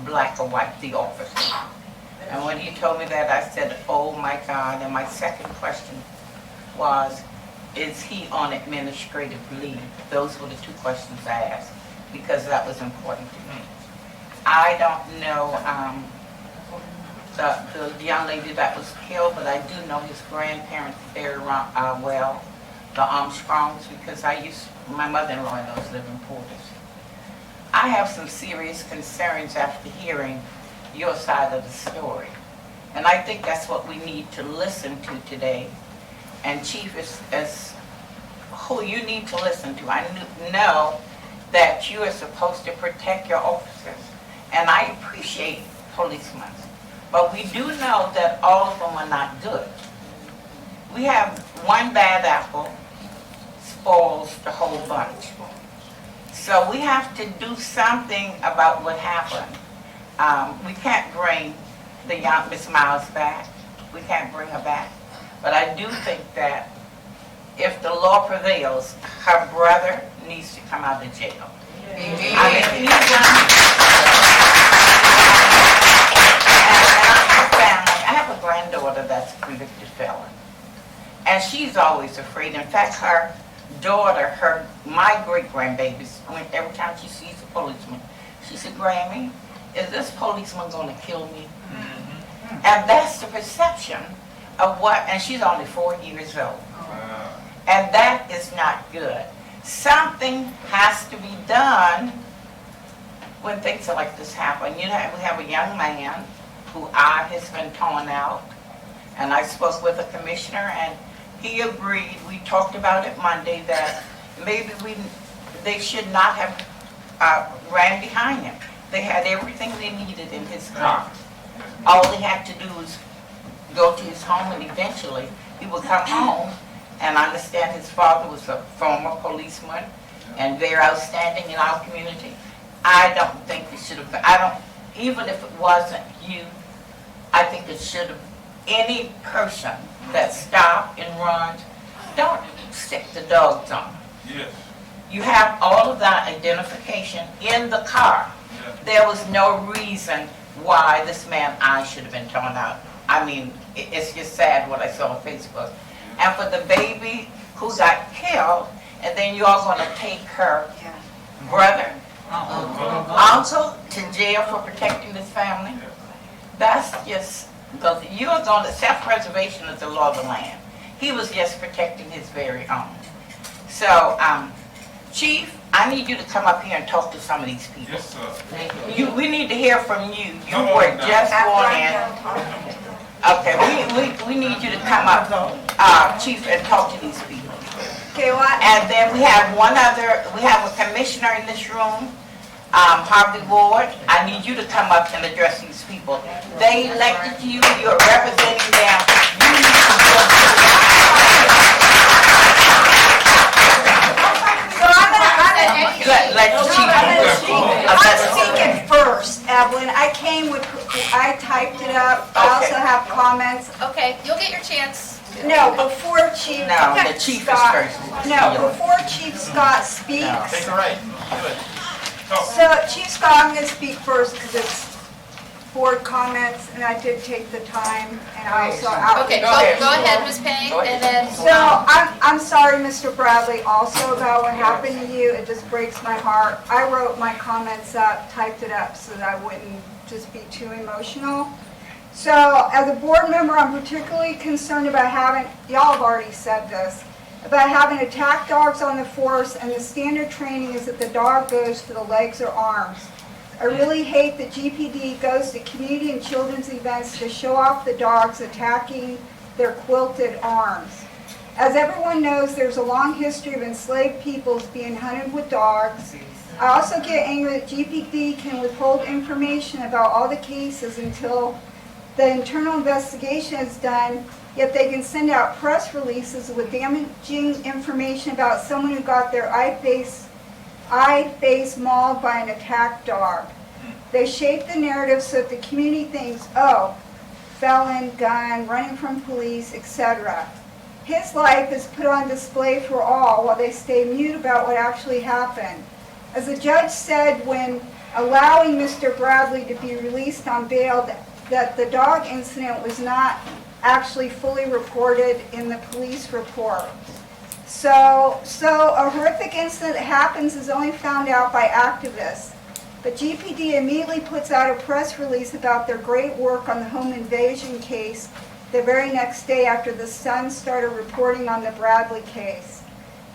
black or white, the officer? And when he told me that, I said, oh my God. And my second question was, is he on administrative leave? Those were the two questions I asked, because that was important to me. I don't know the young lady that was killed, but I do know his grandparents very well, the Armstrongs, because my mother-in-law and those live in Portis. I have some serious concerns after hearing your side of the story. And I think that's what we need to listen to today. And Chief, is who you need to listen to. I know that you are supposed to protect your officers. And I appreciate policemen. But we do know that all of them are not good. We have one bad apple spoils the whole bunch. So we have to do something about what happened. We can't bring the young Miss Miles back. We can't bring her back. But I do think that if the law prevails, her brother needs to come out of jail. I have a granddaughter that's a convicted felon. And she's always afraid. In fact, her daughter, my great-grandbabies, every time she sees a policeman, she said, Grammy, is this policeman going to kill me? And that's the perception of what, and she's only 4 years old. And that is not good. Something has to be done when things like this happen. You know, we have a young man whose eye has been torn out, and I spoke with the commissioner, and he agreed. We talked about it Monday that maybe they should not have ran behind him. They had everything they needed in his car. All they had to do was go to his home, and eventually he would come home. And I understand his father was a former policeman and very outstanding in our community. I don't think it should have, even if it wasn't you, I think it should have, any person that stopped and runs, don't stick the dogs on. Yes. You have all of that identification in the car. There was no reason why this man's eye should have been torn out. I mean, it's just sad what I saw on Facebook. And for the baby who got killed, and then you all going to take her brother, uncle to jail for protecting this family. That's just, you are going to, self-preservation is the law of the land. He was just protecting his very own. So, Chief, I need you to come up here and talk to some of these people. Yes, sir. We need to hear from you. You were just sworn in. Okay, we need you to come up, Chief, and talk to these people. Okay, what? And then we have we have a commissioner in this room, Harvey Ward. I need you to come up and address these people. They elected you, you're representing them. You need to go So let the chief I'm speaking first, Evelyn. I typed it up. I also have comments. Okay, you'll get your chance. No, before Chief. No, the chief is Scott. first. No, before Chief Scott speaks. That's right. So Chief Scott, I'm going to speak first because it's board comments, and I did take the time, and I also. Okay, go ahead, Ms. Payne, and then. So I'm sorry, Mr. Bradley, also about what happened to you. It just breaks my heart. I wrote my comments up, typed it up so that I wouldn't just be too emotional. So as a board member, I'm particularly concerned about having, y'all have already said this, about having attack dogs on the force, and the standard training is that the dog goes for the legs or arms. I really hate that GPD goes to community and children's events to show off the dogs attacking their quilted arms. As everyone knows, there's a long history of enslaved peoples being hunted with dogs. I also get angry that GPD can withhold information about all the cases until the internal investigation is done, yet they can send out press releases with damaging information about someone who got their eye face mauled by an attack dog. They shape the narrative so that the community thinks, oh, felon, gun, running from police, etc. His life is put on display for all while they stay mute about what actually happened. As the judge said when allowing Mr. Bradley to be released on bail, that the dog incident was not actually fully reported in the police report. So a horrific incident that happens is only found out by activists. But GPD immediately puts out a press release about their great work on the home invasion case the very next day after the Sun started reporting on the Bradley case.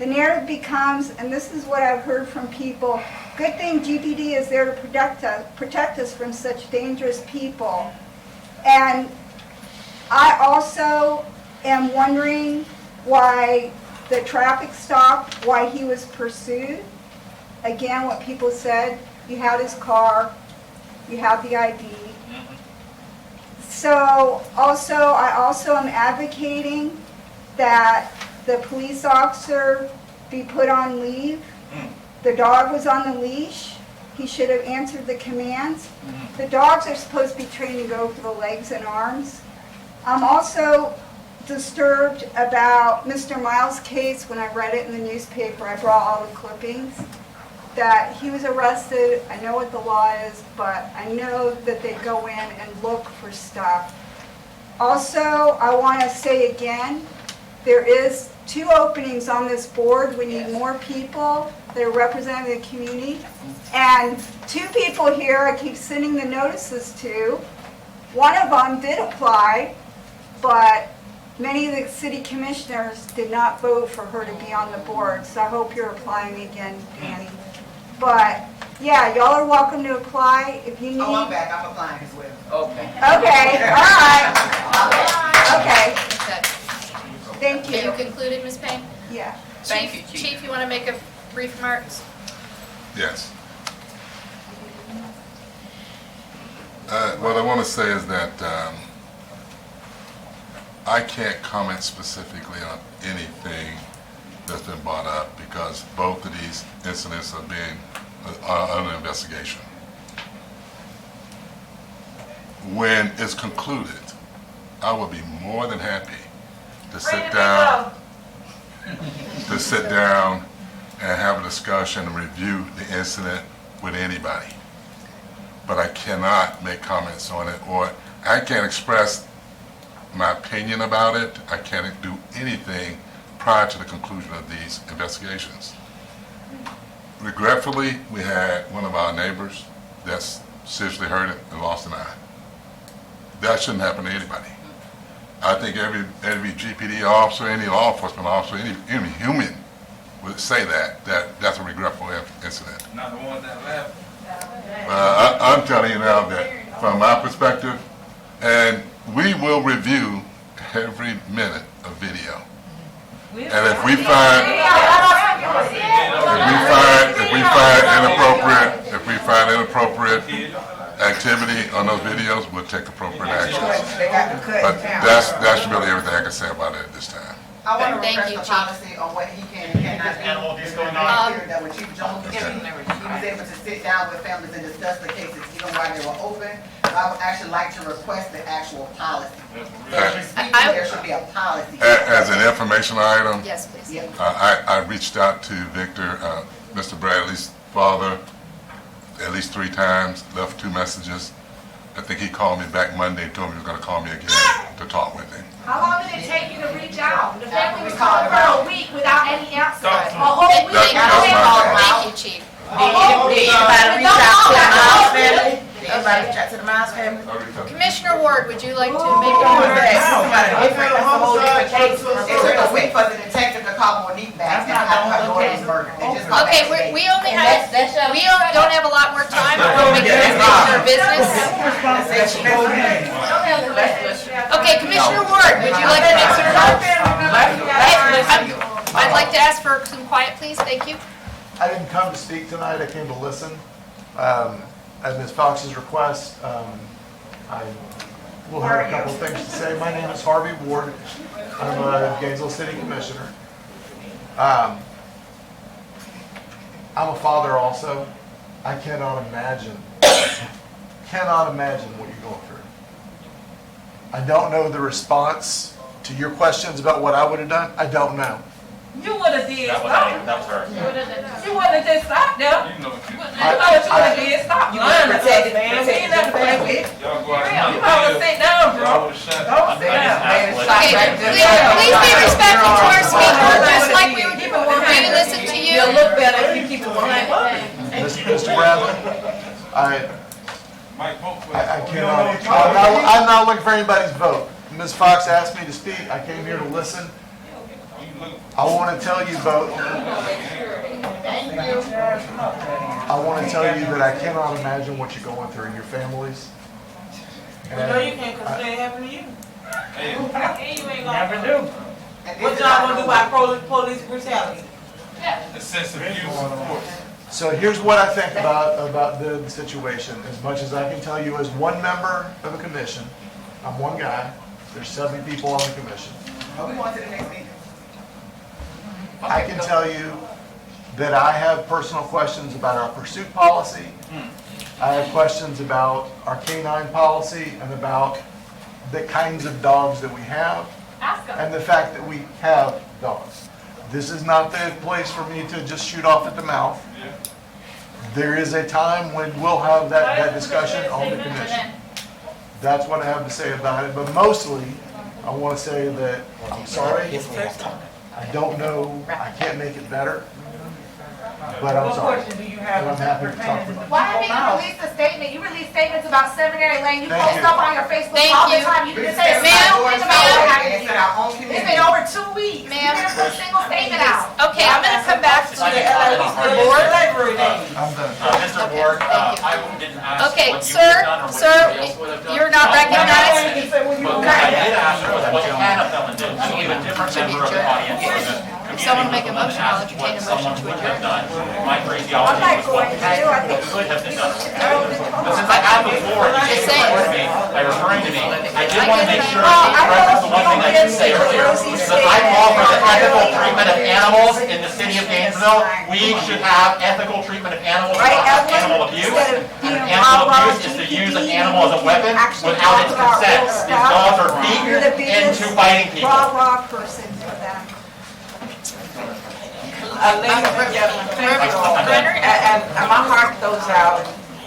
The narrative becomes, and this is what I've heard from people, good thing GPD is there to protect us from such dangerous people. And I also am wondering why the traffic stop, why he was pursued. Again, what people said, you had his car, you have the ID. So I also am advocating that the police officer be put on leave. The dog was on the leash. He should have answered the commands. The dogs are supposed to be trained to go for the legs and arms. I'm also disturbed about Mr. Miles' case. When I read it in the newspaper, I brought all the clippings, that he was arrested. I know what the law is, but I know that they go in and look for stuff. Also, I want to say again there is 2 openings on this board. We need more people that are representing the community. And 2 people here I keep sending the notices to. One of them did apply, but many of the city commissioners did not vote for her to be on the board. So I hope you're applying again, Danny. But yeah, y'all are welcome to apply if you need. Oh, I'm back. I'm applying as well. Okay. Okay, all right. Okay, thank Okay, you. you concluded, Ms. Payne? Yeah. Thank you, Chief. Chief, you want to make a brief remarks? Yes. What I want to say is that I can't comment specifically on anything that's been brought up because both of these incidents are being under investigation. When it's concluded, I will be more than happy to sit down and have a discussion and review the incident with anybody. But I cannot make comments on it, or I can't express my opinion about it. I can't do anything prior to the conclusion of these investigations. Regretfully, we had one of our neighbors that's seriously hurt and lost an eye. That shouldn't happen to anybody. I think every GPD officer, any law enforcement officer, any human would say that's a regretful incident. Not the one that left. I'm telling you now that from my perspective, and we will review every minute of video. And if we find inappropriate activity on those videos, we'll take appropriate actions. But that's really everything I can say about it at this time. I want to Thank request you, a Chief. policy on what he can and cannot do. It's going on here that when Chief Jones came, he was able to sit down with families and discuss the cases even while they were open. So I would actually like to request the actual policy. There should be a policy. As an information item, Yes, please. I reached out to Victor, Mr. Bradley's father, at least 3 times, left 2 messages. I think he called me back Monday and told me he was going to call me again to talk with him. How long did it take you to reach out? The family was calling for a week without any answer. A whole week. Thank you, Chief. Did anybody reach out to the Miles family? Did anybody reach out to the Miles family? Commissioner Ward, would you like to make a That's remark? a whole different case. It took a week for the detective to call Monique back and have her daughter was murdered. They just called Okay, back today. we only have, we don't have a lot more time. I want to make sure our business. Okay, Commissioner Ward, would you like to make some remarks? I'd like to ask for some quiet, please. Thank you. I didn't come to speak tonight, I came to listen. At Ms. Fox's request, I will have a couple of things to say. My name is Harvey Ward. I'm a Gainesville City Commissioner. I'm a father also. I cannot imagine what you're going through. I don't know the response to your questions about what I would have done. I don't know. You would have did something. That was her. You would have just stopped there. You know what you would have did. Stop lying to us, man. We ain't never play with. You might want to sit down, bro. Don't sit down. Okay, please be respectful to our speaker, just like we do listen to you. You'll look better if you keep it lying. Mr. Bradley, I cannot, I'm not looking for anybody's vote. Ms. Fox asked me to speak, I came here to listen. I want to tell you both, I want to tell you that I cannot imagine what you're going through in your families. You know you can't because it ain't happened to you. Never do. What y'all gonna do about police brutality? The sense of use of force. So here's what I think about the situation. As much as I can tell you as one member of a commission, I'm one guy, there's 7 people on the commission. Are we going to the next meeting? I can tell you that I have personal questions about our pursuit policy. I have questions about our canine policy and about the kinds of dogs that we have and the fact that we have dogs. This is not the place for me to just shoot off at the mouth. There is a time when we'll have that discussion on the commission. That's what I have to say about it. But mostly, I want to say that I'm sorry. I don't know, I can't make it better, but I'm sorry. And I'm happy to talk with you. Why haven't you released a statement? You release statements about Seminary Lane. You Thank post you. up on your Facebook Thank all the you. time. You didn't say a Ma'am, single thing about what happened to It's in our own you. It's community. been over 2 weeks. Ma'am. You didn't put a single statement out. Okay, I'm gonna come back to the board. I'm done. Mr. Ward, I didn't ask Okay, what you sir, would have done or what sir, anybody else would have done. you're not recognized. But what I did ask was what Hannah Felon did. She gave a different member of the audience or the community Someone make a who would motion, have I'll asked entertain a what someone motion to would have adjourn. done. My phraseology was what could have been done. But since I have the floor, you Just should saying. refer to me by referring to me. I did I want to get make that. sure that you referenced the one thing I did say earlier. That I call for the ethical treatment of animals in the city of Gainesville. We should have ethical treatment of animals without animal abuse. And animal abuse is to use an animal as a weapon without its consent. These dogs are beaten into fighting people. Rah-rah person for them. Ladies and gentlemen, thank you all. And my heart goes out,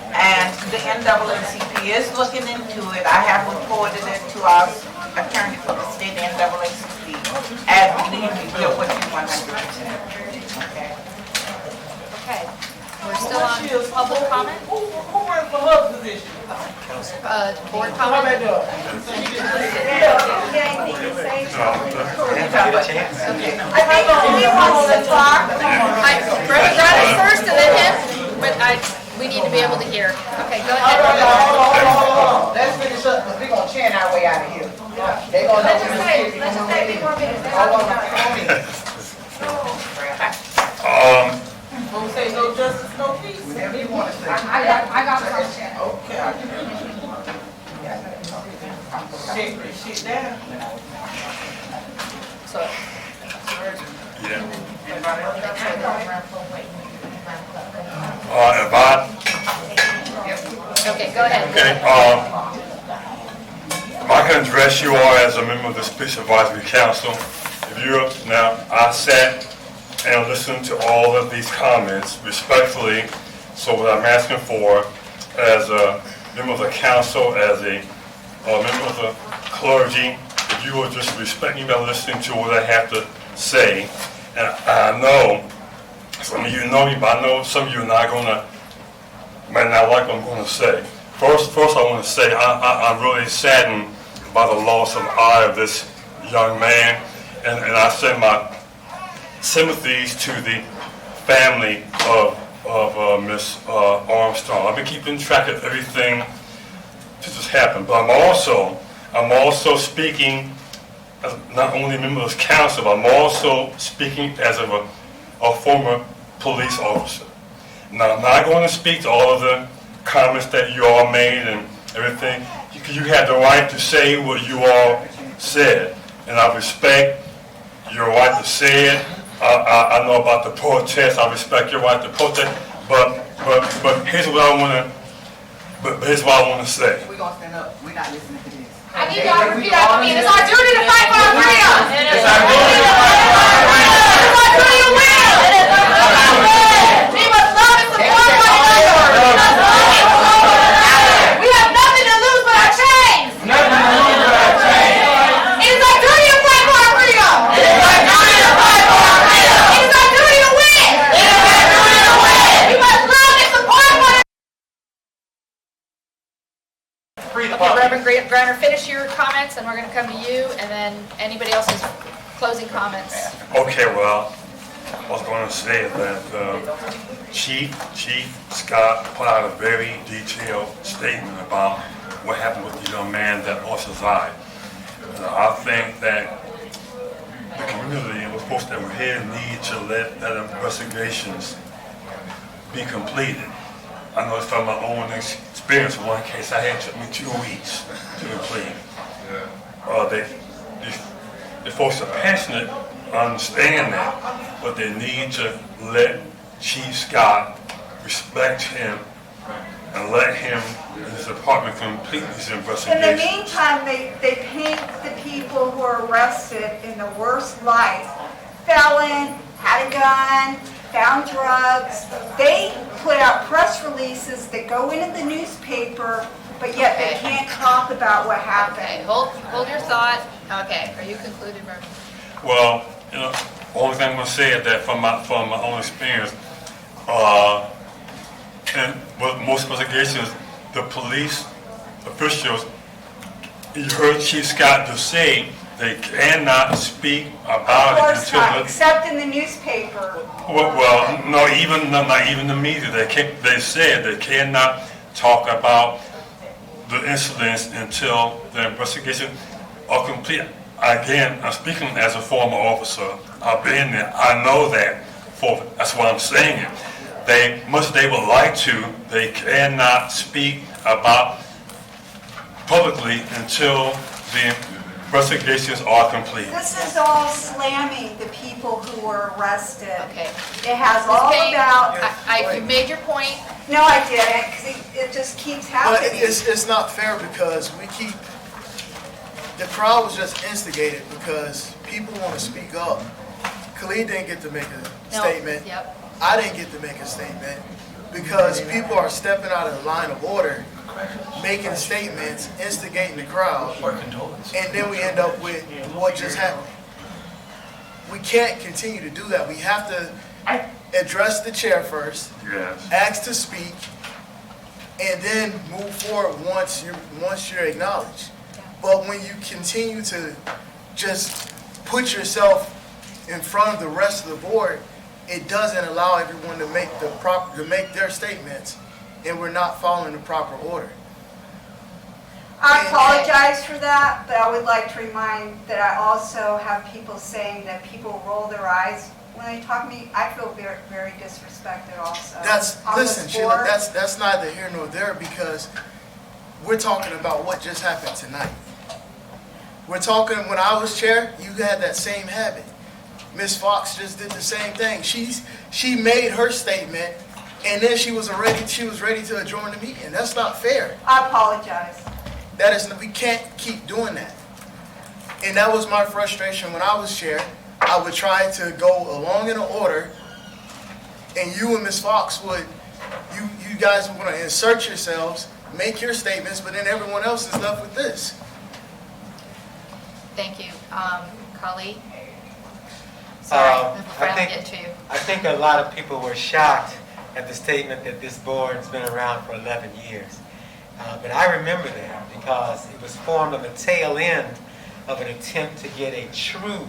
and the NAACP is looking into it. I have reported it to our attorney for the state NAACP, and we need to deal with it 100%. Okay? Okay, we're still on public comment? Who ran for her position? Board comment? I think he wants to talk. Reverend Grant first and then him, but we need to be able to hear. Okay, go ahead. Hold on. Let's finish up, because we're gonna chant our way out of here. They gonna know Let's we're just say, be more minutes. Hold on. Who say no justice, no peace? Whatever you wanna say. I got it. Okay. Shit down. So, Yeah. okay, go ahead. Okay, I can address you all as a member of the Speech Advisory Council. I sat and listened to all of these comments respectfully, so what I'm asking for as a member of the council, as a member of the clergy, if you will just respect me by listening to what I have to say. And I know, some of you know me, but I know some of you are not might not like what I'm going to say. First, I want to say I'm really saddened by the loss of the eye of this young man, and I send my sympathies to the family of Miss Armstrong. I've been keeping track of everything that just happened, but I'm also speaking as not only a member of this council, but I'm also speaking as a former police officer. Now, I'm not going to speak to all of the comments that you all made and everything. You had the right to say what you all said, and I respect your right to say it. I know about the protest. I respect your right to protest, but here's what I want to say. We're gonna stand up. We're not listening to this. I need y'all to repeat after me. It's our duty to fight for our freedom. It's our duty to fight for our freedom. It's our duty to win. We must love and support one another. We have nothing to lose but our chains. It is our duty to fight for our freedom. It is our duty to fight for our freedom. It is our duty to win. It is our duty to win. We must love and support one another. Okay, Reverend Granter, finish your comments, and we're going to come to you, and then anybody else's closing comments. Okay, well, I was going to say that Chief Scott put out a very detailed statement about what happened with the young man that lost his eye. I think that the community and the folks that were here need to let that investigations be completed. I know it's from my own experience. In one case, I had took me 2 weeks to complete. The folks are passionate, understand that, but they need to let Chief Scott respect him and let him and his department complete these In investigations. the meantime, they paint the people who are arrested in the worst light. Felon, had a gun, found drugs. They put out press releases that go into the newspaper, but yet they can't talk about what happened. Okay, hold your thought. Okay, are you concluded, Reverend? Well, you know, only thing I'm gonna say is that from my own experience, and with most investigations, the police officials, you heard Chief Scott just say, they cannot speak about Of it course until not, the, except in the newspaper. well, no, even not even the media. They said they cannot talk about the incidents until the investigation are complete. Again, I'm speaking as a former officer. I've been there. I know that. That's why I'm saying it. They would like to. They cannot speak about publicly until the investigations are complete. This is all slamming the people who were arrested. Okay. It has Ms. all Payne, about. You made your point. No, I didn't, because it just keeps But happening. it's not fair because the crowd was just instigated because people want to speak up. Khalid didn't get to make a statement. Yep. I didn't get to make a statement because people are stepping out of the line of order, making statements, instigating the crowd, and then we end up with what just happened. We can't continue to do that. We have to address the chair first, Yes. ask to speak, and then move forward once you're acknowledged. But when you continue to just put yourself in front of the rest of the board, it doesn't allow everyone to make their statements, and we're not following the proper order. I apologize for that, but I would like to remind that I also have people saying that people roll their eyes when they talk to me. I feel very, very disrespected also. Listen, Sheila, that's neither here nor there because we're talking about what just happened tonight. We're talking, when I was chair, you had that same habit. Ms. Fox just did the same thing. She made her statement, and then she was ready to adjourn the meeting. That's not fair. I apologize. We can't keep doing that. And that was my frustration when I was chair. I would try to go along in an order, and you and Ms. Fox you guys were going to insert yourselves, make your statements, but then everyone else is left with this. Thank you. Khalid? Sorry, before I get to you. I think a lot of people were shocked at the statement that this board's been around for 11 years. But I remember that because it was formed on the tail end of an attempt to get a true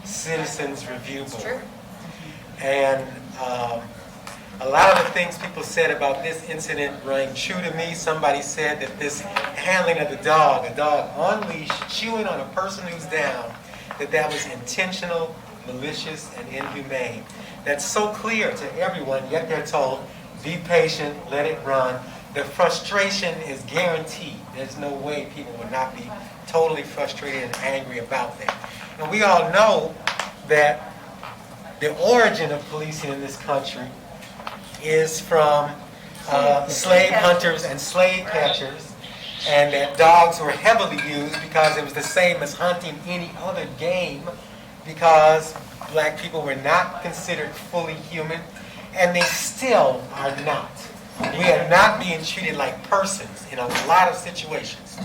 citizens review board. True. And a lot of the things people said about this incident rang true to me. Somebody said that this handling of the dog, a dog on leash, chewing on a person who's down, that was intentional, malicious, and inhumane. That's so clear to everyone, yet they're told, be patient, let it run. The frustration is guaranteed. There's no way people would not be totally frustrated and angry about that. And we all know that the origin of policing in this country is from slave hunters and slave catchers, and that dogs were heavily used because it was the same as hunting any other game, because black people were not considered fully human, and they still are not. We are not being treated like persons in a lot of situations.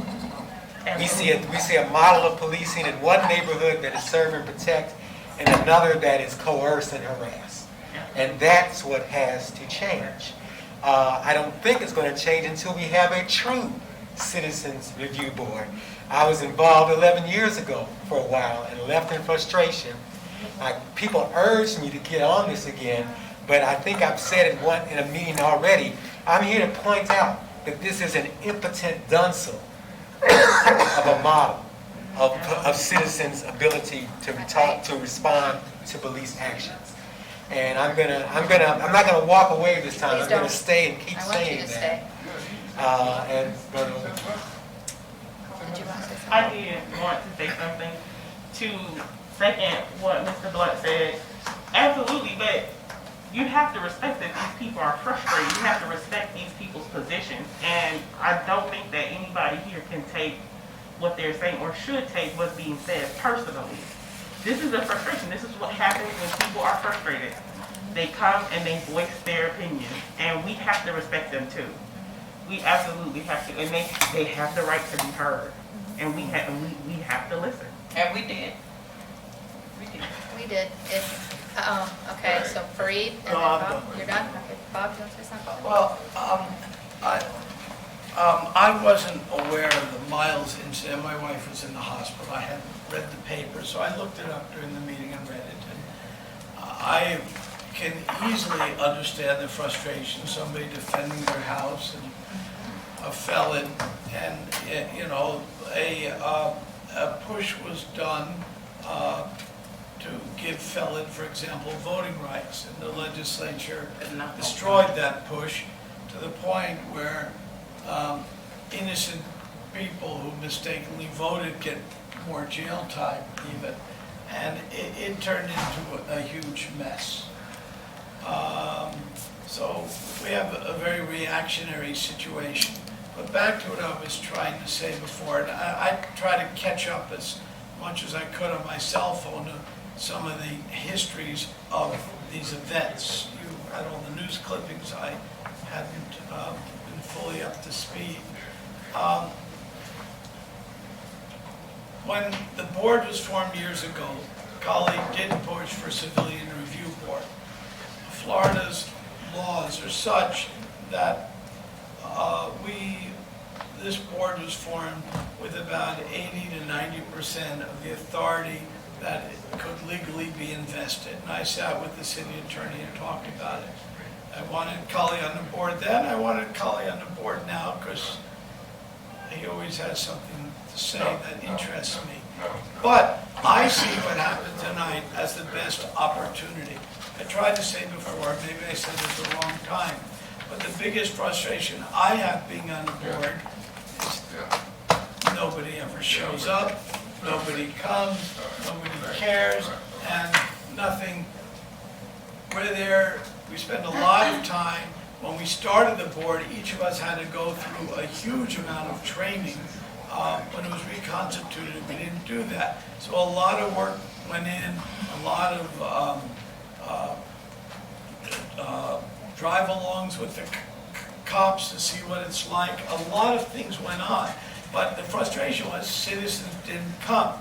We see a model of policing in one neighborhood that is serve and protect, and another that is coerce and harass. And that's what has to change. I don't think it's going to change until we have a true Citizens Review Board. I was involved 11 years ago for a while and left in frustration. People urged me to get on this again, but I think I've said it in a meeting already. I'm here to point out that this is an impotent dunce of a model of citizens' ability to respond to police actions. And I'm not gonna walk away this time. I'm gonna stay and keep saying that. I did want to say something to second what Mr. Blunt said. Absolutely, but you have to respect that these people are frustrated. You have to respect these people's positions. And I don't think that anybody here can take what they're saying or should take what's being said personally. This is a frustration. This is what happens when people are frustrated. They come and they voice their opinion, and we have to respect them too. We absolutely have to, and they have the right to be heard, and we have to listen. And we did. We did. Okay, so Fareed, and then Bob, you're done? Okay, Bob, you want to say something? Well, I wasn't aware of the Miles incident. My wife was in the hospital. I hadn't read the paper, so I looked it up during the meeting and read it. And I can easily understand the frustration, somebody defending their house and a felon, and you know, a push was done to give felon, for example, voting rights, and the legislature destroyed that push to the point where innocent people who mistakenly voted get more jail time even, and it turned into a huge mess. So we have a very reactionary situation. But back to what I was trying to say before, and I try to catch up as much as I could on my cell phone to some of the histories of these events. You had all the news clippings. I hadn't been fully up to speed. When the board was formed years ago, a colleague did push for a civilian review board. Florida's laws are such that this board was formed with about 80 to 90% of the authority that could legally be invested. And I sat with the city attorney and talked about it. I wanted Cully on the board then, I wanted Cully on the board now because he always has something to say that interests me. But I see what happened tonight as the best opportunity. I tried to say before, maybe I said it at the wrong time, but the biggest frustration I have being on the board is nobody ever shows up, nobody comes, nobody cares, and nothing. We're there, we spend a lot of time. When we started the board, each of us had to go through a huge amount of training. When it was reconstituted, we didn't do that. So a lot of work went in, a lot of drive-alongs with the cops to see what it's like. A lot of things went on, but the frustration was citizens didn't come.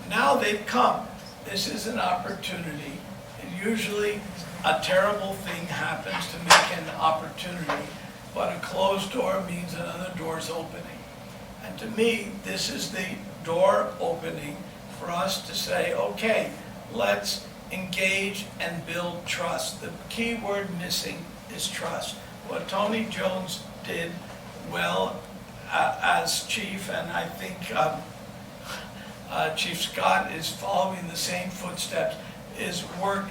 Now they've come. This is an opportunity. And usually a terrible thing happens to make an opportunity, but a closed door means another door's opening. And to me, this is the door opening for us to say, okay, let's engage and build trust. The key word missing is trust. What Tony Jones did well as chief, and I think Chief Scott is following the same footsteps, is work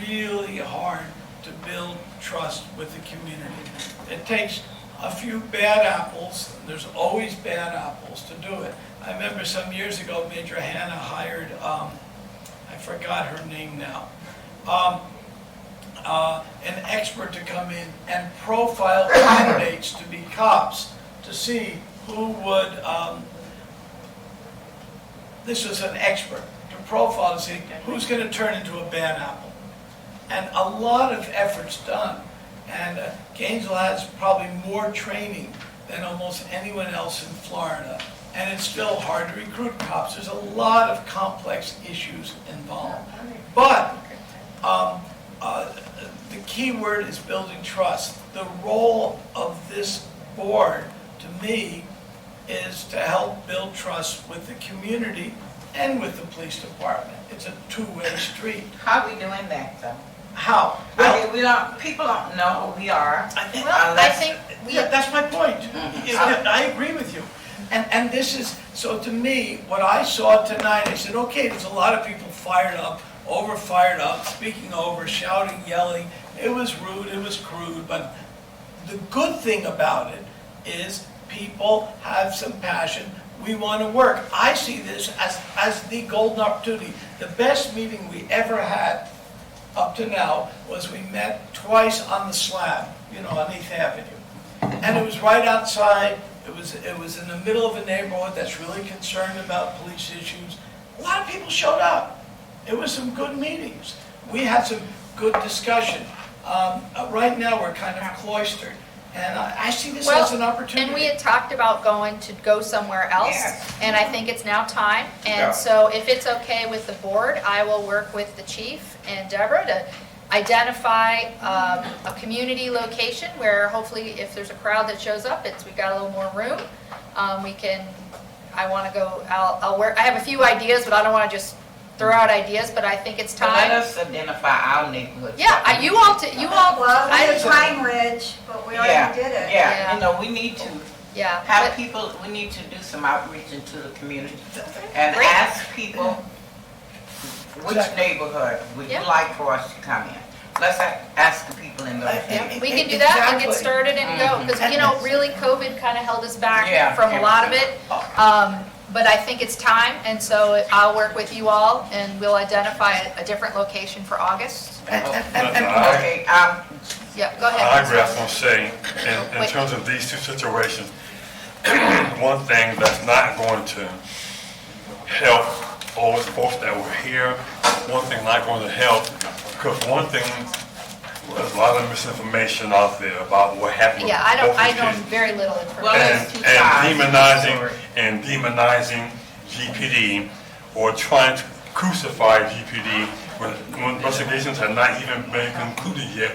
really hard to build trust with the community. It takes a few bad apples, there's always bad apples to do it. I remember some years ago, Major Hannah hired, I forgot her name now, an expert to come in and profile candidates to be cops to see who would, this was an expert, to profile to see who's going to turn into a bad apple. And a lot of efforts done. And Gainesville has probably more training than almost anyone else in Florida. And it's still hard to recruit cops. There's a lot of complex issues involved. But the key word is building trust. The role of this board, to me, is to help build trust with the community and with the police department. It's a two-way street. How are we doing that, though? How? I mean, people don't know who we are. I think that's my point. I agree with you. And this is, so to me, what I saw tonight, I said, okay, there's a lot of people fired up, over-fired up, speaking over, shouting, yelling. It was rude, it was crude, but the good thing about it is people have some passion. We want to work. I see this as the golden opportunity. The best meeting we ever had up to now was we met twice on the slab, on 8th Avenue. And it was right outside. It was in the middle of a neighborhood that's really concerned about police issues. A lot of people showed up. It was some good meetings. We had some good discussion. Right now we're kind of cloistered. And I see this as an opportunity. And we had talked about go somewhere else, Yes. and I think it's now time. And Yeah. so if it's okay with the board, I will work with the chief and Deborah to identify a community location where hopefully if there's a crowd that shows up, we've got a little more room. I want to go, I'll work, I have a few ideas, but I don't want to just throw out ideas, but I think it's So time. let us identify our neighborhood. Yeah, you all, Well, I we did Pine Ridge, but we already did it. Yeah, you know, we need to Yeah. have people, we need to do some outreach into the community and Great. ask people which neighborhood would you Yeah. like for us to come in. Let's ask the people in those neighborhoods. We can do that and get Exactly. started and go, because, really, COVID kind of held us back Yeah. from a lot of it. But I think it's time, and so I'll work with you all, and we'll identify a different location for August. Okay, Yeah, go ahead. I agree, I was gonna say, in Wait. terms of these two situations, one thing that's not going to help all those folks that were here, one thing not going to help, because one thing, there's a lot of misinformation out there about what happened with Yeah, I know both the kids. very little Well, information. And demonizing GPD or trying to crucify GPD when investigations have not even been concluded yet,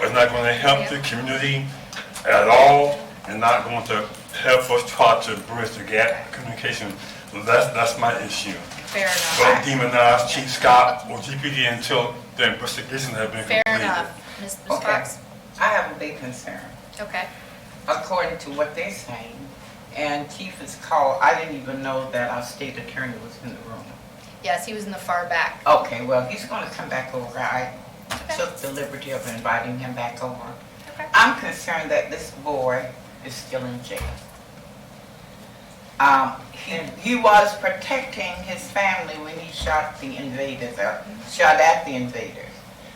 is not going to help the community at all and not going to help us try to bridge the gap in communication. So that's my issue. Fair enough. Don't demonize Chief Scott or GPD until the investigations have been Fair completed. enough. Ms. okay, Fox? I have a big concern. Okay. According to what they're saying, and Chief is called, I didn't even know that our state attorney was in the room. Yes, he was in the far back. Okay, well, he's gonna come back over. I took the liberty of inviting him back over. Okay. I'm concerned that this boy is still in jail. He was protecting his family when he shot the invaders, or shot at the invaders.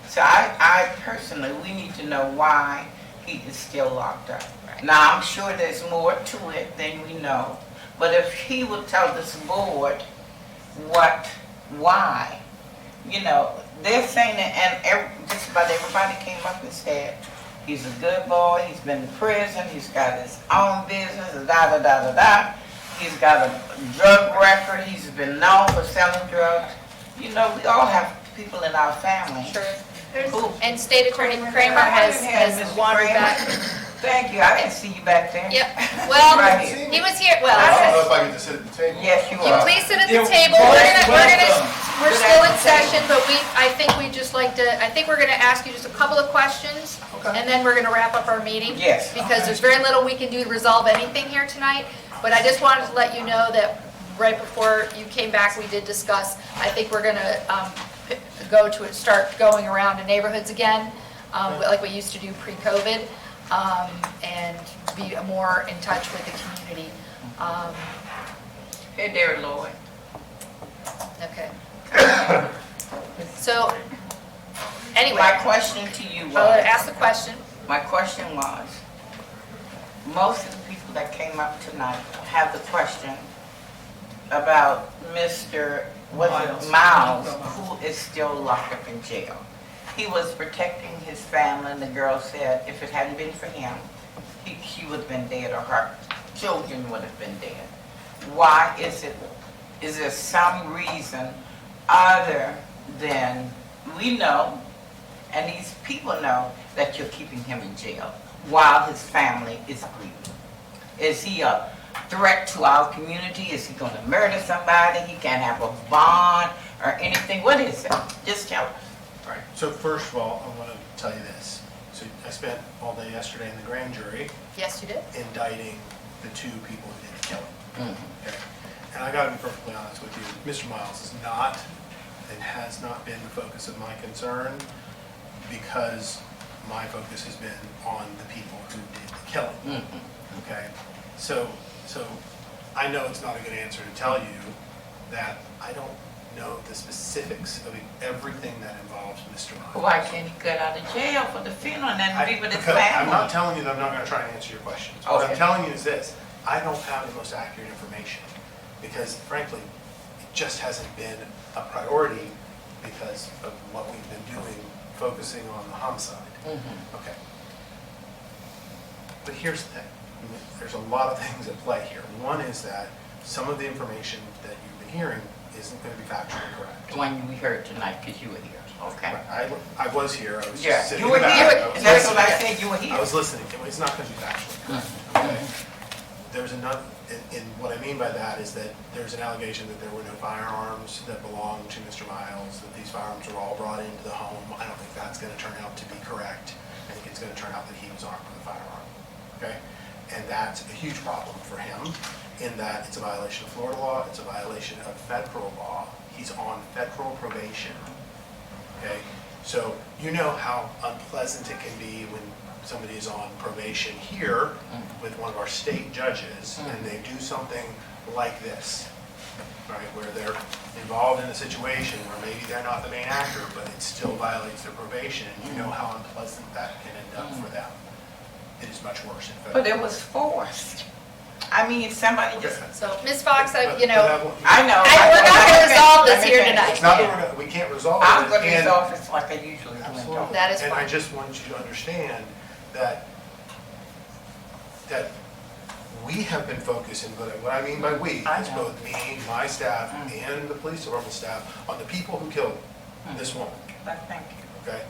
So I personally, we need to know why he is still locked up. Now, I'm sure there's more to it than we know, but if he would tell this board why, they're saying that, and just about everybody came up and said, he's a good boy, he's been to prison, he's got his own business, da-da-da-da-da. He's got a drug record, he's been known for selling drugs. We all have people in our family. Sure. Who- And State Attorney Kramer has Mr. wandered Kramer. back. Thank you, I didn't see you back there. Yep. Well, Right here. he was here, I don't know well, if I get to sit at the table. Yes, you you are. please sit at the Yeah, table. We're Good still in afternoon. session, but I think we're gonna ask you just a couple of questions, and then we're gonna wrap up our meeting. Yes. Because there's very little we can do to resolve anything here tonight, but I just wanted to let you know that right before you came back, we did discuss, I think we're gonna start going around to neighborhoods again, like we used to do pre-COVID, and be more in touch with the community. Hey there, Lloyd. Okay. So, anyway, My question to you I'll was, ask the question. my question was, most of the people that came up tonight have the question about Mr. Miles, who is still locked up in jail. He was protecting his family, and the girl said if it hadn't been for him, he would have been dead, or her children would have been dead. Why is it? Is there some reason other than we know, and these people know, that you're keeping him in jail while his family is grieving? Is he a threat to our community? Is he going to murder somebody? He can't have a bond or anything? What is it? Just tell us. All right, so first of all, I want to tell you this. So I spent all day yesterday in the grand jury Yes, you did. indicting the two people who did the killing. Mm-hmm. Okay. And I got to be perfectly honest with you, Mr. Miles is not and has not been the focus of my concern, because my focus has been on the people who did the killing. Okay? So I know it's not a good answer to tell you that I don't know the specifics of everything that involves Mr. Miles. Why can't he get out of jail for the funeral and then be with his Because I'm not family? telling you that I'm not going to try and answer your questions. What I'm Okay. telling you is this: I don't have the most accurate information, because frankly, it just hasn't been a priority because of what we've been doing, focusing on the homicide. Okay. But here's the thing, there's a lot of things at play here. One is that some of the information that you've been hearing isn't going to be factually correct. The one we heard tonight, because you were here, okay? I was here, I was Yeah, just sitting you in the were back. here, I was and that's what I listening. said, you were here. I was listening, it's not going to be factually correct, okay? There's enough, and what I mean by that is that there's an allegation that there were no firearms that belonged to Mr. Miles, that these firearms were all brought into the home. I don't think that's going to turn out to be correct. I think it's going to turn out that he was armed with a firearm, okay? And that's a huge problem for him in that it's a violation of Florida law, it's a violation of federal law. He's on federal probation, okay? So you know how unpleasant it can be when somebody is on probation here with one of our state judges and they do something like this, right? Where they're involved in a situation where maybe they're not the main actor, but it still violates their probation, and you know how unpleasant that can end up for them. It is much worse in federal. But it was forced. I mean, somebody just, So, Ms. Fox, I know. we're not going to resolve this here tonight. It's not that we can't resolve it. I'm going to and- resolve it like I usually do. Absolutely. That is And I fine. just want you to understand that we have been focusing, but what I mean by we, is both me, my staff, and the police department staff, on the people who killed this woman, Thank you. okay?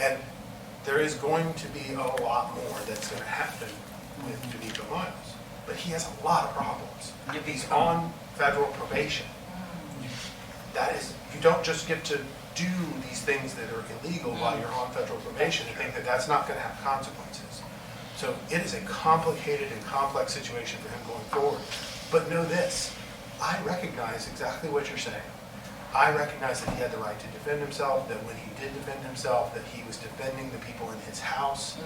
And there is going to be a lot more that's going to happen with DeVico Miles, but he has a lot of problems. He's on federal probation. That is, you don't just get to do these things that are illegal while you're on federal probation and think that that's not going to have consequences. So it is a complicated and complex situation for him going forward. But know this, I recognize exactly what you're saying. I recognize that he had the right to defend himself, that when he did defend himself, that he was defending the people in his house.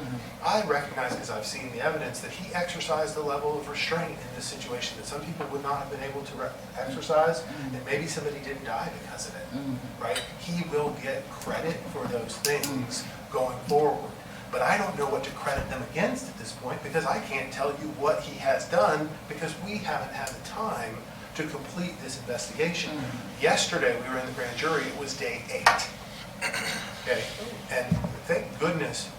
I recognize, because I've seen the evidence, that he exercised a level of restraint in this situation that some people would not have been able to exercise, and maybe somebody didn't die because of it, right? He will get credit for those things going forward. But I don't know what to credit them against at this point, because I can't tell you what he has done, because we haven't had the time to complete this investigation. Yesterday, we were in the grand jury, it was day 8. Okay, and thank goodness,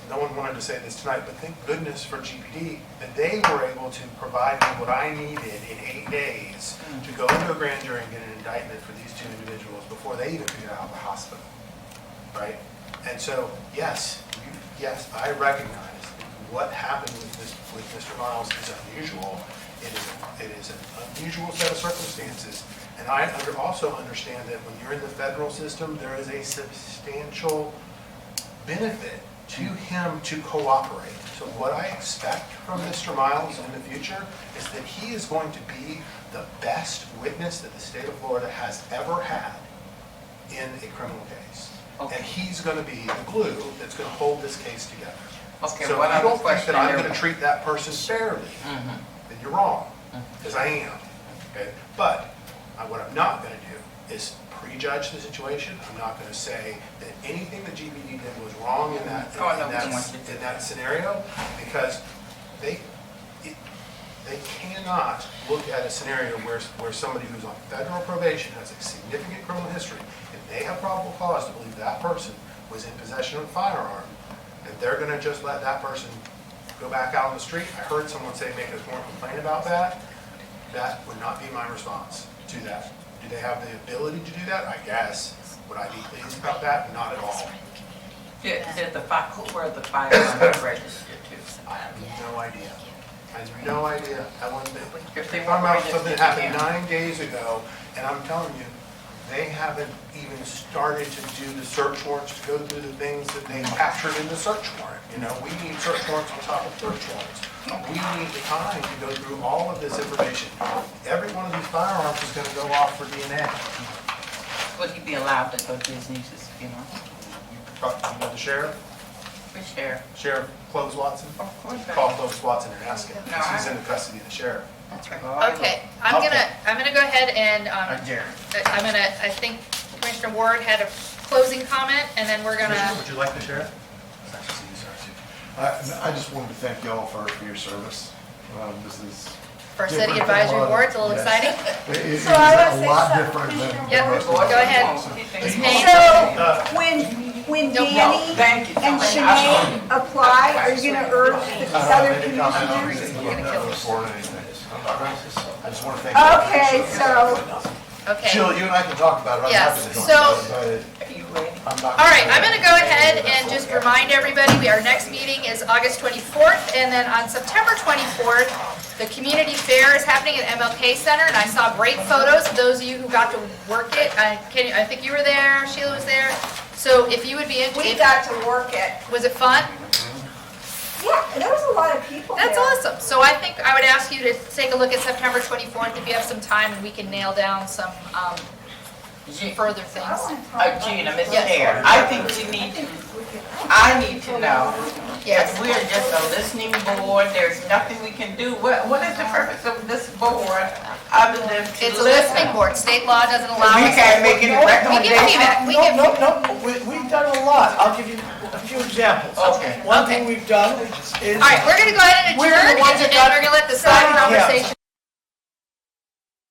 no one wanted to say this tonight, but thank goodness for GPD that they were able to provide me what I needed in 8 days to go into a grand jury and get an indictment for these 2 individuals before they even could get out of the hospital, right? And so, yes, I recognize what happened with Mr. Miles is unusual. It is an unusual set of circumstances. And I also understand that when you're in the federal system, there is a substantial benefit to him to cooperate. So what I expect from Mr. Miles in the future is that he is going to be the best witness that the state of Florida has ever had in a criminal case. And he's going to be the glue that's going to hold this case together. Okay, So what if you other don't think that question I'm there going to was? treat that person fairly, then you're wrong, because I am. Okay? But what I'm not going to do is prejudge the situation. I'm not going to say that anything that GPD did was wrong in that scenario, because they cannot look at a scenario where somebody who's on federal probation has a significant criminal history, and they have probable cause to believe that person was in possession of a firearm, and they're going to just let that person go back out on the street. I heard someone say make a formal complaint about that. That would not be my response to that. Do they have the ability to do that? I guess. Would I be pleased about that? Not at all. Who were the firearms registered to? I have no idea. I have no idea. I wasn't there. If they You're talking about were something that registered, happened yeah. 9 days ago, and I'm telling you, they haven't even started to do the search warrants to go through the things that they captured in the search warrant. You know, we need search warrants on top of search warrants. We need the time to go through all of this information. Every one of these firearms is going to go off for DNA. Would he be allowed to go to his niece's funeral? You know the sheriff? Which sheriff? Sheriff Clovis Watson? Of course. Call Clovis Watson and ask him. No, He's in the custody of the sheriff. That's right. Okay, I'm gonna go ahead and, I think Commissioner Ward had a closing comment, and then we're gonna. Would you like the sheriff? I just wanted to thank y'all for your service. This is. For City different than Advisory a lot Board, of- it's a little yes. exciting. It is So I a wanna say lot something, different than. Yep, most of go the- ahead. Ms. Payne. So, when when No, Danny thank you so and much. Sinead apply, are you gonna urge the other commissioners? I just want to thank. Okay, so, Okay. Jill, you and I can talk about it. I'm Yes, happy to join. so- I'm not- All right, I'm going to go ahead and just remind everybody, our next meeting is August 24th, and then on September 24th, the community fair is happening at MLK Center, and I saw great photos of those of you who got to work it. I think you were there, Sheila was there. So if you would be we interested, got to work it. was it fun? Yeah, there was a lot of people there. That's awesome. So I think I would ask you to take a look at September 24th if you have some time, and we can nail down some further things. Gina, Ms. Yes. Chair, I think I need to know, Yes. if we're just a listening board, there's nothing we can do, what is the purpose of this board other than to It's a listen? listening board. State law doesn't allow We us. can't make any We give recommendations. feedback. We No, give no, no, we've done a lot. I'll give you a few examples. Okay. One thing we've done is. All right, we're going to go ahead and We're the adjourn, ones and that got- we're going to let the side Yeah. conversation